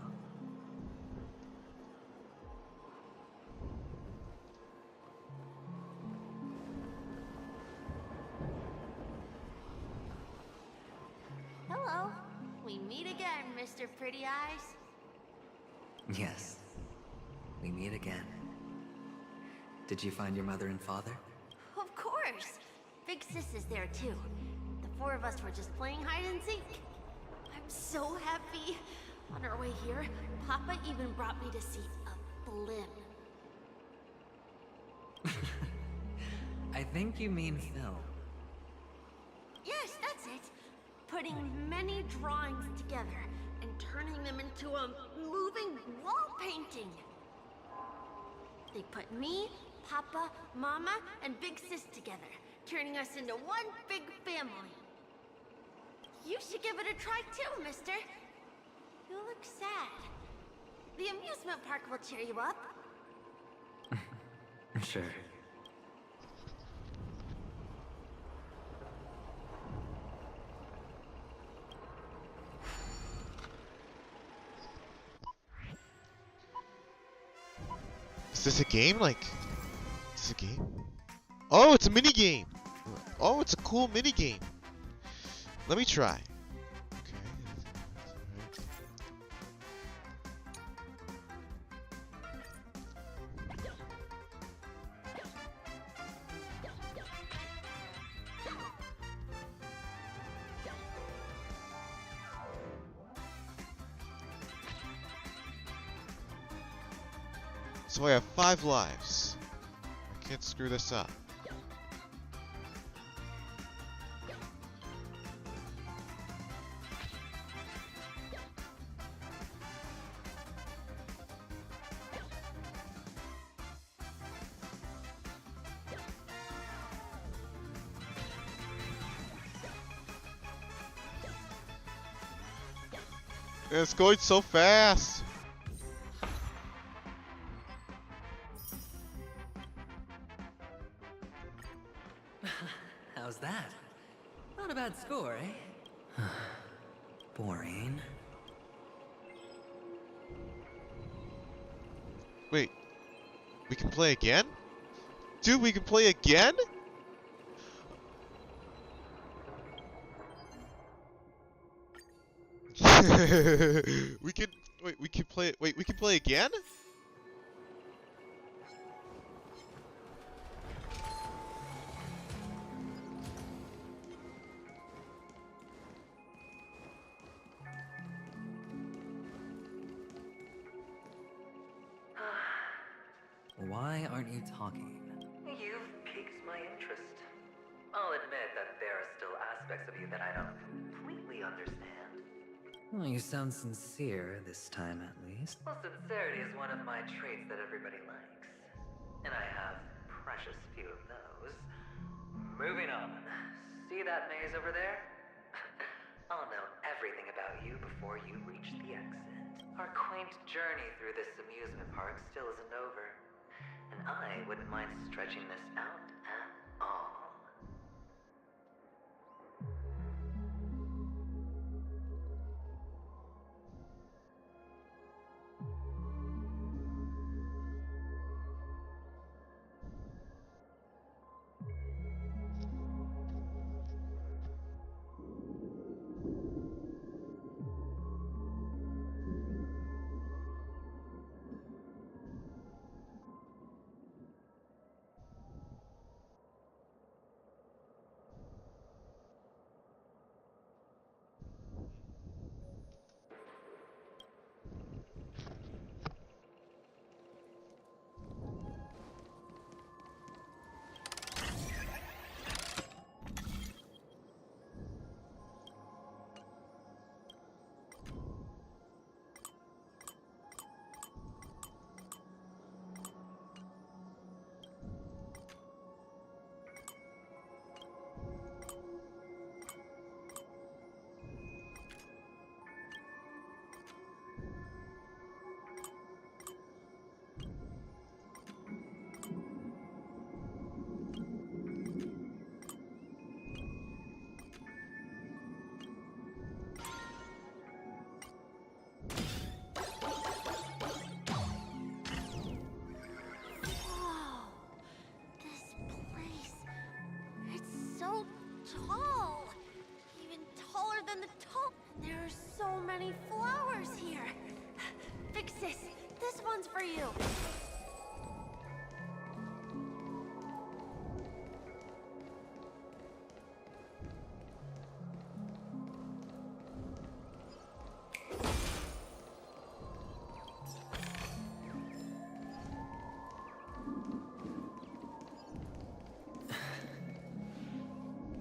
Hello. We meet again, Mr. Pretty Eyes. Yes. We meet again. Did you find your mother and father? Of course. Big Sis is there too. The four of us were just playing hide and seek. I'm so happy. On our way here, Papa even brought me to see a blimp. I think you mean Phil. Yes, that's it. Putting many drawings together and turning them into a moving wall painting. They put me, Papa, Mama, and Big Sis together, turning us into one big family. You should give it a try too, mister. You look sad. The amusement park will cheer you up. Sure. Is this a game? Like, is this a game? Oh, it's a mini game. Oh, it's a cool mini game. Let me try. So I have 5 lives. I can't screw this up. It's going so fast. How's that? Not a bad score, eh? Boring. Wait. We can play again? Dude, we can play again? we can wait, we can play wait, we can play again? Why aren't you talking? You've piqued my interest. I'll admit that there are still aspects of you that I don't completely understand. Well, you sound sincere this time, at least. Well, sincerity is one of my traits that everybody likes. And I have precious few of those. Moving on. See that maze over there? I'll know everything about you before you reach the exit. Our quaint journey through this amusement park still isn't over. And I wouldn't mind stretching this out at all. Many flowers here. Fix this. This one's for you.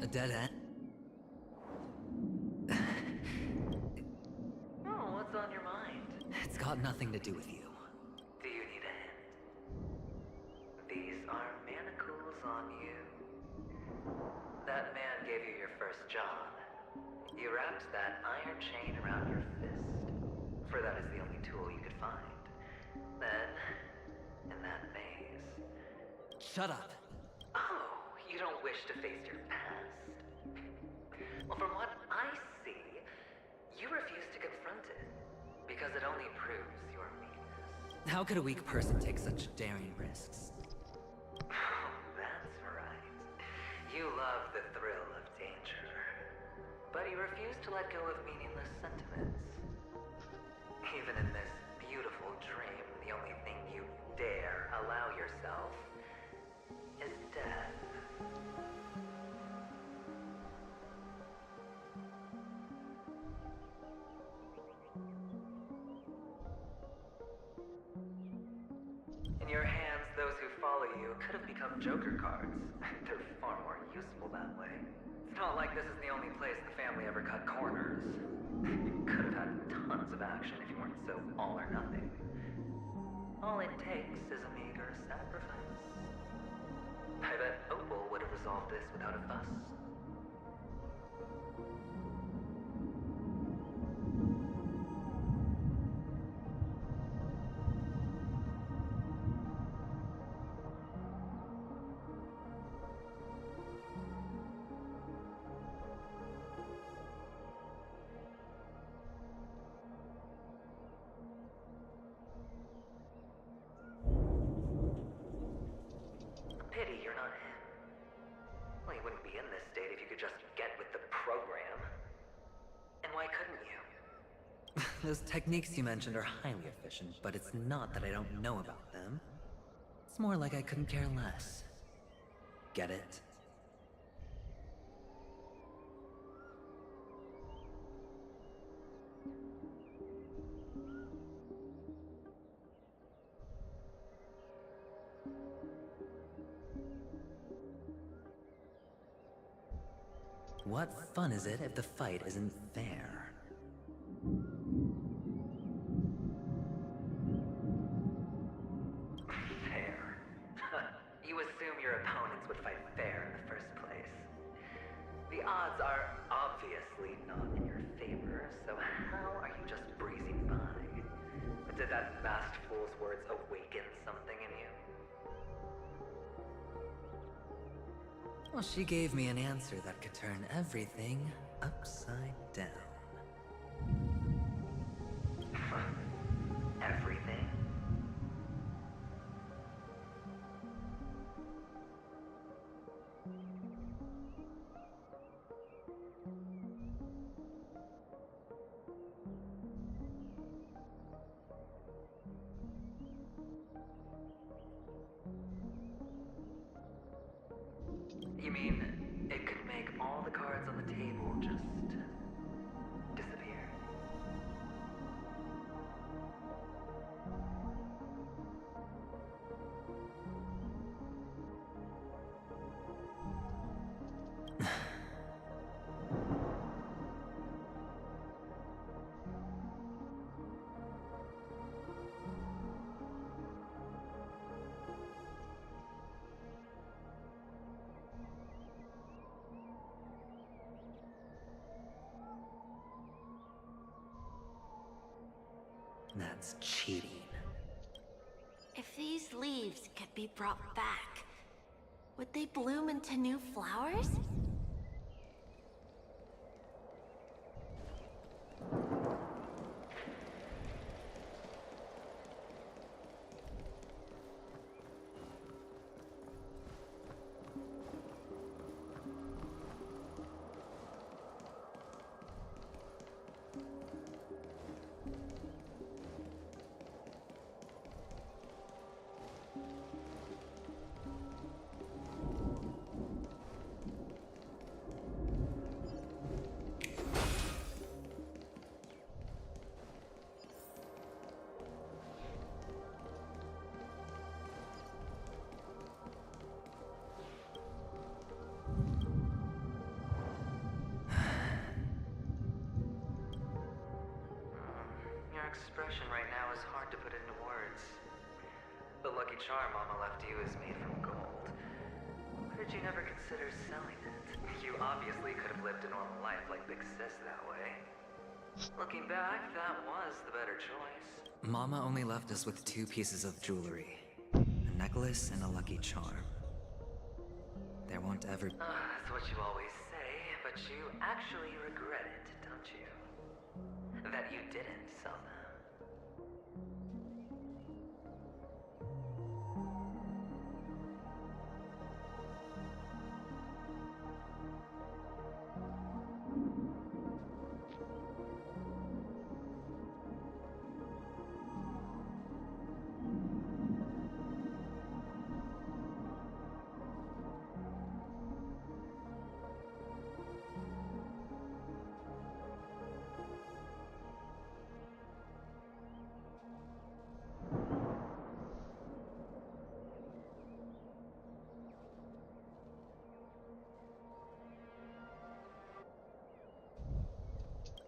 A dead end? What's on your mind? It's got nothing to do with you. Do you need a hint? These are manacles on you. That man gave you your first job. You wrapped that iron chain around your fist, for that is the only tool you could find. Then, in that maze... Shut up. Oh, you don't wish to face your past? Well, from what I see, you refuse to confront it. Because it only proves your weakness. How could a weak person take such daring risks? That's right. You love the thrill of danger. But you refuse to let go of meaningless sentiments. Even in this beautiful dream, the only thing you dare allow yourself is death. In your hands, those who follow you could have become Joker cards. They're far more useful that way. It's not like this is the only place the family ever cut corners. You could have had tons of action if you weren't so all or nothing. All it takes is a meager sacrifice. I bet Opal would have resolved this without a fuss. Pity you're not him. Well, you wouldn't be in this state if you could just get with the program. And why couldn't you? Those techniques you mentioned are highly efficient, but it's not that I don't know about them. It's more like I couldn't care less. Get it? What fun is it if the fight isn't fair? Fair. You assume your opponents would fight fair in the first place. The odds are obviously not in your favor, so how are you just breezing by? Did that masked fool's words awaken something in you? Well, she gave me an answer that could turn everything upside down. Everything? You mean it could make all the cards on the table just disappear? That's cheating. If these leaves could be brought back, would they bloom into new flowers? Your expression right now is hard to put into words. The lucky charm Mama left you is made from gold. Why did you never consider selling it? You obviously could have lived a normal life like Big Sis that way. Looking back, that was the better choice. Mama only left us with 2 pieces of jewelry. A necklace and a lucky charm. There won't ever... That's what you always say, but you actually regret it, don't you? That you didn't sell them.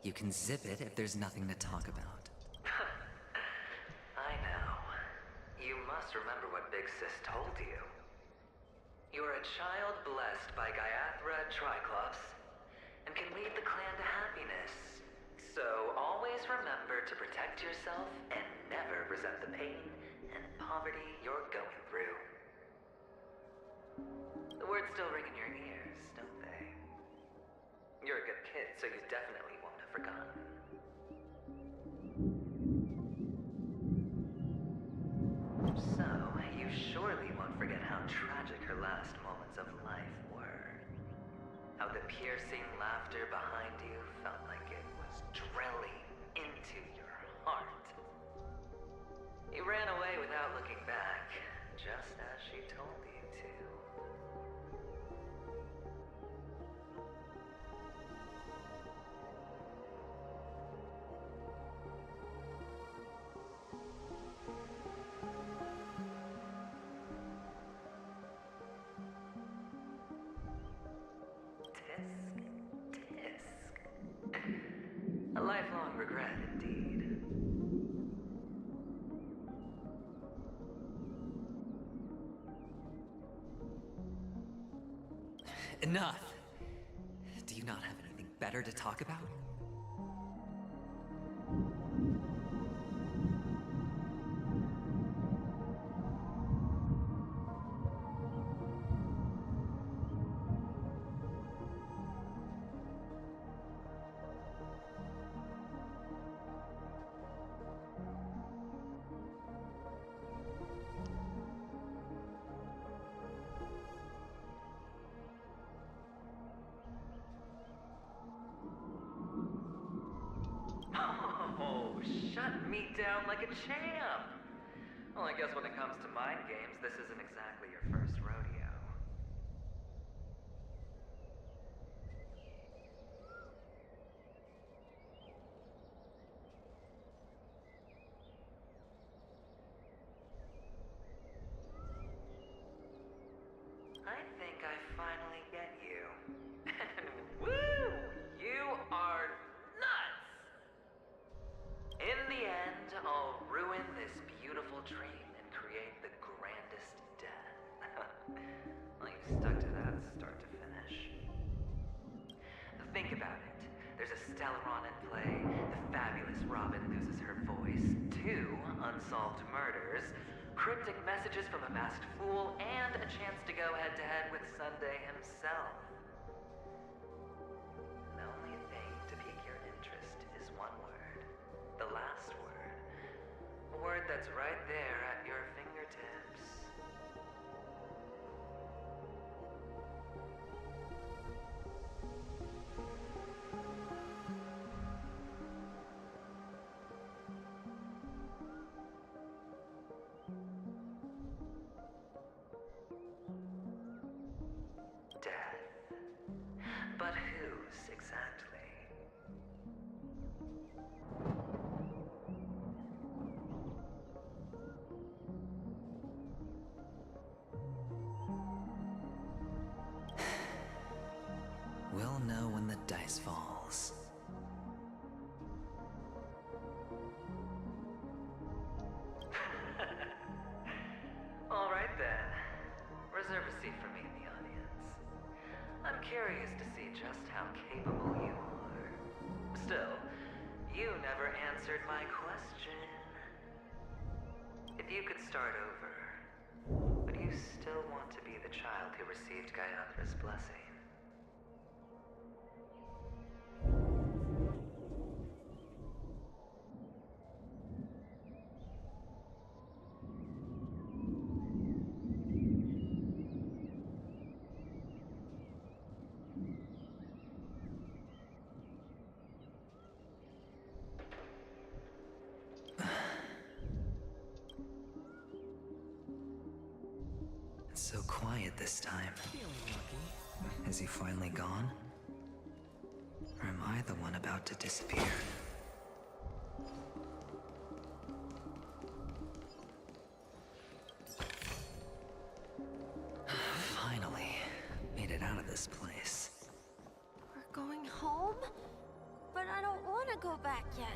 You can zip it if there's nothing to talk about. I know. You must remember what Big Sis told you. You're a child blessed by Gaiathra Triclops, and can lead the clan to happiness. So always remember to protect yourself and never resent the pain and poverty you're going through. The words still ring in your ears, don't they? You're a good kid, so you definitely won't have forgotten. So, you surely won't forget how tragic her last moments of life were. How the piercing laughter behind you felt like it was drilling into your heart. You ran away without looking back, just as she told you to. A lifelong regret, indeed. Enough! Do you not have anything better to talk about? Oh, shut me down like a champ! Well, I guess when it comes to mind games, this isn't exactly your first rodeo. I think I finally get you. Woo! You are nuts! In the end, I'll ruin this beautiful dream and create the grandest death. Well, you stuck to that start to finish. Think about it. There's a Stellaron in play, the fabulous Robin loses her voice, 2 unsolved murders, cryptic messages from a masked fool, and a chance to go head-to-head with Sunday himself. The only thing to pique your interest is one word. The last word. A word that's right there at your fingertips. Death. But whose exactly? We'll know when the dice falls. All right then. Reserve a seat for me in the audience. I'm curious to see just how capable you are. Still, you never answered my question. If you could start over, would you still want to be the child who received Gaiathra's blessing? It's so quiet this time. Is he finally gone? Or am I the one about to disappear? Finally, made it out of this place. We're going home? But I don't want go back yet.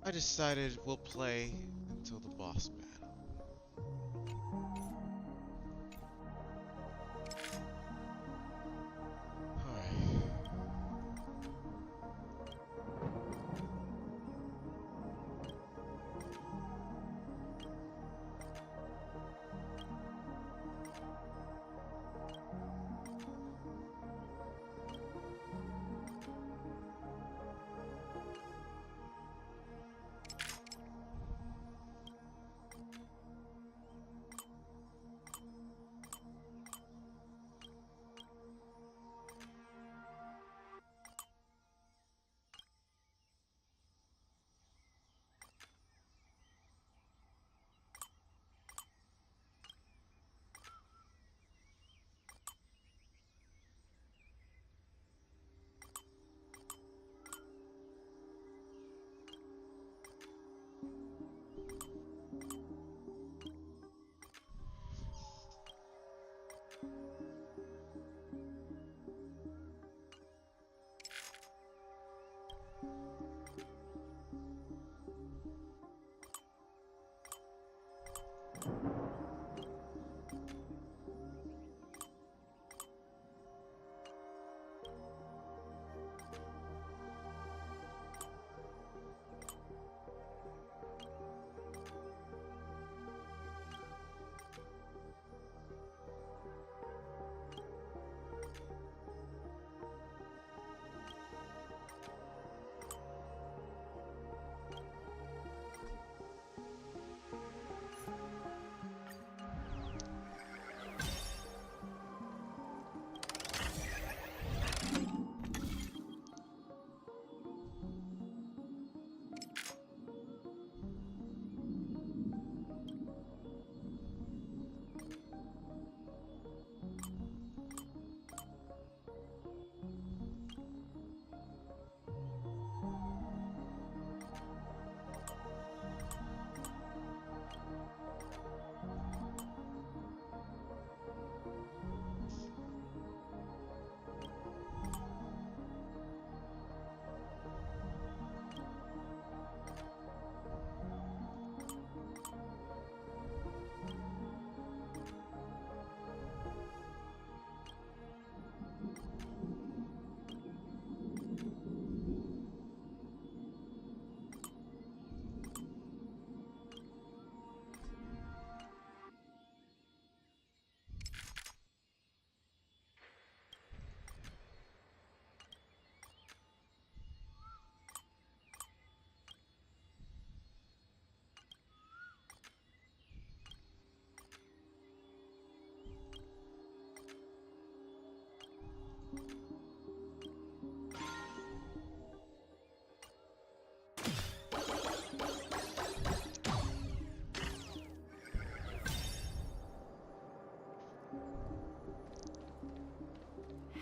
I decided we'll play until the boss battle. Alright.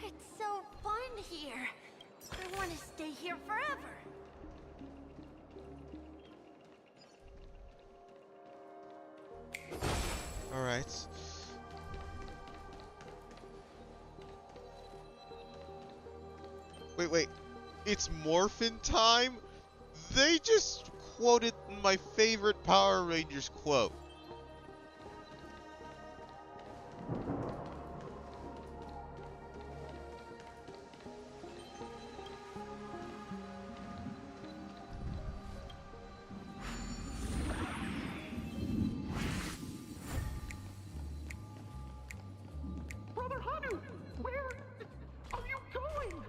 It's so fun here. I want to stay here forever. Alright. Wait. It's Morphin time? They just quoted my favorite Power Rangers quote. Brother Hanu, where are you going?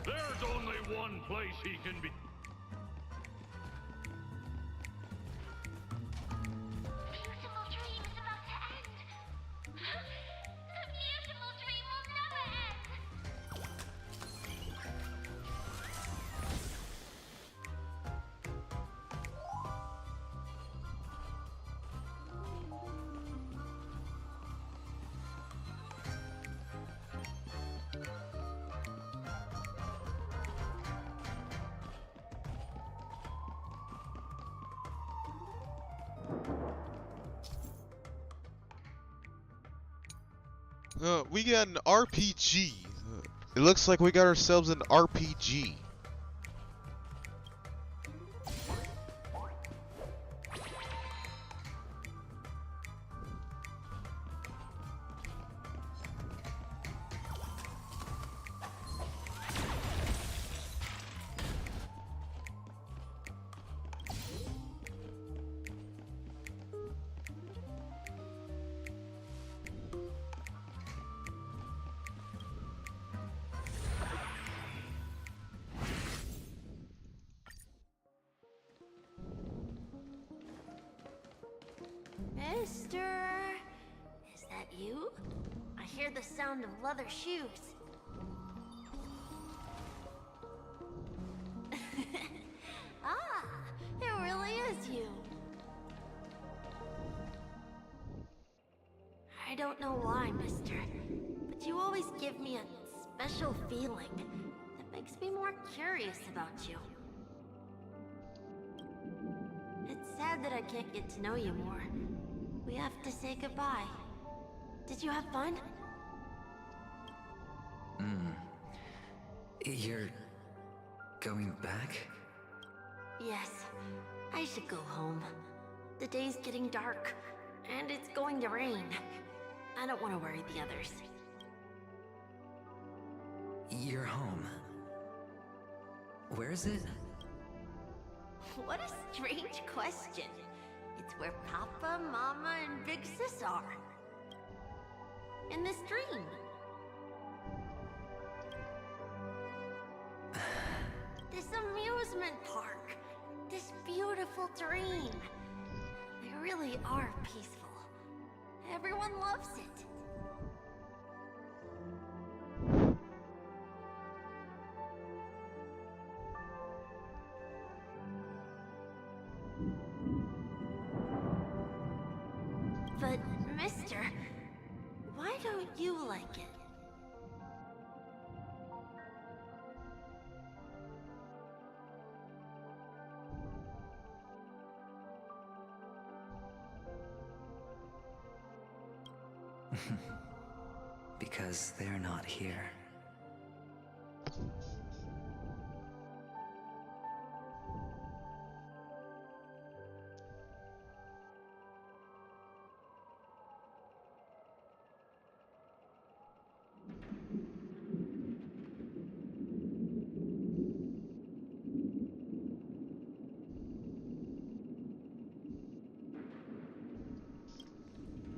There's only one place he can be. Beautiful dream is about to end. The beautiful dream will never end. We got an RPG. It looks like we got ourselves an RPG. Mister, is that you? I hear the sound of leather shoes. Ah, it really is you. I don't know why, mister, but you always give me a special feeling that makes me more curious about you. It's sad that I can't get to know you more. We have to say goodbye. Did you have fun? You're going back? Yes. I should go home. The day's getting dark, and it's going to rain. I don't want to worry the others. You're home. Where is it? What a strange question. It's where Papa, Mama, and Big Sis are. In this dream. This amusement park. This beautiful dream. They really are peaceful. Everyone loves it. But, mister, why don't you like it? Because they're not here.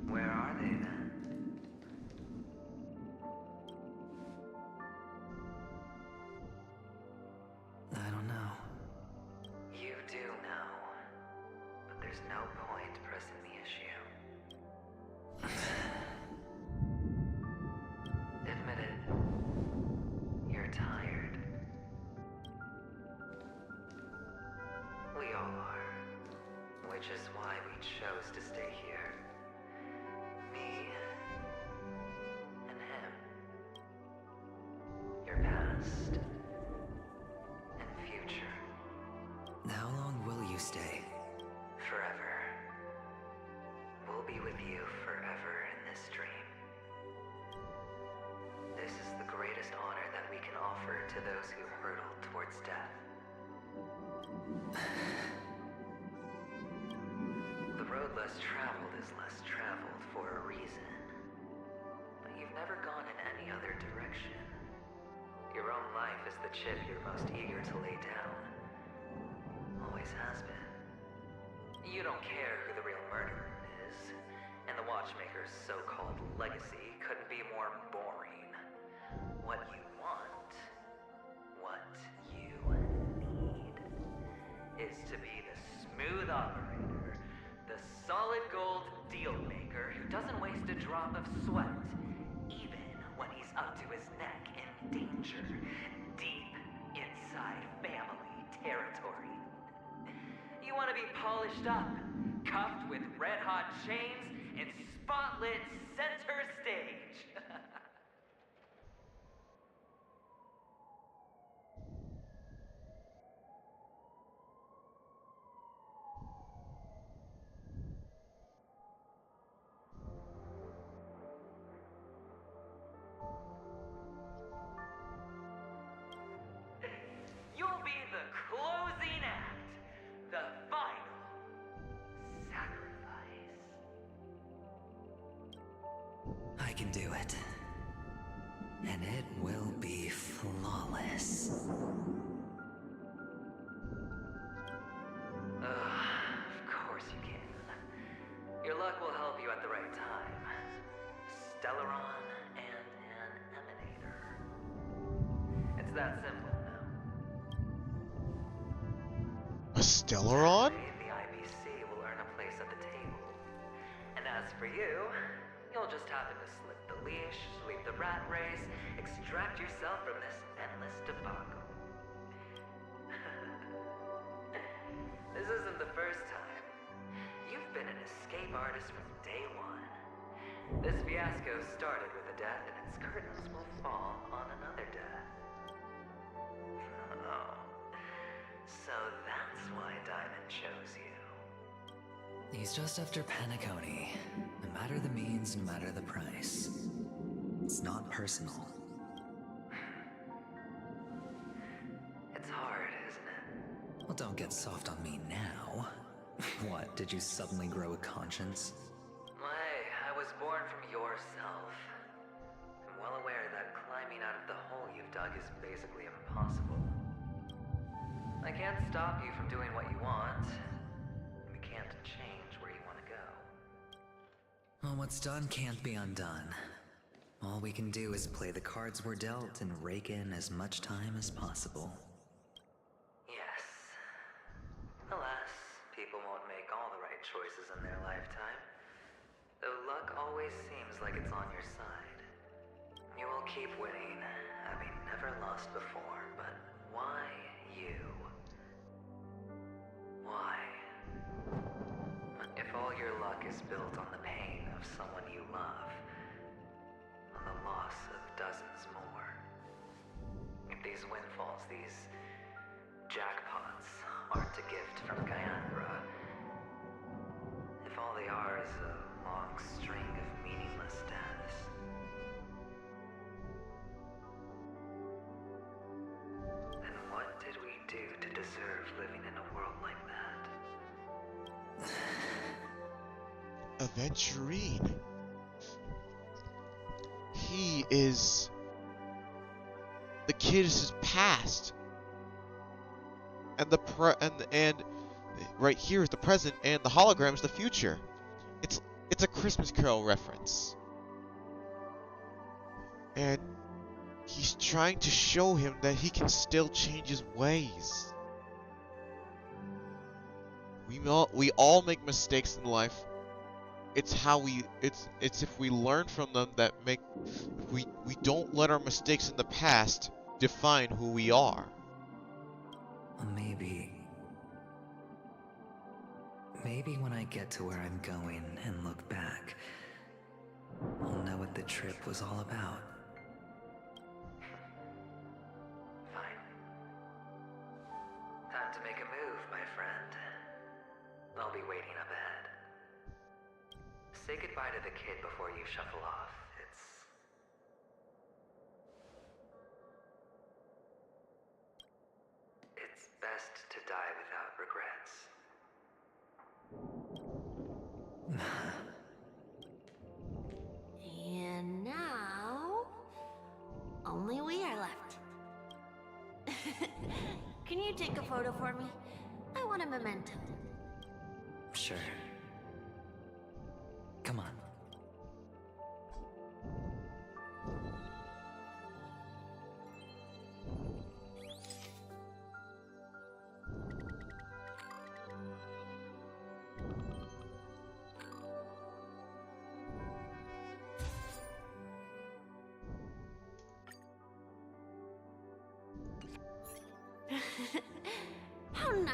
Where are they then? I don't know. You do know. But there's no point pressing the issue. Admit it. You're tired. We all are. Which is why we chose to stay here. Me and him. Your past and future. How long will you stay? Forever. We'll be with you forever in this dream. This is the greatest honor that we can offer to those who hurtle towards death. The road less traveled is less traveled for a reason. But you've never gone in any other direction. Your own life is the chip you're most eager to lay down. Always has been. You don't care who the real murderer is, and the Watchmaker's so-called legacy couldn't be more boring. What you want, what you is to be the smooth operator, the solid gold deal maker who doesn't waste a drop of sweat, even when he's up to his neck in danger, deep inside family territory. You want to be polished up, cuffed with red-hot chains, and spotlit center stage. You'll be the closing act, the final sacrifice. I can do it. And it will be flawless. Of course you can. Your luck will help you at the right time. Stellaron and an emanator. It's that simple now. A Stellaron? The IPC will earn a place at the table. And as for you, you'll just happen to slip the leash, sweep the rat race, extract yourself from this endless debacle. This isn't the first time. You've been an escape artist from day one. This fiasco started with a death, and its curtains will fall on another death. Oh. So that's why Diamond chose you. He's just after penacony. No matter the means, no matter the price. It's not personal. It's hard, isn't it? Well, don't get soft on me now. What, did you suddenly grow a conscience? Hey, I was born from yourself. I'm well aware that climbing out of the hole you've dug is basically impossible. I can't stop you from doing what you want. We can't change where you want to go. Well, what's done can't be undone. All we can do is play the cards we're dealt and rake in as much time as possible. Yes. Alas, people won't make all the right choices in their lifetime. Though luck always seems like it's on your side. You will keep winning, having never lost before, but why you? Why? If all your luck is built on the pain of someone you love, on the loss of dozens more. If these windfalls, these jackpots, aren't a gift from Gyanthra, if all they are is a long string of meaningless deaths, then what did we do to deserve living in a world like that? Aventurine. He is... The kid is his past. And the and right here is the present, and the hologram is the future. It's a Christmas Carol reference. And he's trying to show him that he can still change his ways. We all make mistakes in life. It's how it's if we learn from them that we don't let our mistakes in the past define who we are. Maybe when I get to where I'm going and look back, I'll know what the trip was all about. Fine. Time to make a move, my friend. I'll be waiting up ahead. Say goodbye to the kid before you shuffle off. It's best to die without regrets. And now, only we are left. Can you take a photo for me? I want a memento. Sure. Come on.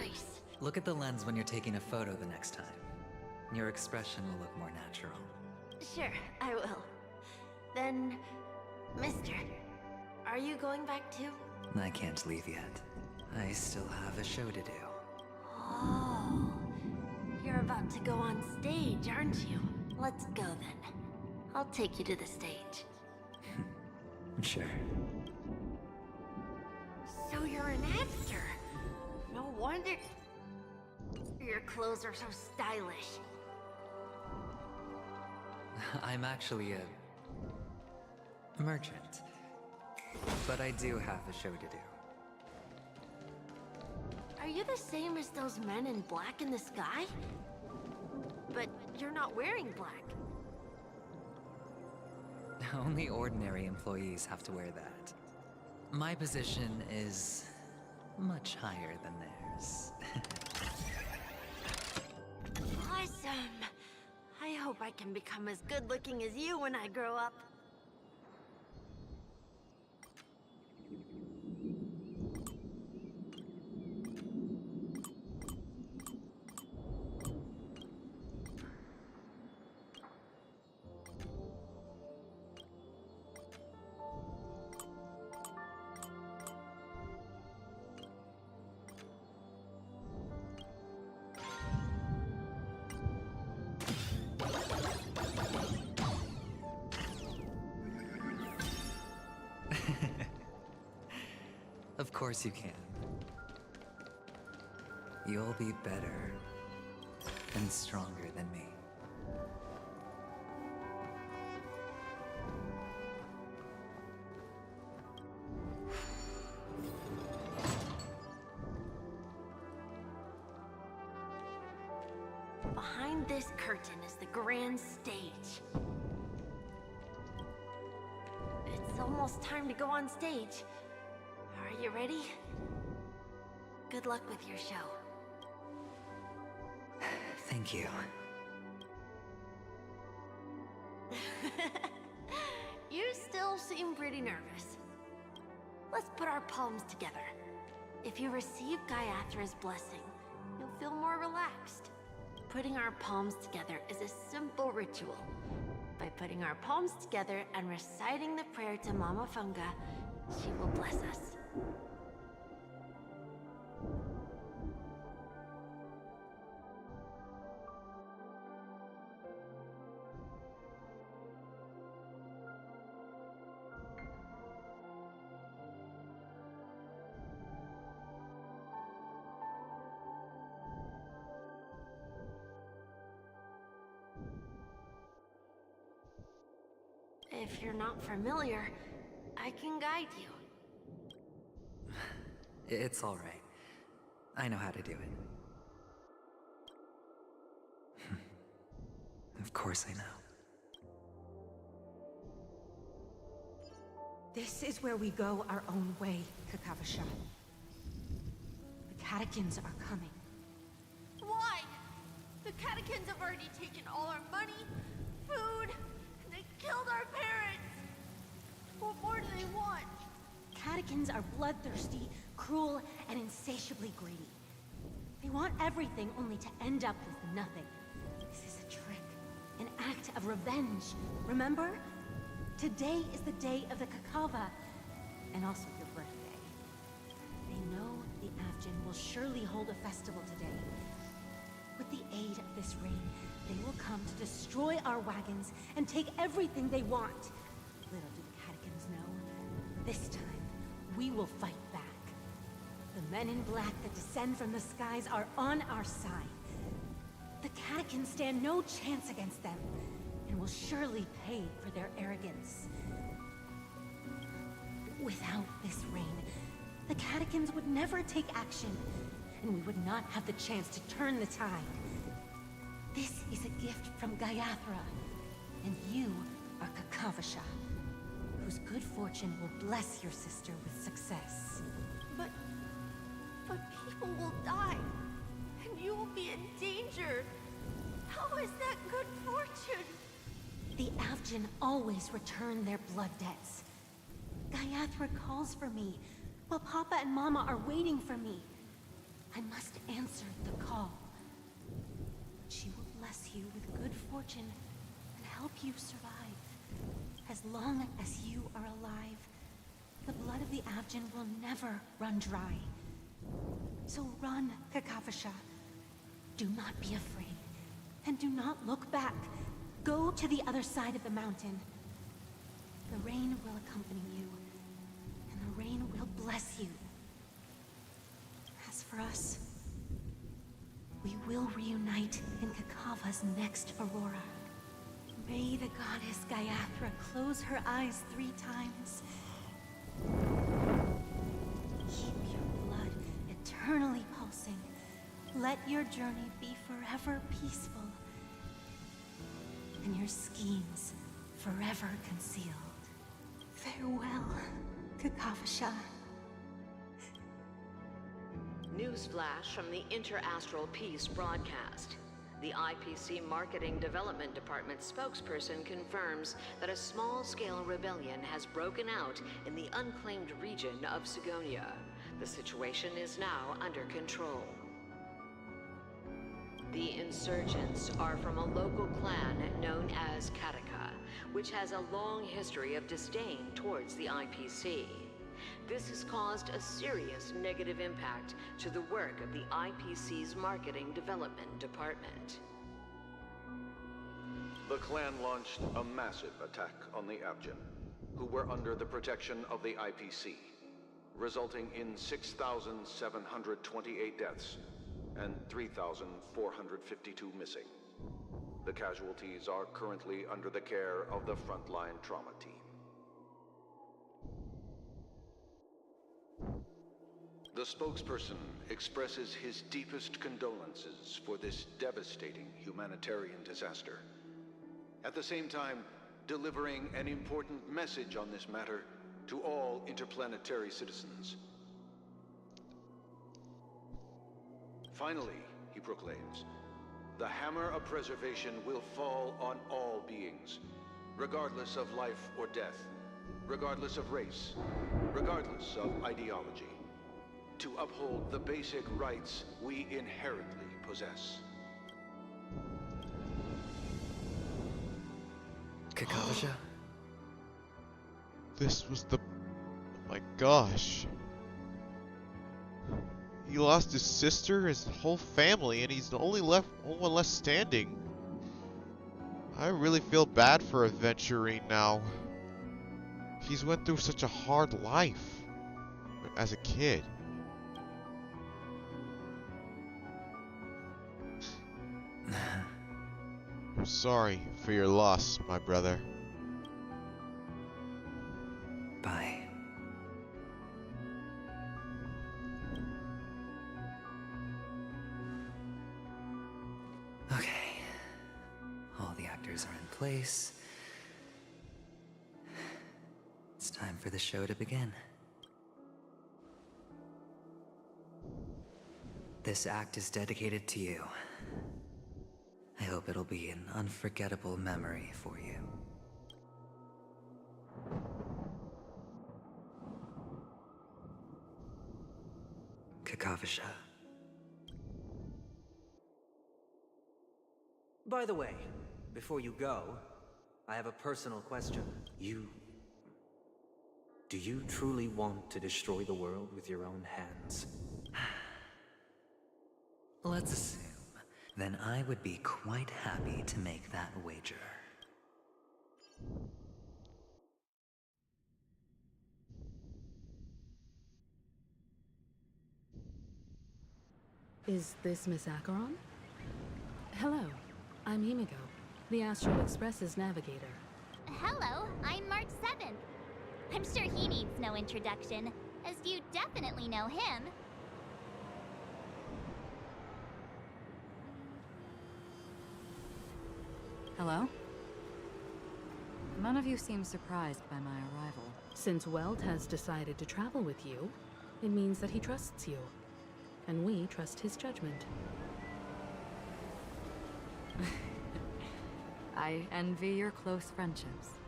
nice. Look at the lens when you're taking a photo the next time. Your expression will look more natural. Sure, I will. Then, mister, are you going back too? I can't leave yet. I still have a show to do. Oh, you're about to go on stage, aren't you? Let's go then. I'll take you to the stage. Sure. So you're an actor? No wonder your clothes are so stylish. I'm actually a merchant. But I do have a show to do. Are you the same as those men in black in the sky? But you're not wearing black. Only ordinary employees have to wear that. My position is much higher than theirs. Awesome! I hope I can become as good looking as you when I grow up. Of course you can. You'll be better and stronger than me. Behind this curtain is the grand stage. It's almost time to go on stage. Are you ready? Good luck with your show. Thank you. You still seem pretty nervous. Let's put our palms together. If you receive Gaiathra's blessing, you'll feel more relaxed. Putting our palms together is a simple ritual. By putting our palms together and reciting the prayer to Mama Funga, she will bless us. If you're not familiar, I can guide you. It's all right. I know how to do it. Of course I know. This is where we go our own way, Kakavasha. The catechins are coming. Why? The catechins have already taken all our money, food, and they killed our parents. What more do they want? Catechins are bloodthirsty, cruel, and insatiably greedy. They want everything only to end up with nothing. This is a trick, an act of revenge. Remember? Today is the day of the Kakava, and also your birthday. They know the Avgin will surely hold a festival today. With the aid of this rain, they will come to destroy our wagons and take everything they want. Little do the catechins know, this time, we will fight back. The men in black that descend from the skies are on our side. The catechins stand no chance against them, and will surely pay for their arrogance. Without this rain, the catechins would never take action, and we would not have the chance to turn the tide. This is a gift from Gaiathra, and you are Kakavasha, whose good fortune will bless your sister with success. But people will die, and you will be in danger. How is that good fortune? The Avgin always return their blood debts. Gaiathra calls for me, while Papa and Mama are waiting for me. I must answer the call. She will bless you with good fortune and help you survive. As long as you are alive, the blood of the Avgin will never run dry. So run, Kakavasha. Do not be afraid, and do not look back. Go to the other side of the mountain. The rain will accompany you, and the rain will bless you. As for us, we will reunite in Kakava's next aurora. May the goddess Gayathra close her eyes 3 times. Keep your blood eternally pulsing. Let your journey be forever peaceful, and your schemes forever concealed. Farewell, Kakavasha. Newsflash from the Inter-Astral Peace broadcast. The IPC Marketing Development Department spokesperson confirms that a small-scale rebellion has broken out in the unclaimed region of Sigonia. The situation is now under control. The insurgents are from a local clan known as Kataka, which has a long history of disdain towards the IPC. This has caused a serious negative impact to the work of the IPC's Marketing Development Department. The clan launched a massive attack on the Avgin, who were under the protection of the IPC, resulting in 6,728 deaths and 3,452 missing. The casualties are currently under the care of the frontline trauma team. The spokesperson expresses his deepest condolences for this devastating humanitarian disaster. At the same time, delivering an important message on this matter to all interplanetary citizens. Finally, he proclaims, the hammer of preservation will fall on all beings, regardless of life or death, regardless of race, regardless of ideology, to uphold the basic rights we inherently possess. Kakavasha? This was the... Oh my gosh. He lost his sister, his whole family, and he's the only one left standing. I really feel bad for Aventurine now. He's went through such a hard life as a kid. I'm sorry for your loss, my brother. Bye. Okay. All the actors are in place. It's time for the show to begin. This act is dedicated to you. I hope it'll be an unforgettable memory for you. Kakavasha. By the way, before you go, I have a personal question. Do you truly want to destroy the world with your own hands? Let's assume. Then I would be quite happy to make that wager. Is this Miss Acheron? Hello, I'm Himiko, the Astral Express's navigator. Hello, I'm March 7th. I'm sure he needs no introduction, as you definitely know him. Hello? None of you seem surprised by my arrival. Since Welt has decided to travel with you, it means that he trusts you. And we trust his judgment. I envy your close friendships.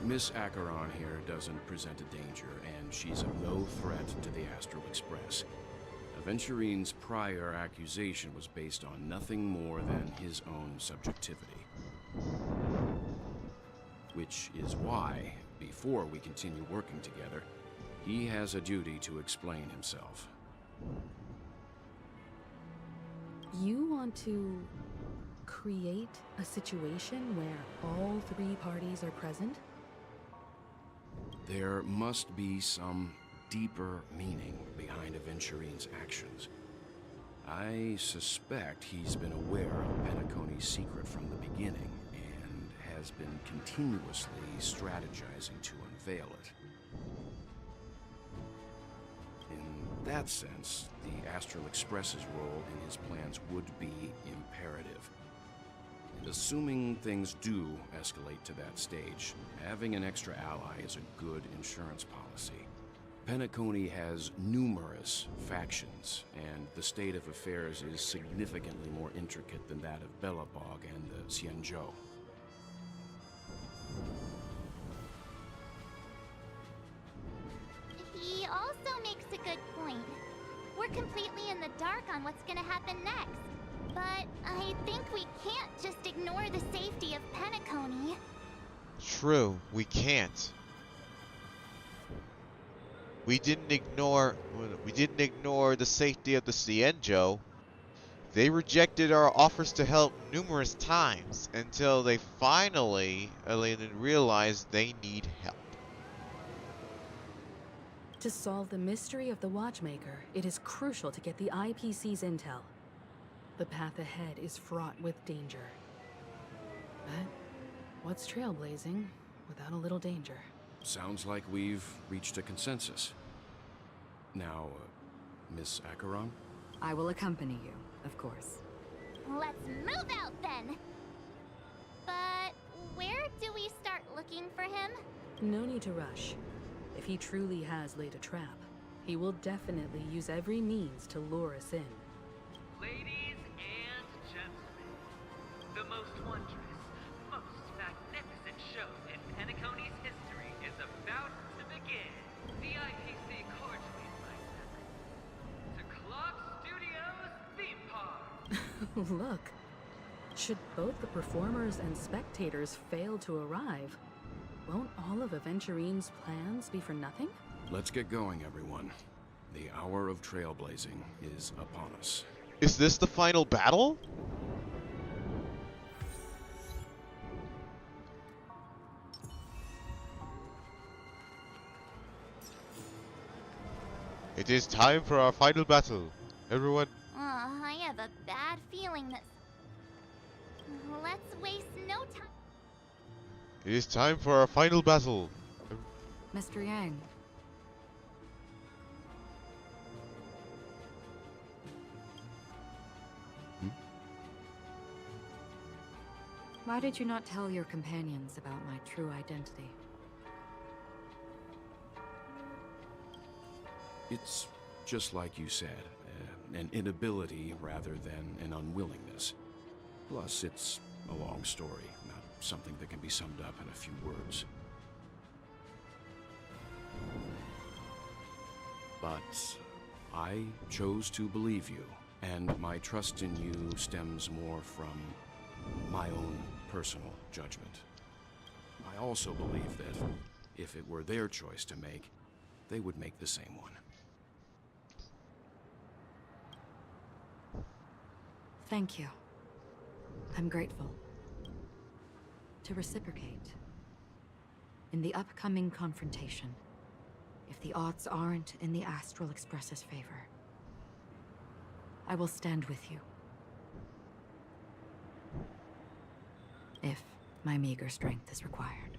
Miss Acheron here doesn't present a danger, and she's of no threat to the Astral Express. Aventurine's prior accusation was based on nothing more than his own subjectivity. Which is why, before we continue working together, he has a duty to explain himself. You want to create a situation where all three parties are present? There must be some deeper meaning behind Aventurine's actions. I suspect he's been aware of Penacony's secret from the beginning and has been continuously strategizing to unveil it. In that sense, the Astral Express's role in his plans would be imperative. And assuming things do escalate to that stage, having an extra ally is a good insurance policy. Penacony has numerous factions, and the state of affairs is significantly more intricate than that of Belobog and the Xianzhou. He also makes a good point. We're completely in the dark on what's gonna happen next. But I think we can't just ignore the safety of Penacony. True, we can't. We didn't ignore the safety of the Xianzhou. They rejected our offers to help numerous times until they finally realized they need help. To solve the mystery of the Watchmaker, it is crucial to get the IPC's intel. The path ahead is fraught with danger. But what's trailblazing without a little danger? Sounds like we've reached a consensus. Now, Miss Acheron? I will accompany you, of course. Let's move out then! But where do we start looking for him? No need to rush. If he truly has laid a trap, he will definitely use every means to lure us in. Ladies and gentlemen, the most wondrous, most magnificent show in Penacony's history is about to begin. The IPC cordially invites to Clock Studios theme park. Look, should both the performers and spectators fail to arrive, won't all of Aventurine's plans be for nothing? Let's get going, everyone. The hour of trailblazing is upon us. Is this the final battle? It is time for our final battle. Everyone. I have a bad feeling that... Let's waste no time. It is time for our final battle. Mr. Yang. Why did you not tell your companions about my true identity? It's just like you said, an inability rather than an unwillingness. Plus, it's a long story, not something that can be summed up in a few words. But I chose to believe you, and my trust in you stems more from my own personal judgment. I also believe that if it were their choice to make, they would make the same one. Thank you. I'm grateful. To reciprocate, in the upcoming confrontation, if the odds aren't in the Astral Express's favor, I will stand with you. If my meager strength is required.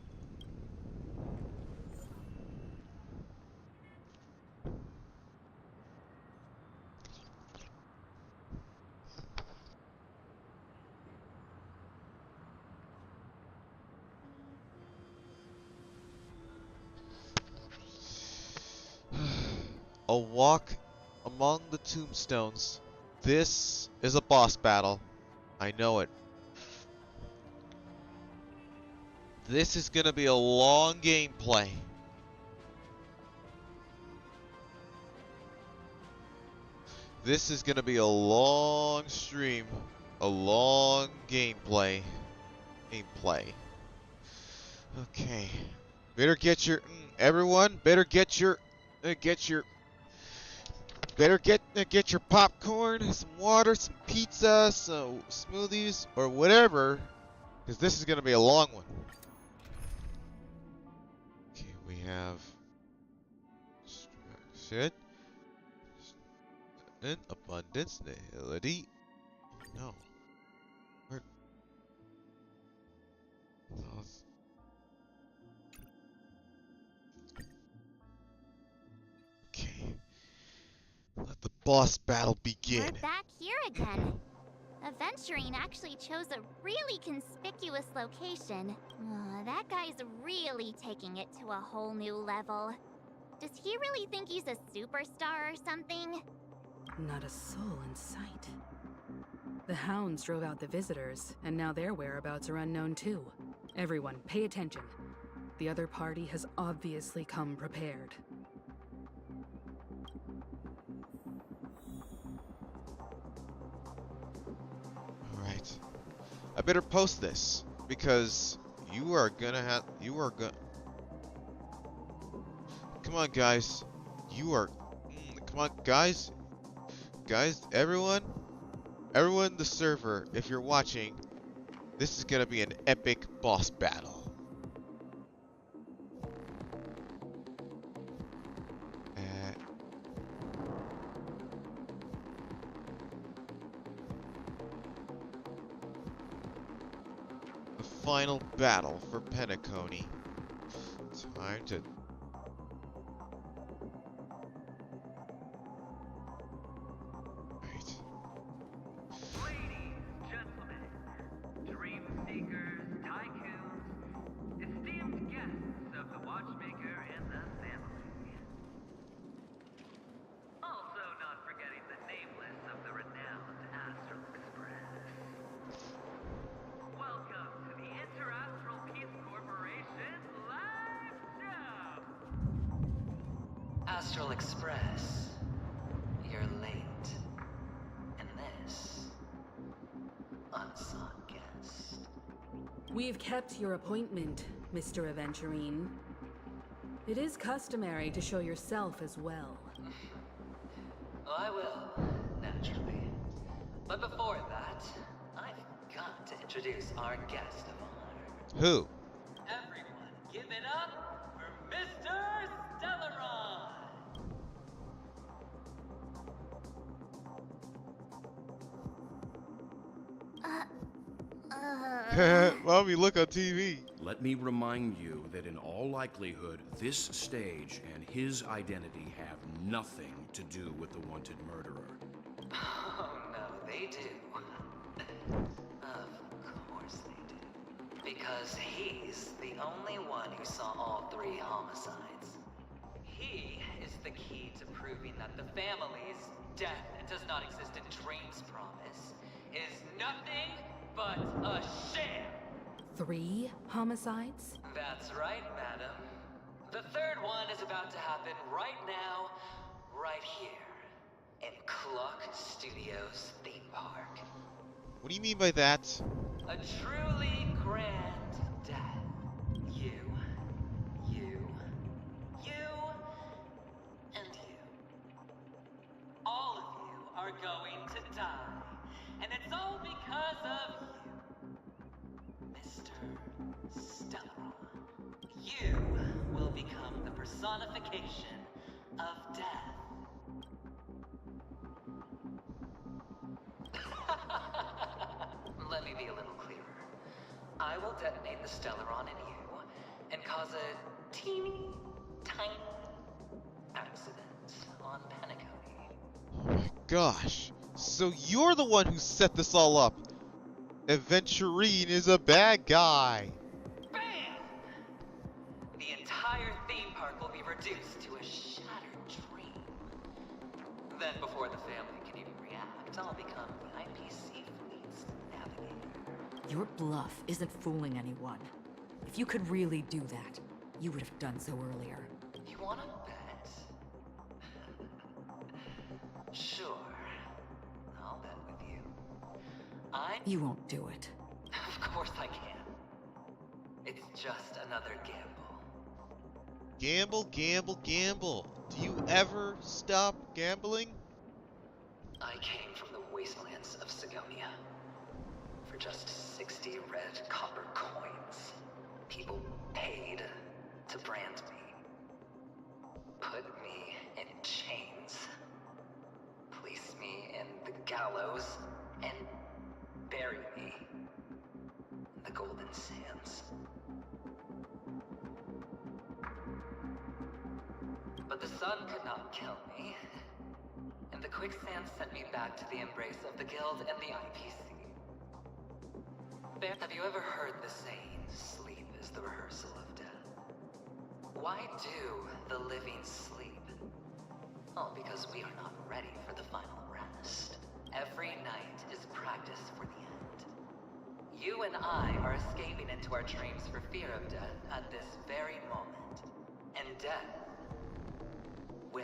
A walk among the tombstones. This is a boss battle. I know it. This is gonna be a long gameplay. This is gonna be a long stream, a long gameplay. Okay, better get your everyone. Better get your get your popcorn, some water, some pizza, some smoothies, or whatever, because this is gonna be a long one. Okay, we have shit. In abundance, nihility. No. Where? Okay. Let the boss battle begin. We're back here again. Aventurine actually chose a really conspicuous location. That guy's really taking it to a whole new level. Does he really think he's a superstar or something? Not a soul in sight. The hounds drove out the visitors, and now their whereabouts are unknown too. Everyone, pay attention. The other party has obviously come prepared. Alright. I better post this, because you are gonna... Come on, guys. Come on, guys. Everyone in the server, if you're watching, this is gonna be an epic boss battle. The final battle for Penacony. Time to... Astral Express. You're late. And this, unsought guest. We've kept your appointment, Mr. Aventurine. It is customary to show yourself as well. I will, naturally. But before that, I've got to introduce our guest of honor. Who? Everyone, give it up for Mr. Stellaron! Mommy, look on TV. Let me remind you that in all likelihood, this stage and his identity have nothing to do with the wanted murderer. Oh, no, they do. Of course they do. Because he's the only one who saw all 3 homicides. He is the key to proving that the family's death does not exist in Dream's promise is nothing but a sham. 3 homicides? That's right, madam. The 3rd one is about to happen right now, right here, in Clock Studios theme park. What do you mean by that? A truly grand death. You, and you. All of you are going to die. And it's all because of you, Mr. Stellaron. You will become the personification of death. Let me be a little clearer. I will detonate the Stellaron in you and cause a teeny, tiny accident on Penacony. Oh my gosh. So you're the one who set this all up. Aventurine is a bad guy. Bam! The entire theme park will be reduced to a shattered dream. Then before the family can even react, I'll become the IPC fleet's navigator. Your bluff isn't fooling anyone. If you could really do that, you would have done so earlier. You wanna bet? Sure. I'll bet with you. You won't do it. Of course I can. It's just another gamble. Gamble, gamble, gamble. Do you ever stop gambling? I came from the wastelands of Sigonia. For just 60 red copper coins, people paid to brand me. Put me in chains. Place me in the gallows and bury me in the Golden Sands. But the sun could not kill me, and the quicksand sent me back to the embrace of the Guild and the IPC. Bear, have you ever heard the saying, sleep is the rehearsal of death? Why do the living sleep? Oh, because we are not ready for the final rest. Every night is practice for the end. You and I are escaping into our dreams for fear of death at this very moment. And death will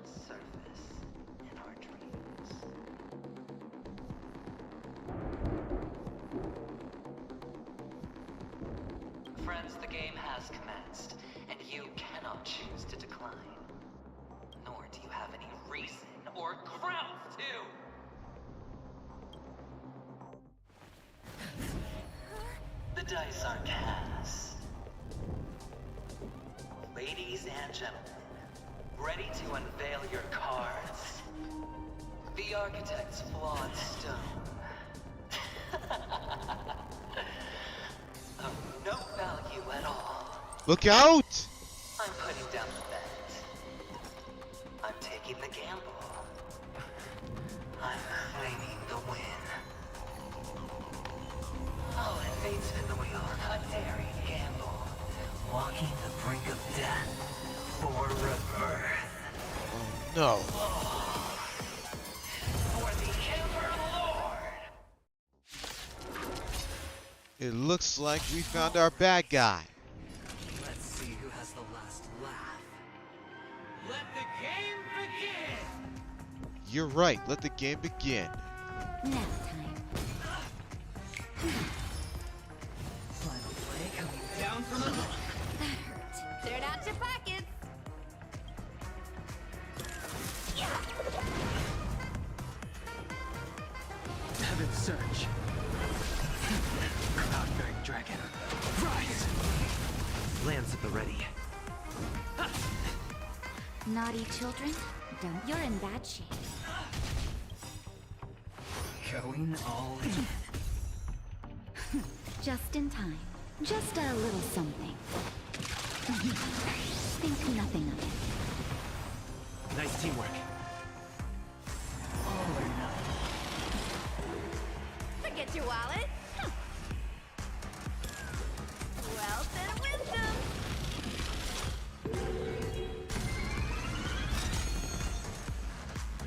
surface in our dreams. Friends, the game has commenced, and you cannot choose to decline. Nor do you have any reason or grounds to! The dice are cast. Ladies and gentlemen, ready to unveil your cards? The architect's flawed stone. Of no value at all. Look out! I'm putting down the bet. I'm taking the gamble. I'm claiming the win. I'll invade spin the wheel. A daring gamble. Walking the brink of death for rebirth. No. For the Ember Lord. It looks like we found our bad guy. Let's see who has the last laugh. Let the game begin! You're right, let the game begin. Nap time. Final play coming down from above. That hurt. Cleared out your pockets. Heaven's surge. Cloud-bearing dragon. Rise! Lands at the ready. Naughty children, don't. You're in bad shape. Going all in. Just in time. Just a little something. Think nothing of it. Nice teamwork. All or nothing. Forget your wallet. Wealth and wisdom.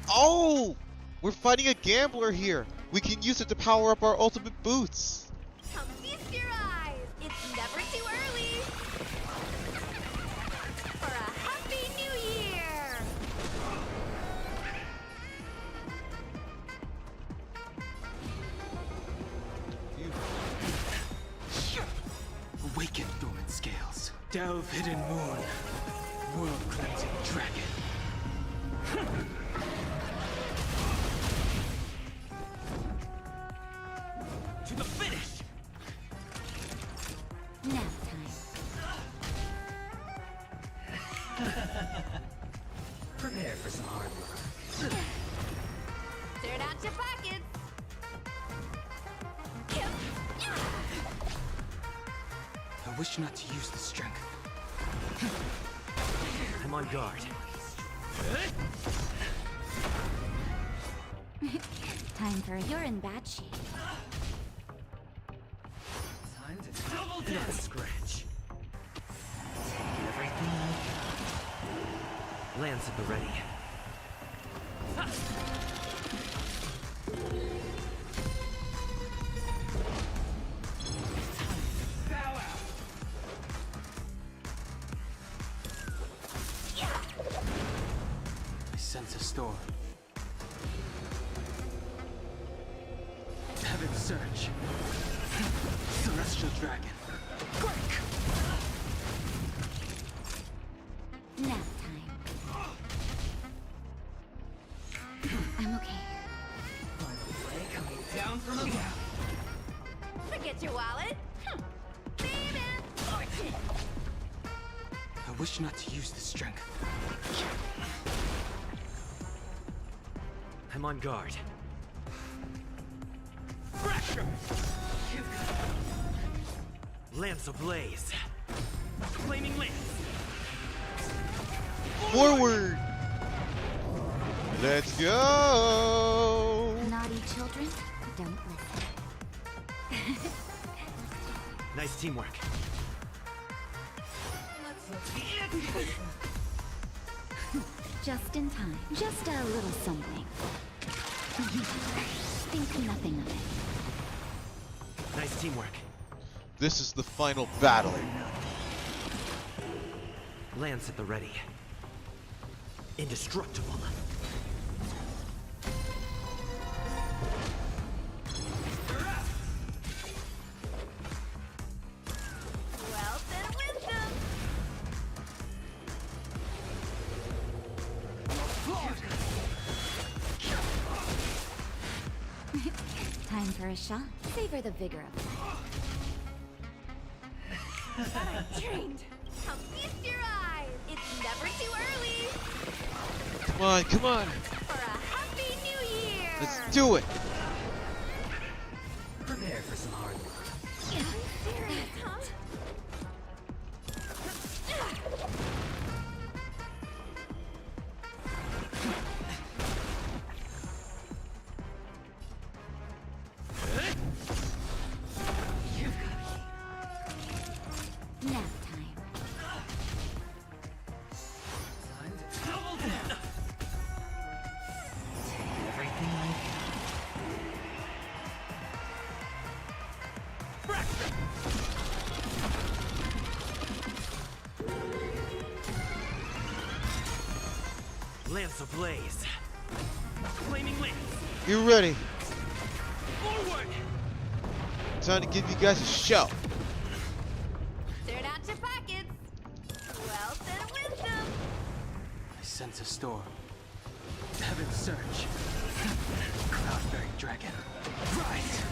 Oh! We're fighting a gambler here. We can use it to power up our ultimate boots. Come feast your eyes. It's never too early. For a happy new year. Awaken dormant scales. Delve hidden moon. World cleansing dragon. To the finish! Nap time. Prepare for some hard work. Cleared out your pockets. I wish not to use the strength. I'm on guard. Time for you're in bad shape. Time to double down. Scratch. Take everything I Lands at the ready. Bow out! search. Celestial dragon. Quick! Nap time. I'm okay. Coming down from above. Forget your wallet. I wish not to use the strength. I'm on guard. Fracture! Lance ablaze. Flaming lance. Forward! Let's go! Naughty children, don't listen. Nice teamwork. Just in time. Just a little something. Think nothing of it. Nice teamwork. This is the final battle. Lance at the ready. Indestructible. Wealth and wisdom. Time for a shot. Savor the vigor of it. I dreamed. Come feast your eyes. It's never too early Come on, come on. for a happy new year. Let's do it. Prepare for some hard work. Serious, huh? Nap time. Everything I Lance ablaze. Flaming lance. You ready? Forward! Time to give you guys a show. Turn out your pockets. Wealth and wisdom. I sense a storm. Heaven's surge. Cloud-bearing dragon. Rise!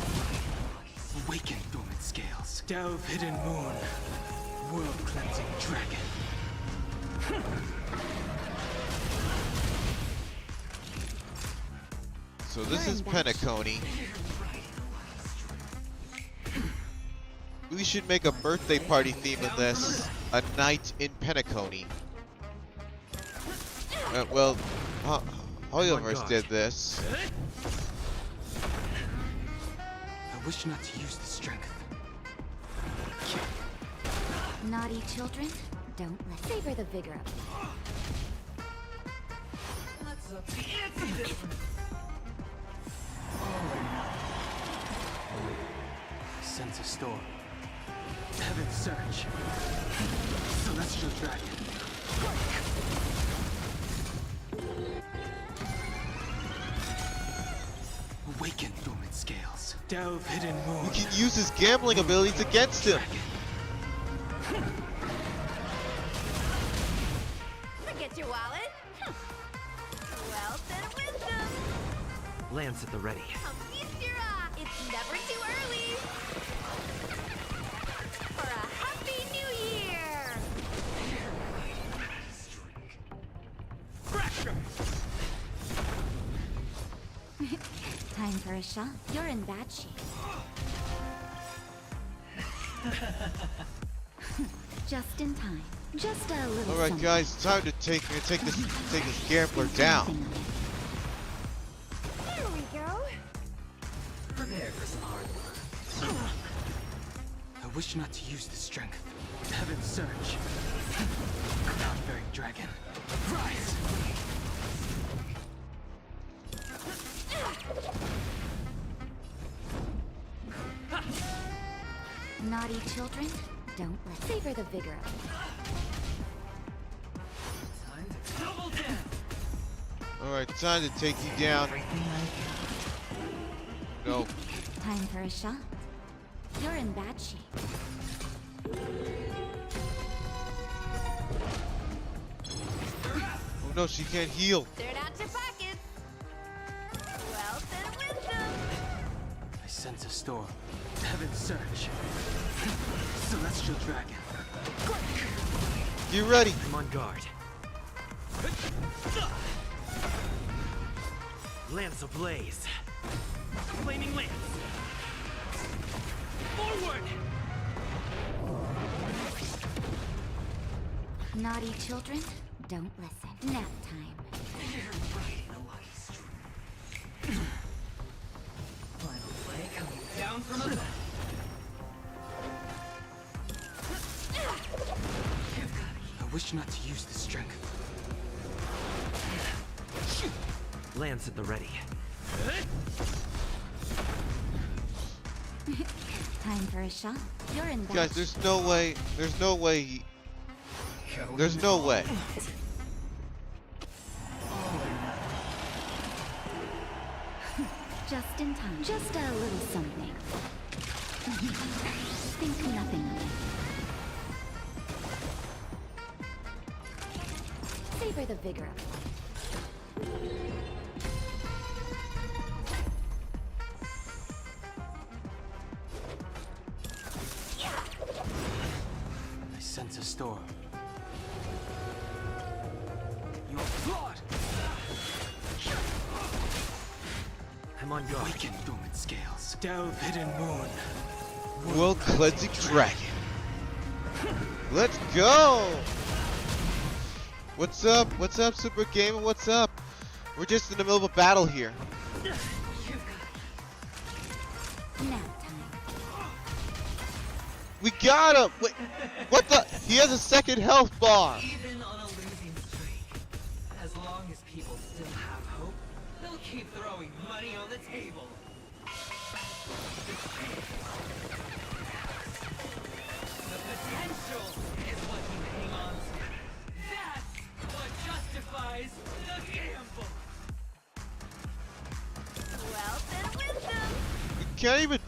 Awaken dormant scales. Delve hidden moon. World-cleansing dragon. So this is penacony. We should make a birthday party theme in this. A night in penacony. Well, Hoyoverse did this. I wish not to use the strength. Naughty children, don't listen. Savor the vigor of it. Let's up the ante this one. Sense a storm. Heaven's surge. Celestial dragon. Awaken dormant scales. Delve hidden moon. We can use his gambling abilities against him. Forget your wallet. Wealth and wisdom. Lance at the ready. Come feast your eye. It's never too early for a happy new year. Fracture! Time for a shot. You're in bad shape. Just in time. Just a little. All right, something. guys, time to take this gambler down. There we go. Prepare for some hard work. I wish not to use the strength. Heaven's surge. Cloud-bearing dragon. Rise! Naughty children, don't let. Savor the vigor of it. Time to double down. All right, time to take you down. No, Time for a shot. You're in bad shape. Oh no, she can't heal. Cleared out your pockets. Wealth and wisdom. I sense a storm. Heaven's surge. Celestial dragon. Get ready. I'm on guard. Lance ablaze. Flaming lance. Forward! Naughty children, don't listen. Nap time. Final play coming down from above. I wish not to use the strength. Lance at the ready. Time for a shot. You're in bad Guys, there's no way. There's no way. There's no way. Just in time. Just a little something. Think nothing of it. Savor the vigor of it. I sense a storm. Your blood! I'm on guard. Weaken dormant scales. Delve hidden moon. World cleansing dragon. Let's go. What's up? What's up, Super Gamer? What's up? We're just in the middle of a battle here. Nap time. We got him. Wait, what the? He has a second health bar. Even on a losing streak, as long as people still have hope, they'll keep throwing money on the table. The potential is what you hang on to. That's what justifies the gamble. Wealth and wisdom. You can't even.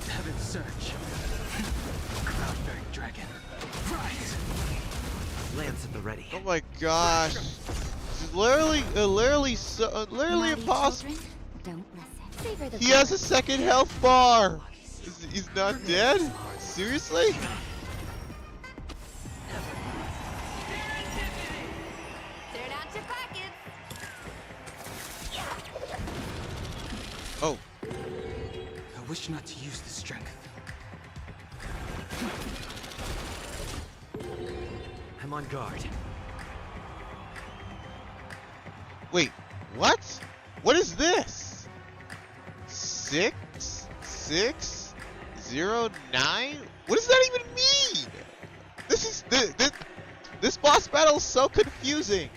Heaven's surge. Cloud-bearing dragon. Rise! Lance at the ready. Oh my gosh. This is literally Naughty impossible. children, don't listen. Savor the He has a vigor. second health bar. He's not dead? Seriously? Cleared out your pockets. Oh. I wish not to use the strength. I'm on guard. Wait, what? What is this? 6-6-0-9? What does that even mean? This boss battle is so confusing.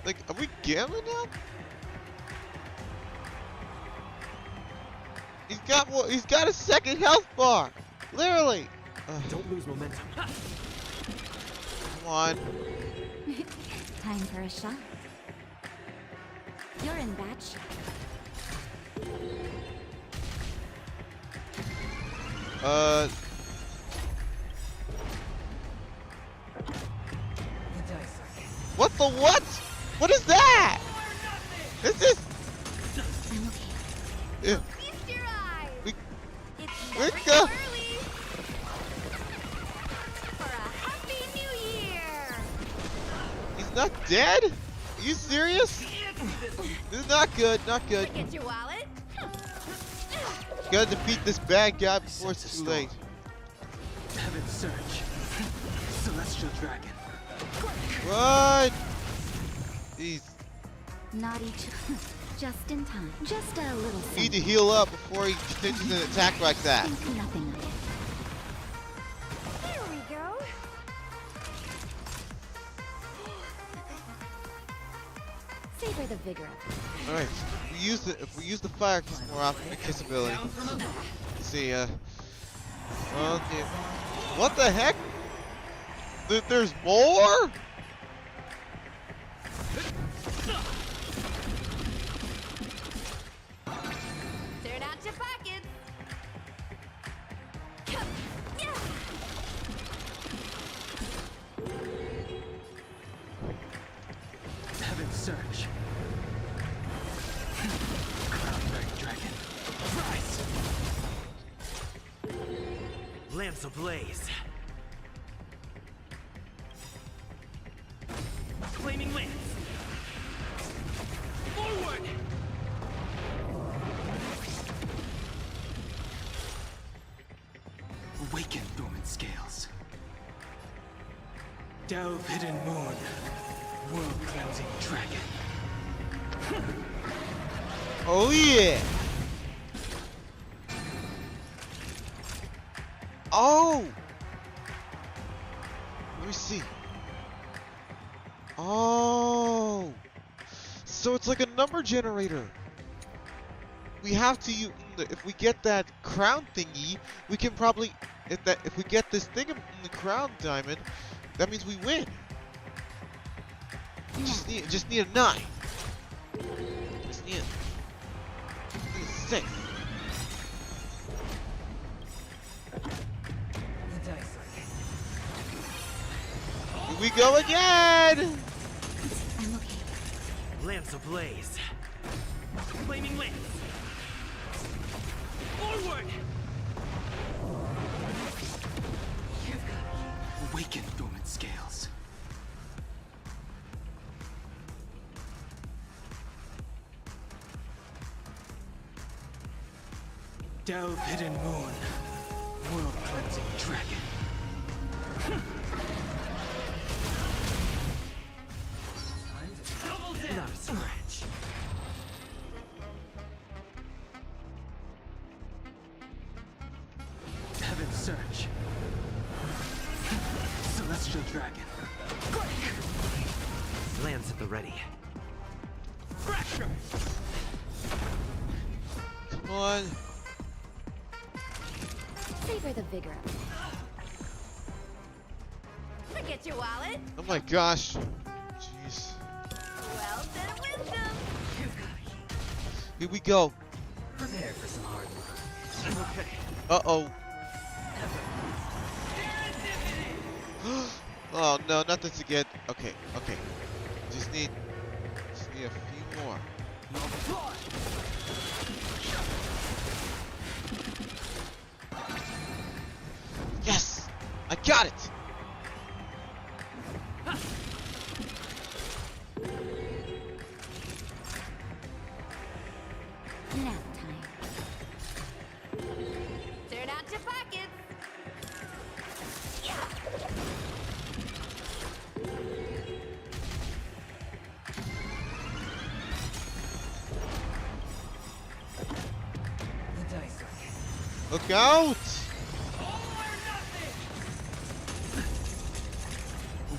Like, are we gambling now? He's got a second health bar. Literally. Don't lose momentum. Come on. Time for a shot. You're in bad shape. What the what? What is that? This is. I'm okay. Yeah. Feast your eyes. We Never go. too early. For a happy new year. He's not dead? Are you serious? This is not good. Not good. Get your wallet. Gotta defeat this bad guy before it's too late. Heaven's surge. Celestial dragon. What? Jeez. Naughty children. Just in time. Just a little You need to something. heal up before he continues an attack like that. Think nothing of it. There we go. Savor the vigor of it. All right. If we use the fire more often, the kiss ability. Let's see. Okay. What the heck? There's more? Lance ablaze. Flaming lance. Forward! Awaken dormant scales. Delve hidden moon. World cleansing dragon. Oh yeah! Oh! Let me see. Oh! So it's like a number generator. We have to use, if we get that crown thingy, we can probably, if we get this thing in the crown diamond, that means we win. Just need a 9. Just need a 6. Here we go again! I'm okay. Lance ablaze. Flaming lance. Forward! Awaken dormant scales. Delve hidden moon. World cleansing dragon. Not a scratch. Heaven's Search. Celestial Dragon. Quick! Lance at the ready. Fracture! Come on. Savor the vigor. Forget your wallet. Oh my gosh. Jeez. Well, then wisdom. Here we go. Prepare for some hard work. Okay. Uh-oh. Oh no, nothing to get. Okay, okay. Just need a few more. Yes! I got it! Nap time. Turn out your pockets. The dice are Look out!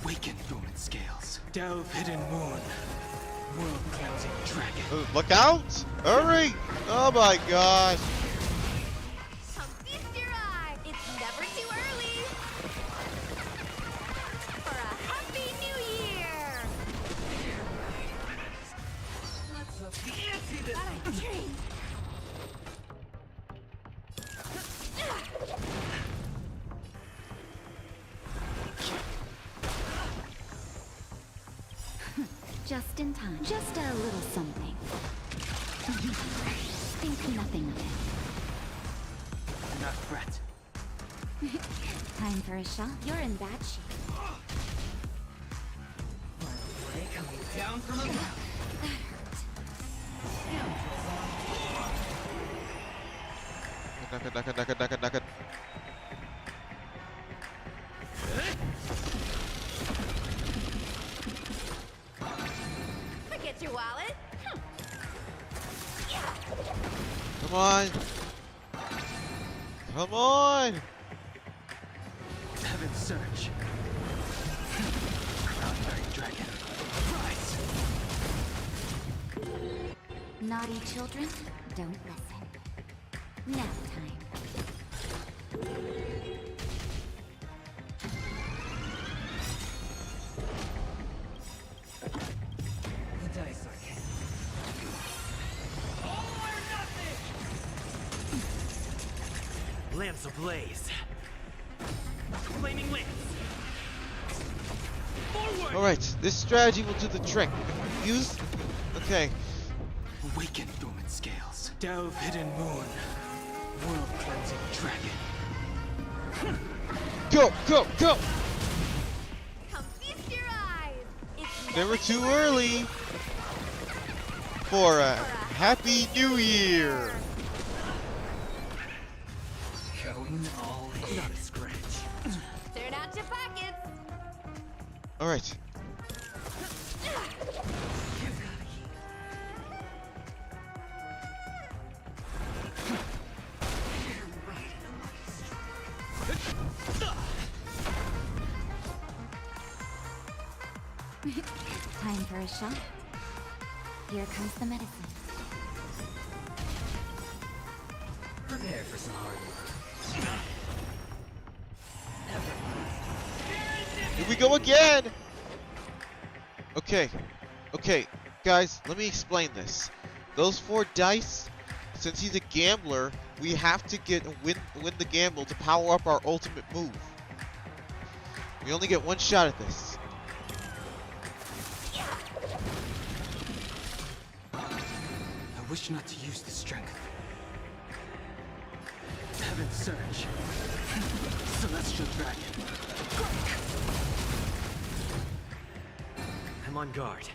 Awaken dormant scales. Delve hidden moon. World cleansing dragon. Look out! Hurry! Oh my gosh! Feast your eye. It's never too early. For a happy new year. Let's fancy this. Treat. Just in time. Just a little something. Think nothing of Do not fret. it. Time for a shot. You're in bad shape. Ray coming down from above. Knock it. Forget your wallet. Come on! Come on! Heaven's Search. Crown-bearing dragon. Rise! Naughty children, don't listen. Nap time. The dice are cast. All or nothing! Lance ablaze. Flaming lance. Forward! Alright, this strategy will do the trick. If we use... Okay. Awaken dormant scales. Delve hidden moon. World cleansing dragon. Go, go, go! Come feast your eyes. It's Never too early for a Happy New Year! Going all in. Not a scratch. Turn out your pockets. Alright. Time for a shot. Here comes the medicine. Prepare for some hard work. Here we go again! Okay. Okay, guys, let me explain this. Those 4 dice, since he's a gambler, we have to win the gamble to power up our ultimate move. We only get 1 shot at this. I wish not to use the strength. Heaven's Surge. Celestial Dragon. I'm on guard.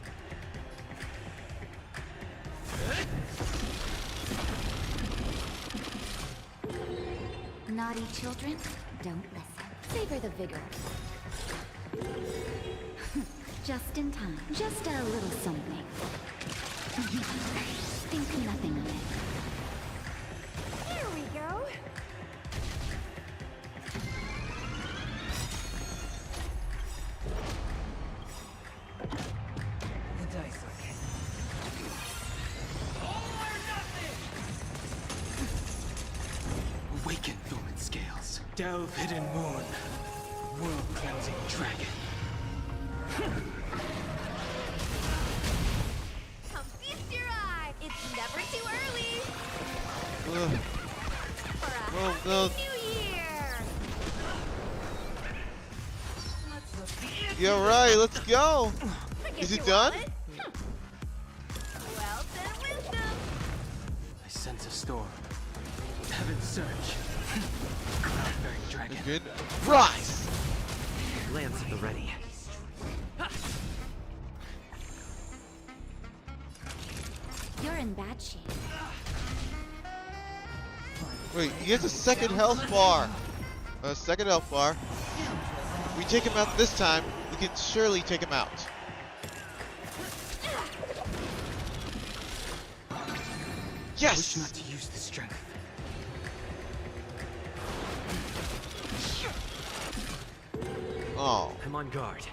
Naughty children, don't listen. Savor the vigor. Just in time. Just a little something. Think nothing of it. Here we go. The dice are king. Awaken, Thoman Scales. Delve, hidden moon. World-cleansing dragon. Come feast your eye. It's never too early. For a Oh, Happy no. New Year. Yeah, right, let's go! Forget Is it your done? wallet. Wealth and wisdom. I sense a storm. Heaven's Surge. Cloud-bearing dragon. Good. Rise! Lance at the ready. You're in bad shape. Wait, he has a second health bar. A second health bar. If we take him out this time, we can surely take him out. I wish not to use the strength. Oh. I'm on guard.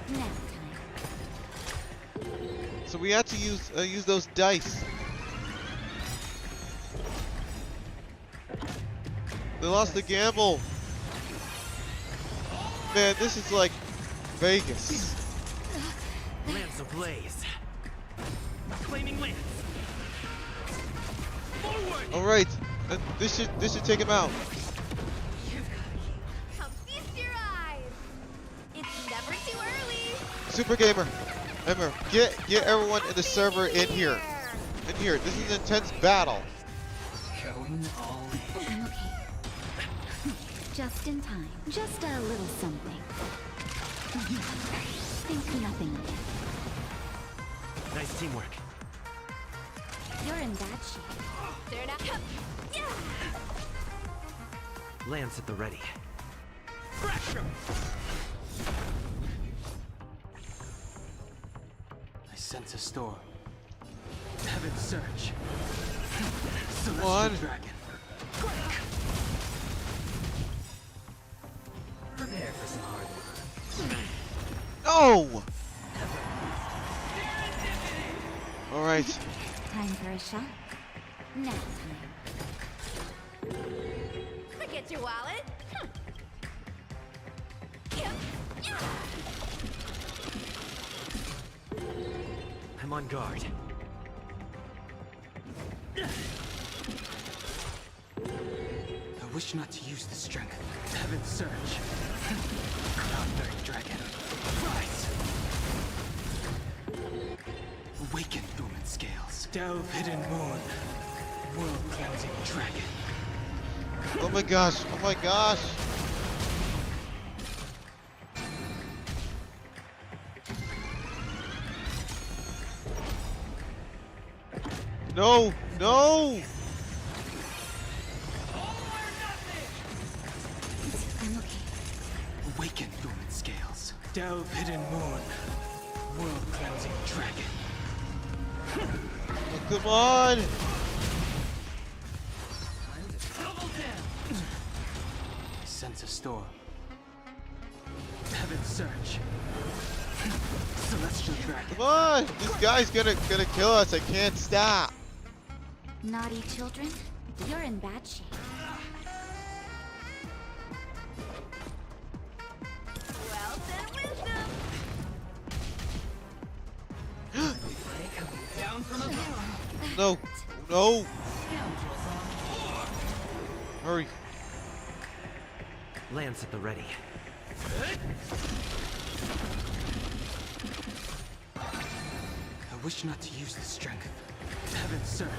Now So we had to use those dice. They lost the gamble. Man, this is like Vegas. Lance ablaze. Claiming Lance. Forward! All right, this should take him out. Come feast your eyes. It's never too early. Super Gamer, Emmer, get everyone in the server in here. In here, this is an intense battle. Going all in. I'm okay. Just in time. Just a little something. Think nothing of it. Nice teamwork. You're in bad shape. Turn out. Yeah. Lance at the ready. Fracture! I sense a storm. Heaven's Surge. Celestial One. Dragon. Prepare for some hard work. No! All right. Time for a shot. Now time. Forget your wallet. Yeah. Yeah. I'm on guard. I wish not to use the strength. Heaven's Surge. Cloud-bearing dragon. Rise! Awaken, Thoman Scales. Delve hidden moon. World cleansing dragon. Oh my gosh! Oh my gosh! No! No! I'm okay. Awaken dormant scales. Delve hidden moon. World cleansing dragon. Oh, come on! I sense a storm. Heaven's surge. Celestial dragon. Come on! This guy's gonna kill us. I can't stop. Naughty children, you're in bad shape. Well, then wisdom. Down from above. No! No! Hurry! Lance at the ready. I wish not to use the strength. Heaven's surge.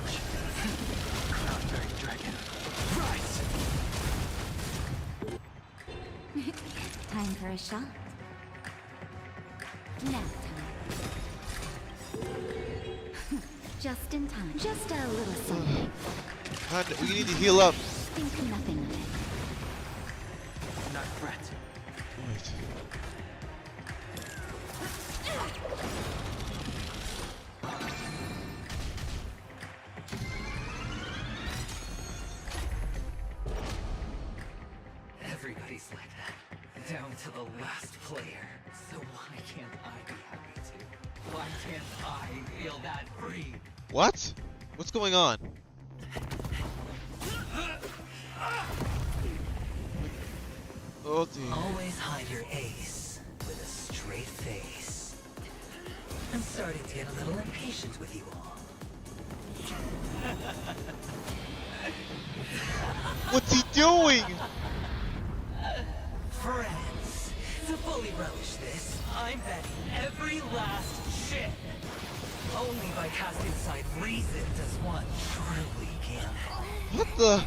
Not very dragon. Rise! Time for a shot. Now time. Just in time. Just a little something. We need to heal up. Think nothing of it. Not fret. Wait. Everybody's like that, down to the last player. So why can't I be happy too? Why can't I feel that free? What? What's going on? Oh dear. Always hide your ace with a straight face. I'm starting to get a little impatient with you all. What's he doing? Friends, to fully relish this, I'm betting every last chip. Only by casting aside reason does one truly gamble. What the?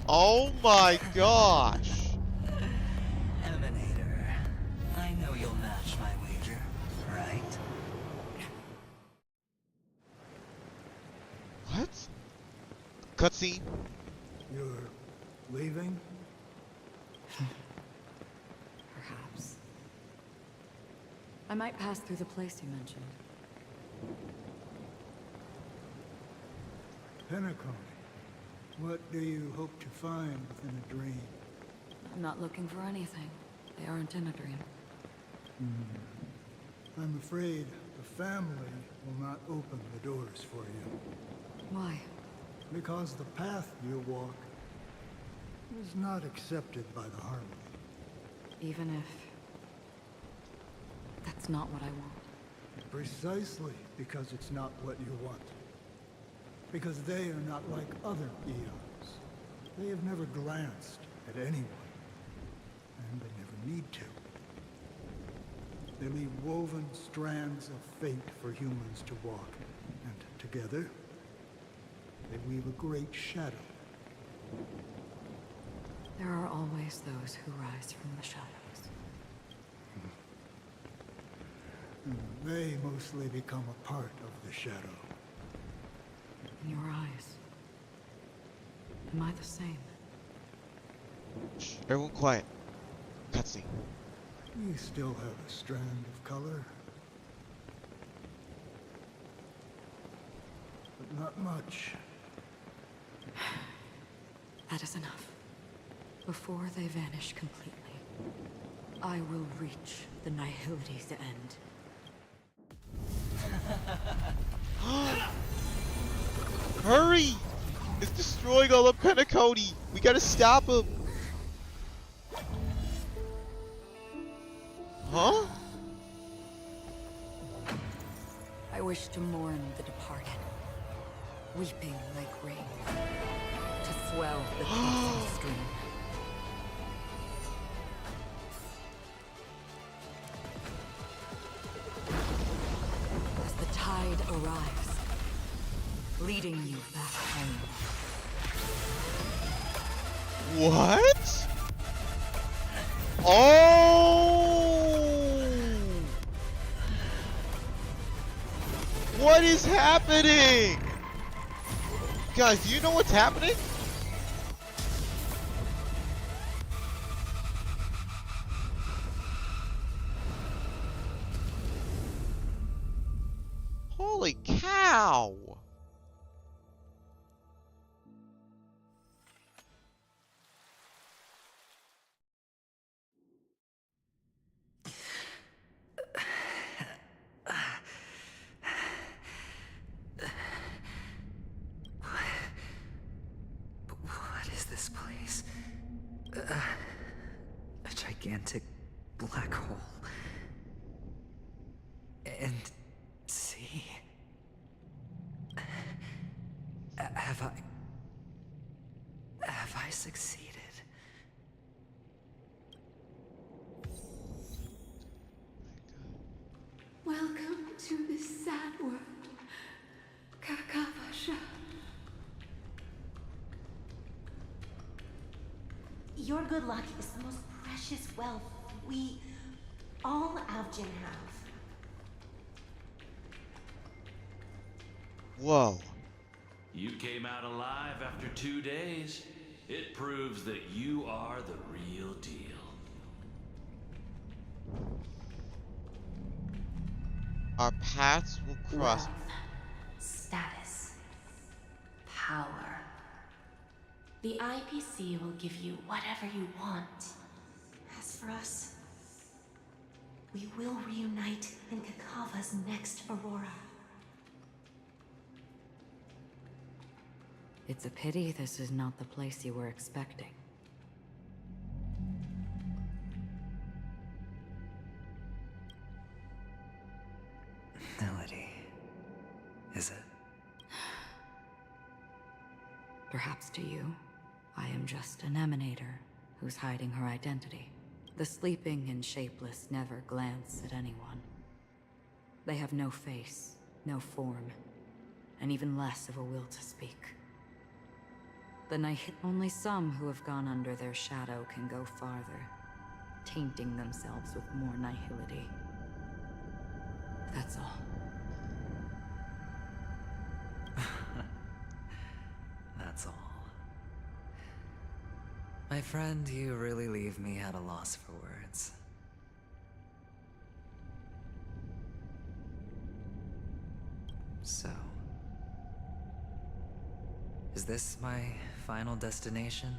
Oh my gosh! Emanator, I know you'll match my wager, right? What? Cutscene? You're leaving? Perhaps. I might pass through the place you mentioned. Penacony. What do you hope to find within a dream? I'm not looking for anything. They aren't in a dream. I'm afraid the family will not open the doors for you. Why? Because the path you walk is not accepted by the Harmony. Even if... that's not what I want. Precisely because it's not what you want. Because they are not like other eons. They have never glanced at anyone. And they never need to. They leave woven strands of fate for humans to walk. And together, they weave a great shadow. There are always those who rise from the shadows. They mostly become a part of the shadow. In your eyes, am I the same? Shh, everyone quiet. Cutscene. You still have a strand of color. But not much. That is enough. Before they vanish completely, I will reach the Nihility's end. Hurry! It's destroying all of Penacony! We gotta stop him! Huh? I wish to mourn the departed, weeping like rain, to swell the crimson stream. leading you back home. What? Oh! What is happening? Guys, do you know what's happening? Holy cow! What is this place? A gigantic black hole. And see? Have I succeeded? Welcome to this sad world, Kakavasha. Your good luck is the most precious wealth we, all Avgin, have. Whoa. You came out alive after 2 days. It proves that you are the real deal. Our paths will cross. Wealth, status, power. The IPC will give you whatever you want. As for us, we will reunite in Kakava's next Aurora. It's a pity this is not the place you were expecting. Melody. Is it? Perhaps to you, I am just an emanator who's hiding her identity. The sleeping and shapeless never glance at anyone. They have no face, no form, and even less of a will to speak. Only some who have gone under their shadow can go farther, tainting themselves with more nihility. That's all. That's all. My friend, you really leave me at a loss for words. So, is this my final destination?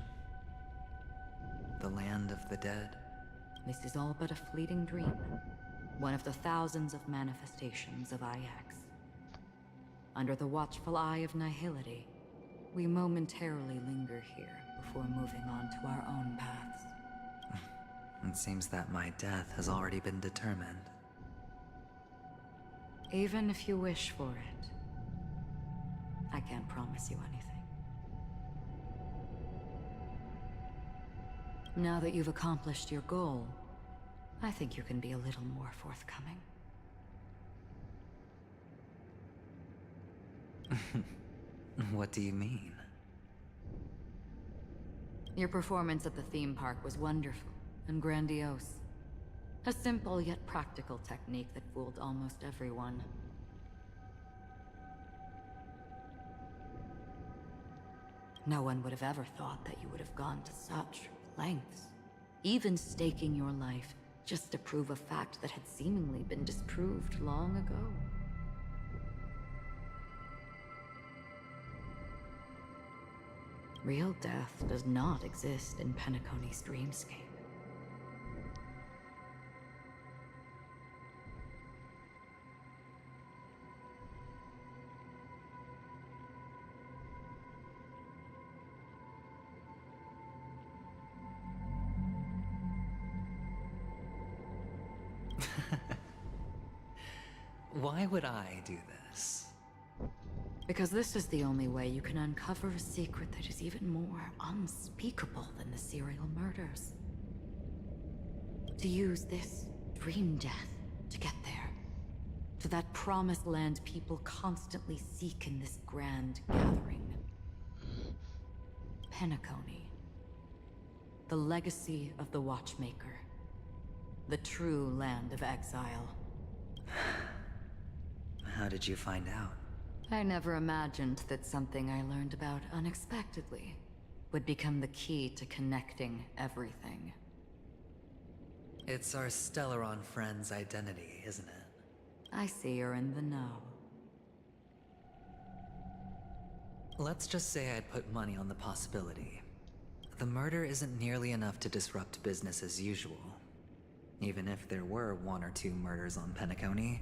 The land of the dead? This is all but a fleeting dream. One of the thousands of manifestations of IX. Under the watchful eye of nihility, we momentarily linger here before moving on to our own paths. It seems that my death has already been determined. Even if you wish for it, I can't promise you anything. Now that you've accomplished your goal, I think you can be a little more forthcoming. What do you mean? Your performance at the theme park was wonderful and grandiose. A simple yet practical technique that fooled almost everyone. No one would have ever thought that you would have gone to such lengths, even staking your life just to prove a fact that had seemingly been disproved long ago. Real death does not exist in Penacony's dreamscape. Why would I do this? Because this is the only way you can uncover a secret that is even more unspeakable than the serial murders. To use this dream death to get there. To that promised land people constantly seek in this grand gathering. Penacony. The legacy of the Watchmaker. The true land of exile. How did you find out? I never imagined that something I learned about unexpectedly would become the key to connecting everything. It's our Stellaron friend's identity, isn't it? I see you're in the know. Let's just say I'd put money on the possibility. The murder isn't nearly enough to disrupt business as usual. Even if there were 1 or 2 murders on Penacony,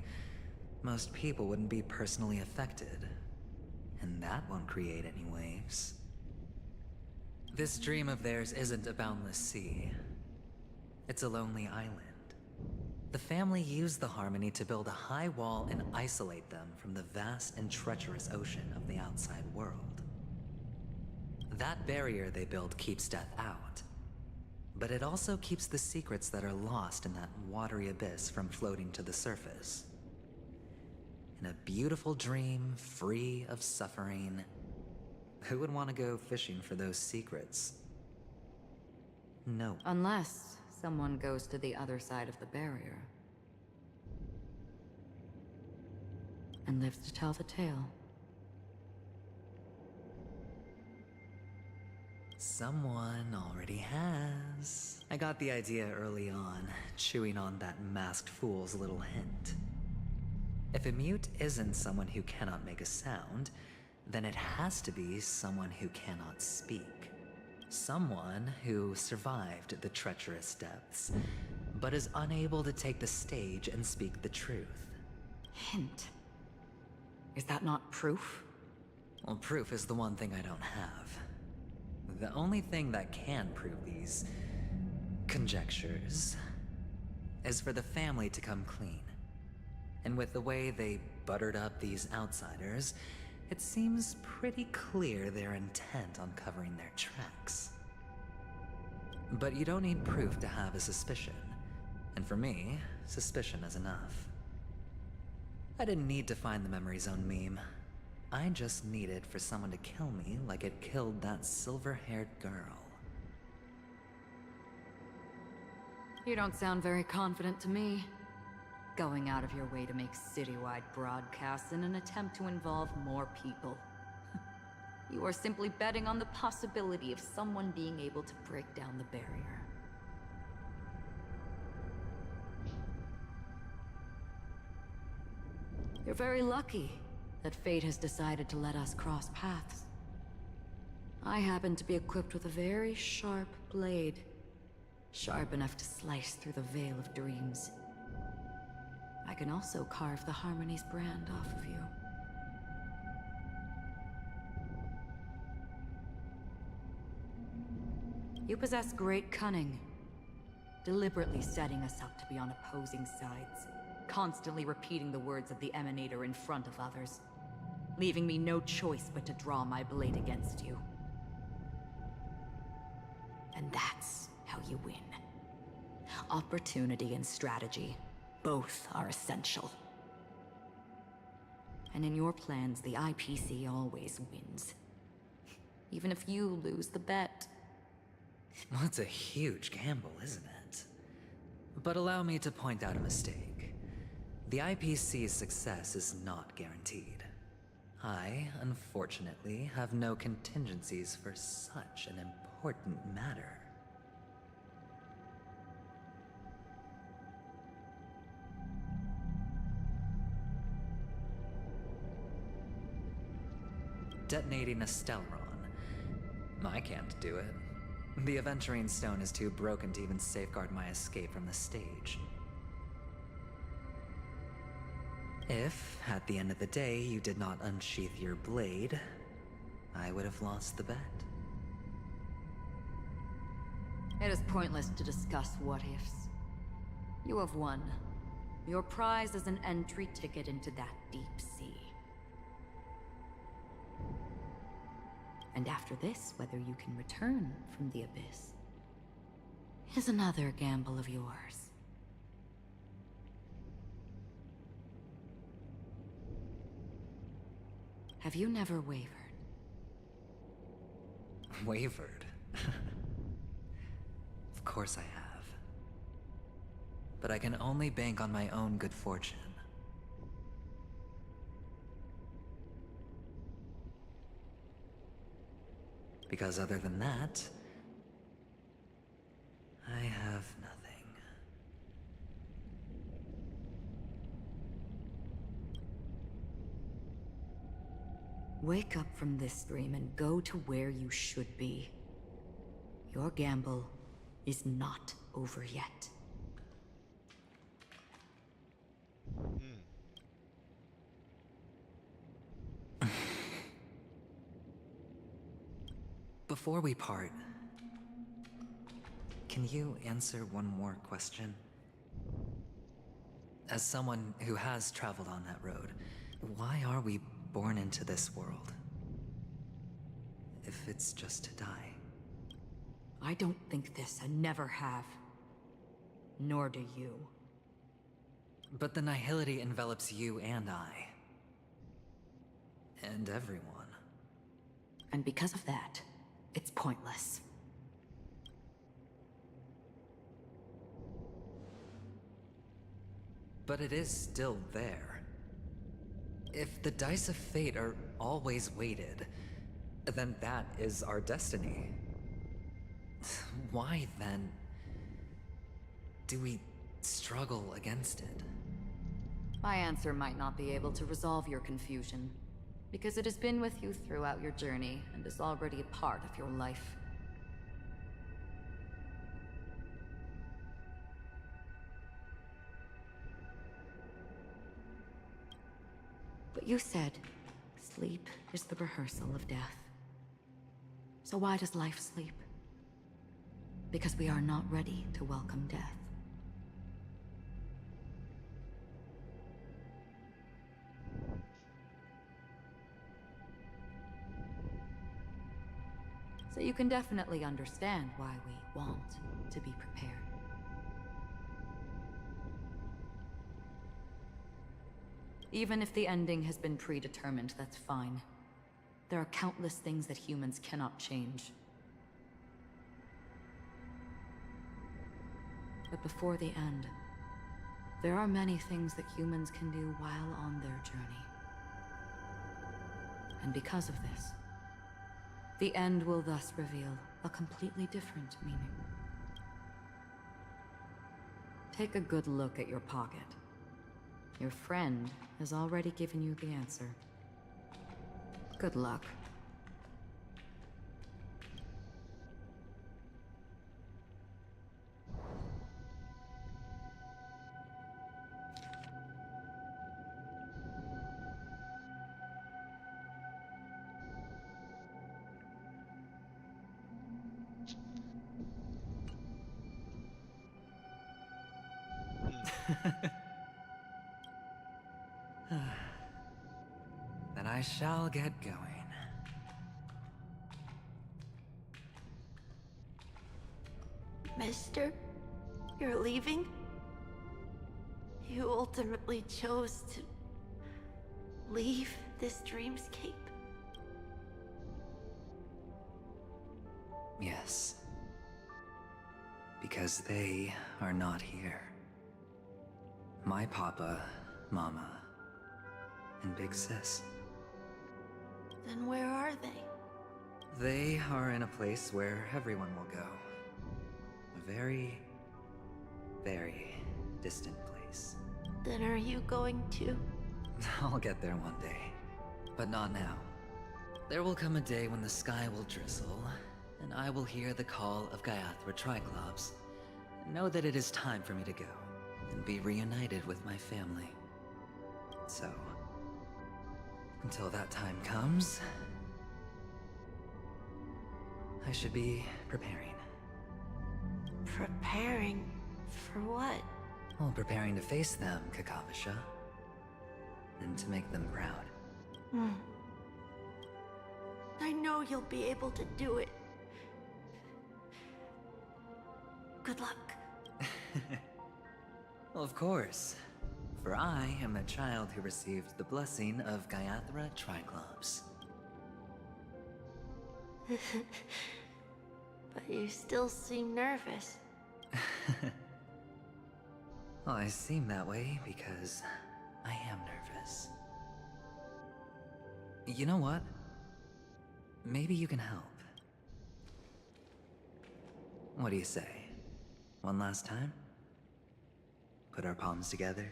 most people wouldn't be personally affected. And that won't create any waves. This dream of theirs isn't a boundless sea. It's a lonely island. The family used the Harmony to build a high wall and isolate them from the vast and treacherous ocean of the outside world. That barrier they built keeps death out. But it also keeps the secrets that are lost in that watery abyss from floating to the surface. In a beautiful dream, free of suffering, who would want to go fishing for those secrets? No. Unless someone goes to the other side of the barrier. And lives to tell the tale. Someone already has. I got the idea early on, chewing on that masked fool's little hint. If a mute isn't someone who cannot make a sound, then it has to be someone who cannot speak. Someone who survived the treacherous depths, but is unable to take the stage and speak the truth. Hint. Is that not proof? Well, proof is the one thing I don't have. The only thing that can prove these conjectures is for the family to come clean. And with the way they buttered up these outsiders, it seems pretty clear they're intent on covering their tracks. But you don't need proof to have a suspicion. And for me, suspicion is enough. I didn't need to find the Memory Zone meme. I just needed for someone to kill me like it killed that silver-haired girl. You don't sound very confident to me. Going out of your way to make citywide broadcasts in an attempt to involve more people. You are simply betting on the possibility of someone being able to break down the barrier. You're very lucky that fate has decided to let us cross paths. I happen to be equipped with a very sharp blade. Sharp enough to slice through the veil of dreams. I can also carve the Harmony's brand off of you. You possess great cunning, deliberately setting us up to be on opposing sides, constantly repeating the words of the Emanator in front of others, leaving me no choice but to draw my blade against you. And that's how you win. Opportunity and strategy. Both are essential. And in your plans, the IPC always wins. Even if you lose the bet. Well, it's a huge gamble, isn't it? But allow me to point out a mistake. The IPC's success is not guaranteed. I, unfortunately, have no contingencies for such an important matter. Detonating a Stellaron. I can't do it. The Aventurine Stone is too broken to even safeguard my escape from the stage. If, at the end of the day, you did not unsheath your blade, I would have lost the bet. It is pointless to discuss what-ifs. You have won. Your prize is an entry ticket into that deep sea. And after this, whether you can return from the abyss is another gamble of yours. Have you never wavered? Wavered? Of course I have. But I can only bank on my own good fortune. Because other than that, I have nothing. Wake up from this dream and go to where you should be. Your gamble is not over yet. Before we part, can you answer one more question? As someone who has traveled on that road, why are we born into this world? If it's just to die. I don't think this and never have. Nor do you. But the nihility envelops you and I. And everyone. And because of that, it's pointless. But it is still there. If the dice of fate are always weighted, then that is our destiny. Why, then, do we struggle against it? My answer might not be able to resolve your confusion, because it has been with you throughout your journey and is already a part of your life. But you said, sleep is the rehearsal of death. So why does life sleep? Because we are not ready to welcome death. So you can definitely understand why we want to be prepared. Even if the ending has been predetermined, that's fine. There are countless things that humans cannot change. But before the end, there are many things that humans can do while on their journey. And because of this, the end will thus reveal a completely different meaning. Take a good look at your pocket. Your friend has already given you the answer. Good luck. Then I shall get going. Mister, you're leaving? You ultimately chose to leave this dreamscape? Yes. Because they are not here. My papa, mama, and big sis. Then where are they? They are in a place where everyone will go. A very, very distant place. Then are you going to? I'll get there one day, but not now. There will come a day when the sky will drizzle, and I will hear the call of Gaiathra Triclops, and know that it is time for me to go, and be reunited with my family. So, until that time comes, I should be preparing. Preparing for what? Well, preparing to face them, Kakavasha. And to make them proud. I know you'll be able to do it. Good luck. Well, of course. For I am a child who received the blessing of Gaiathra Triclops. But you still seem nervous. Well, I seem that way because I am nervous. You know what? Maybe you can help. What do you say? One last time? Put our palms together?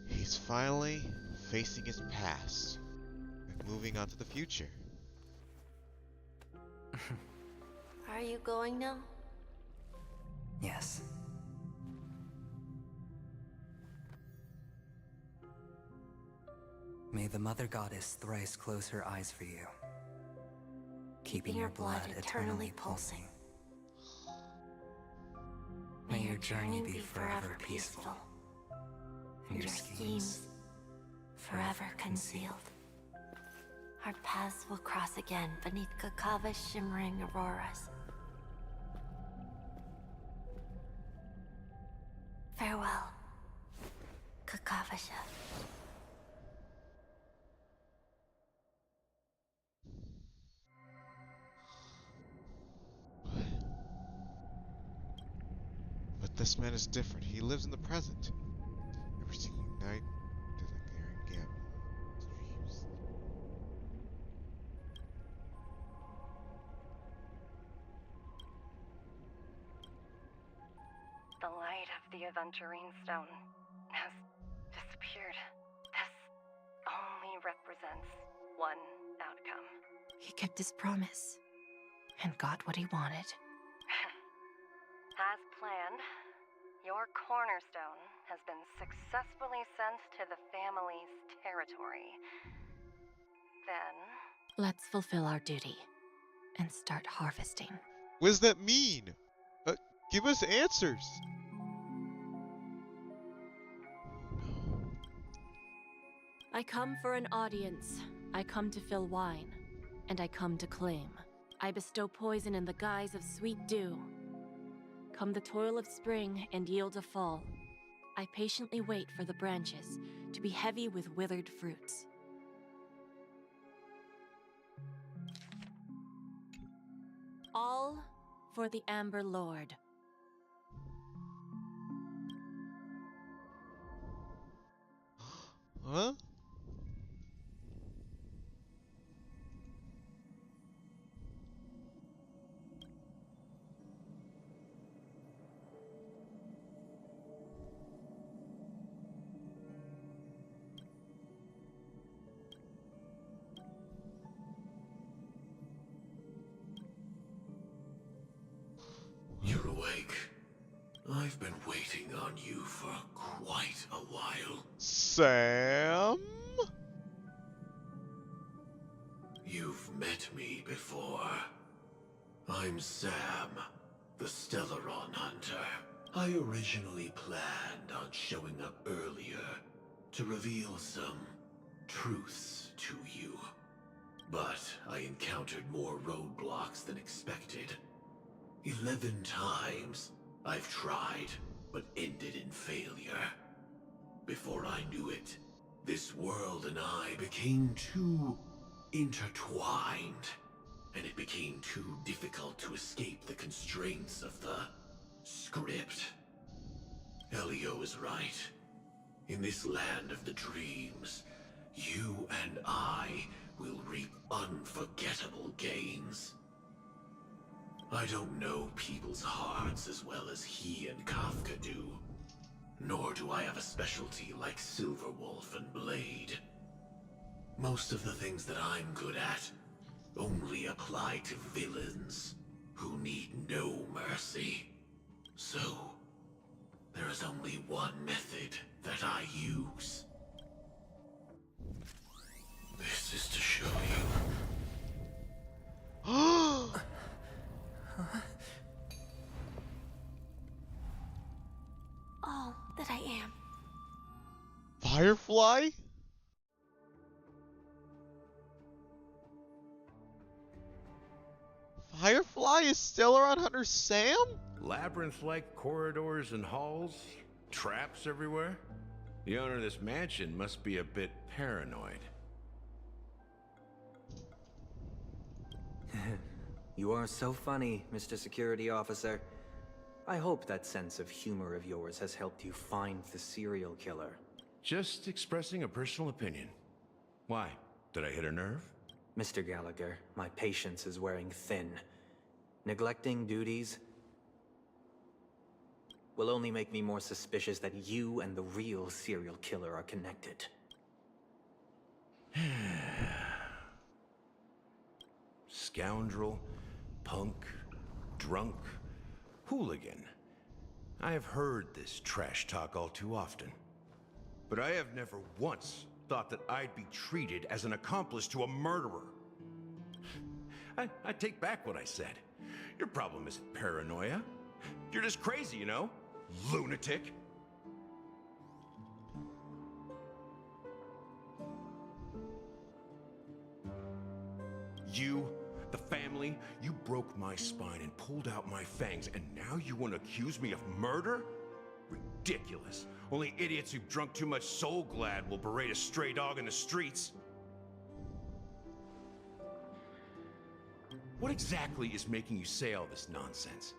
He's finally facing his past and moving on to the future. Are you going now? Yes. May the Mother Goddess thrice close her eyes for you, keeping your blood eternally pulsing. May your journey be forever peaceful, and your schemes forever concealed. Our paths will cross again beneath Kakava's shimmering auroras. Farewell, Kakavasha. But this man is different. He lives in the present. Every single night, there's a glaring gap in his dreams. The light of the aventurine stone has disappeared. This only represents one outcome. He kept his promise and got what he wanted. As planned, your cornerstone has been successfully sent to the family's territory. Then... Let's fulfill our duty and start harvesting. What does that mean? Give us answers. I come for an audience. I come to fill wine. And I come to claim. I bestow poison in the guise of sweet dew. Come the toil of spring and yield a fall. I patiently wait for the branches to be heavy with withered fruits. All for the Amber Lord. Huh? You're awake. I've been waiting on you for quite a while. Sam? You've met me before. I'm Sam, the Stellaron Hunter. I originally planned on showing up earlier to reveal some truths to you. But I encountered more roadblocks than expected. 11 times I've tried, but ended in failure. Before I knew it, this world and I became too intertwined, and it became too difficult to escape the constraints of the script. Elio is right. In this land of the dreams, you and I will reap unforgettable gains. I don't know people's hearts as well as he and Kafka do. Nor do I have a specialty like Silverwolf and Blade. Most of the things that I'm good at only apply to villains who need no mercy. So, there is only one method that I use. This is to show you. All that I am. Firefly? Firefly is Stellaron Hunter Sam? Labyrinth-like corridors and halls? Traps everywhere? The owner of this mansion must be a bit paranoid. You are so funny, Mr. Security Officer. I hope that sense of humor of yours has helped you find the serial killer. Just expressing a personal opinion. Why? Did I hit a nerve? Mr. Gallagher, my patience is wearing thin. Neglecting duties will only make me more suspicious that you and the real serial killer are connected. Scoundrel, punk, drunk, hooligan. I have heard this trash talk all too often. But I have never once thought that I'd be treated as an accomplice to a murderer. I take back what I said. Your problem isn't paranoia. You're just crazy, you know? Lunatic. You, the family, you broke my spine and pulled out my fangs, and now you want to accuse me of murder? Ridiculous. Only idiots who've drunk too much Soul Glad will berate a stray dog in the streets. What exactly is making you say all this nonsense?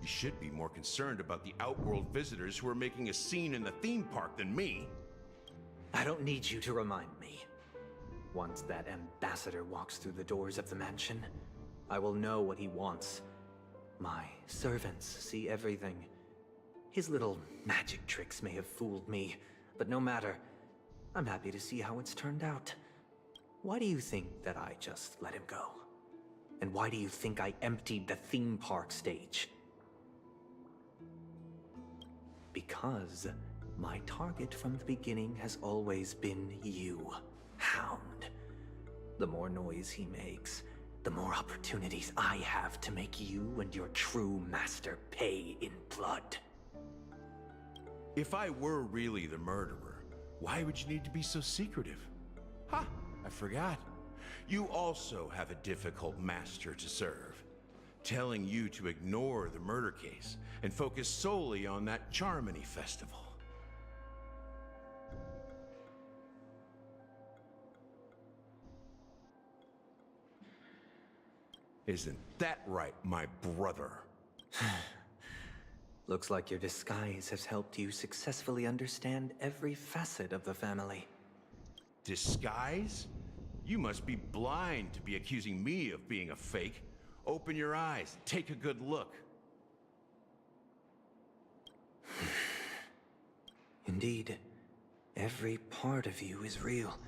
You should be more concerned about the Outworld visitors who are making a scene in the theme park than me. I don't need you to remind me. Once that ambassador walks through the doors of the mansion, I will know what he wants. My servants see everything. His little magic tricks may have fooled me, but no matter. I'm happy to see how it's turned out. Why do you think that I just let him go? And why do you think I emptied the theme park stage? Because my target from the beginning has always been you, Hound. The more noise he makes, the more opportunities I have to make you and your true master pay in blood. If I were really the murderer, why would you need to be so secretive? Ha! I forgot. You also have a difficult master to serve, telling you to ignore the murder case and focus solely on that Charmony festival. Isn't that right, my brother? Looks like your disguise has helped you successfully understand every facet of the family. Disguise? You must be blind to be accusing me of being a fake. Open your eyes, take a good look. Indeed, every part of you is real.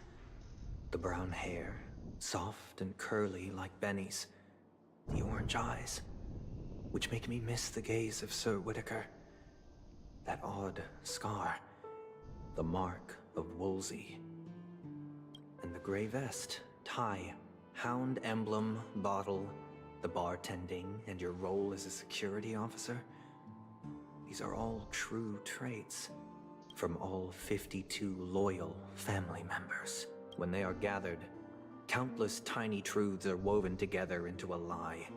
The brown hair, soft and curly like Benny's. The orange eyes, which make me miss the gaze of Sir Whitaker. That odd scar, the mark of Wolsey. And the gray vest, tie, hound emblem, bottle, the bartending, and your role as a security officer. These are all true traits from all 52 loyal family members. When they are gathered, countless tiny truths are woven together into a lie.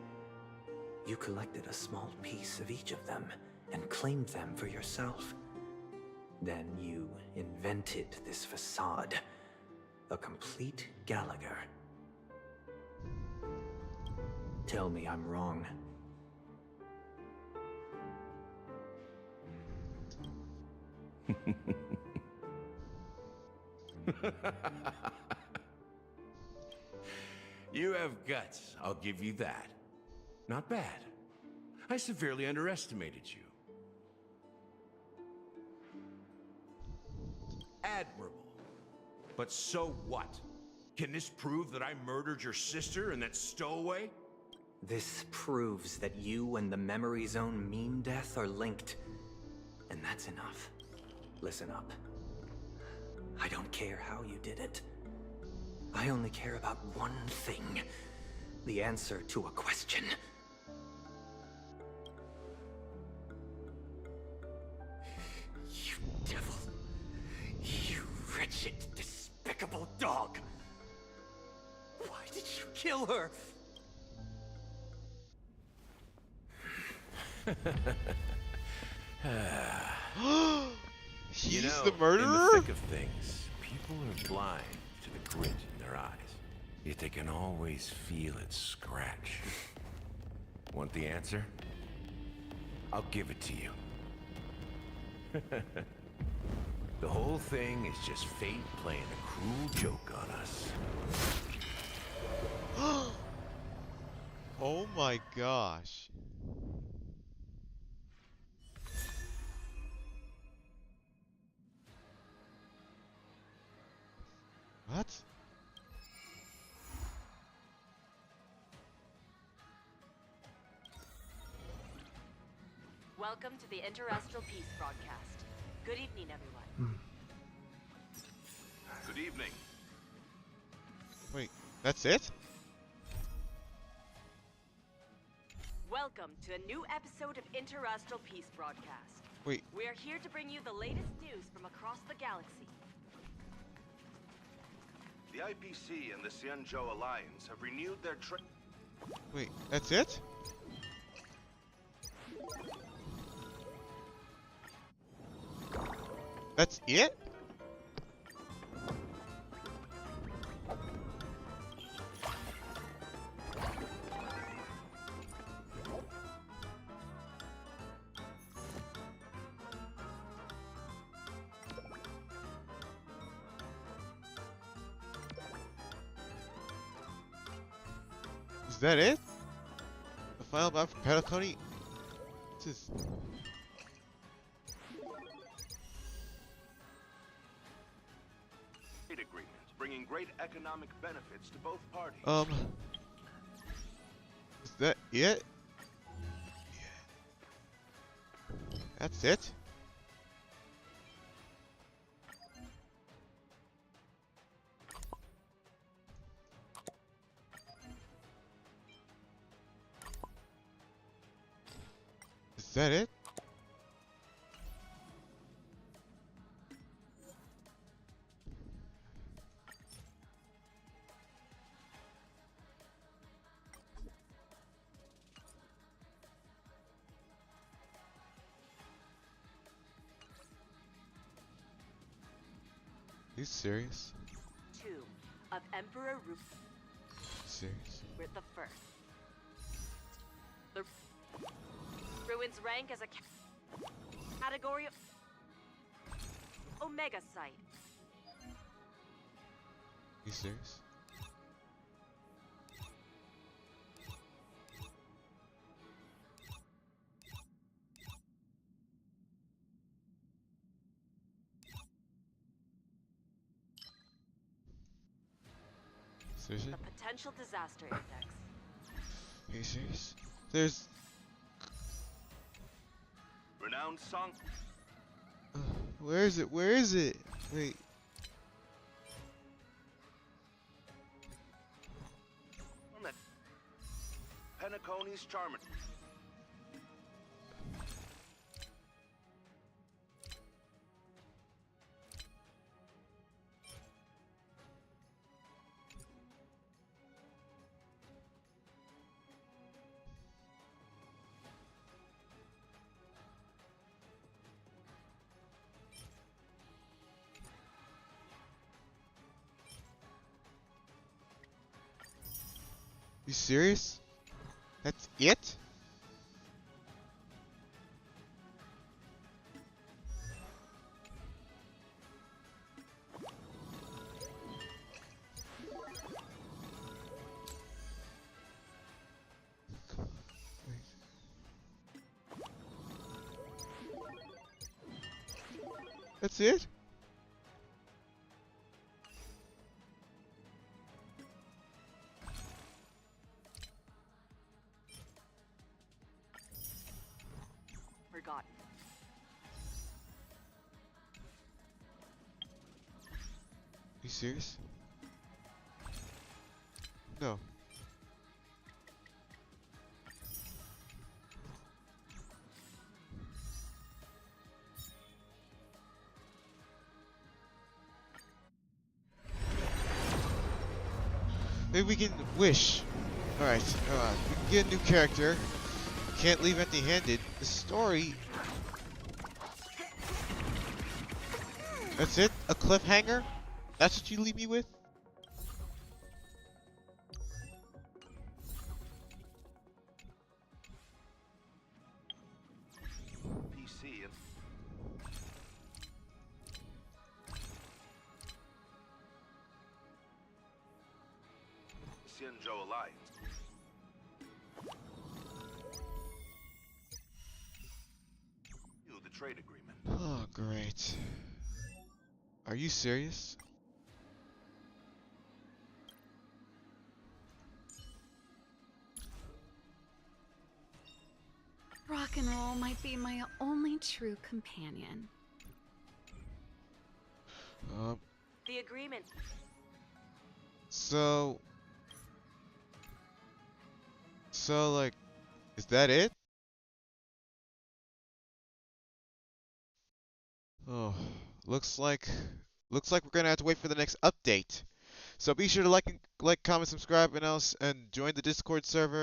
You collected a small piece of each of them and claimed them for yourself. Then you invented this facade, a complete Gallagher. Tell me I'm wrong. You have guts, I'll give you that. Not bad. I severely underestimated you. Admirable. But so what? Can this prove that I murdered your sister and that stowaway? This proves that you and the Memory Zone meme death are linked. And that's enough. Listen up. I don't care how you did it. I only care about one thing. The answer to a question. You devil. You wretched, despicable dog. Why did you kill her? You He's know, the murderer? in the thick of things, people are blind to the grit in their eyes. Yet they can always feel it scratch. Want the answer? I'll give it to you. The whole thing is just fate playing a cruel joke on us. Oh my gosh. What? Welcome to the Interastral Peace broadcast. Good evening, everyone. Good evening. Wait, that's it? Welcome to a new episode of Interastral Peace broadcast. Wait. We are here to bring you the latest news from across the galaxy. The IPC and the Xianzhou Alliance have renewed their Wait, that's it? That's it? Is that it? The final map for penacony? What's this? trade agreements, bringing great economic benefits to both parties. Is that it? That's it? Is that it? Are you serious? Tomb of Emperor Serious? Rupert the First. The ruins rank as a category of Omega site. You serious? Seriously? The potential disaster index. Are you serious? There's... Renowned song. Where is it? Where is it? Wait. Penacony's charmer. You serious? That's it? That's it? Forgotten. You serious? No. Maybe we can wish. Alright, we can get a new character. can't leave empty-handed. The story... That's it? A cliffhanger? That's what you leave me with? PC and Xianzhou Alliance. The trade agreement. Oh, great. Are you serious? Rock and roll might be my only true companion. The agreement. So, like, is that it? Oh, looks like we're gonna have to wait for the next update. So be sure to like, comment, subscribe, and else, and join the Discord server.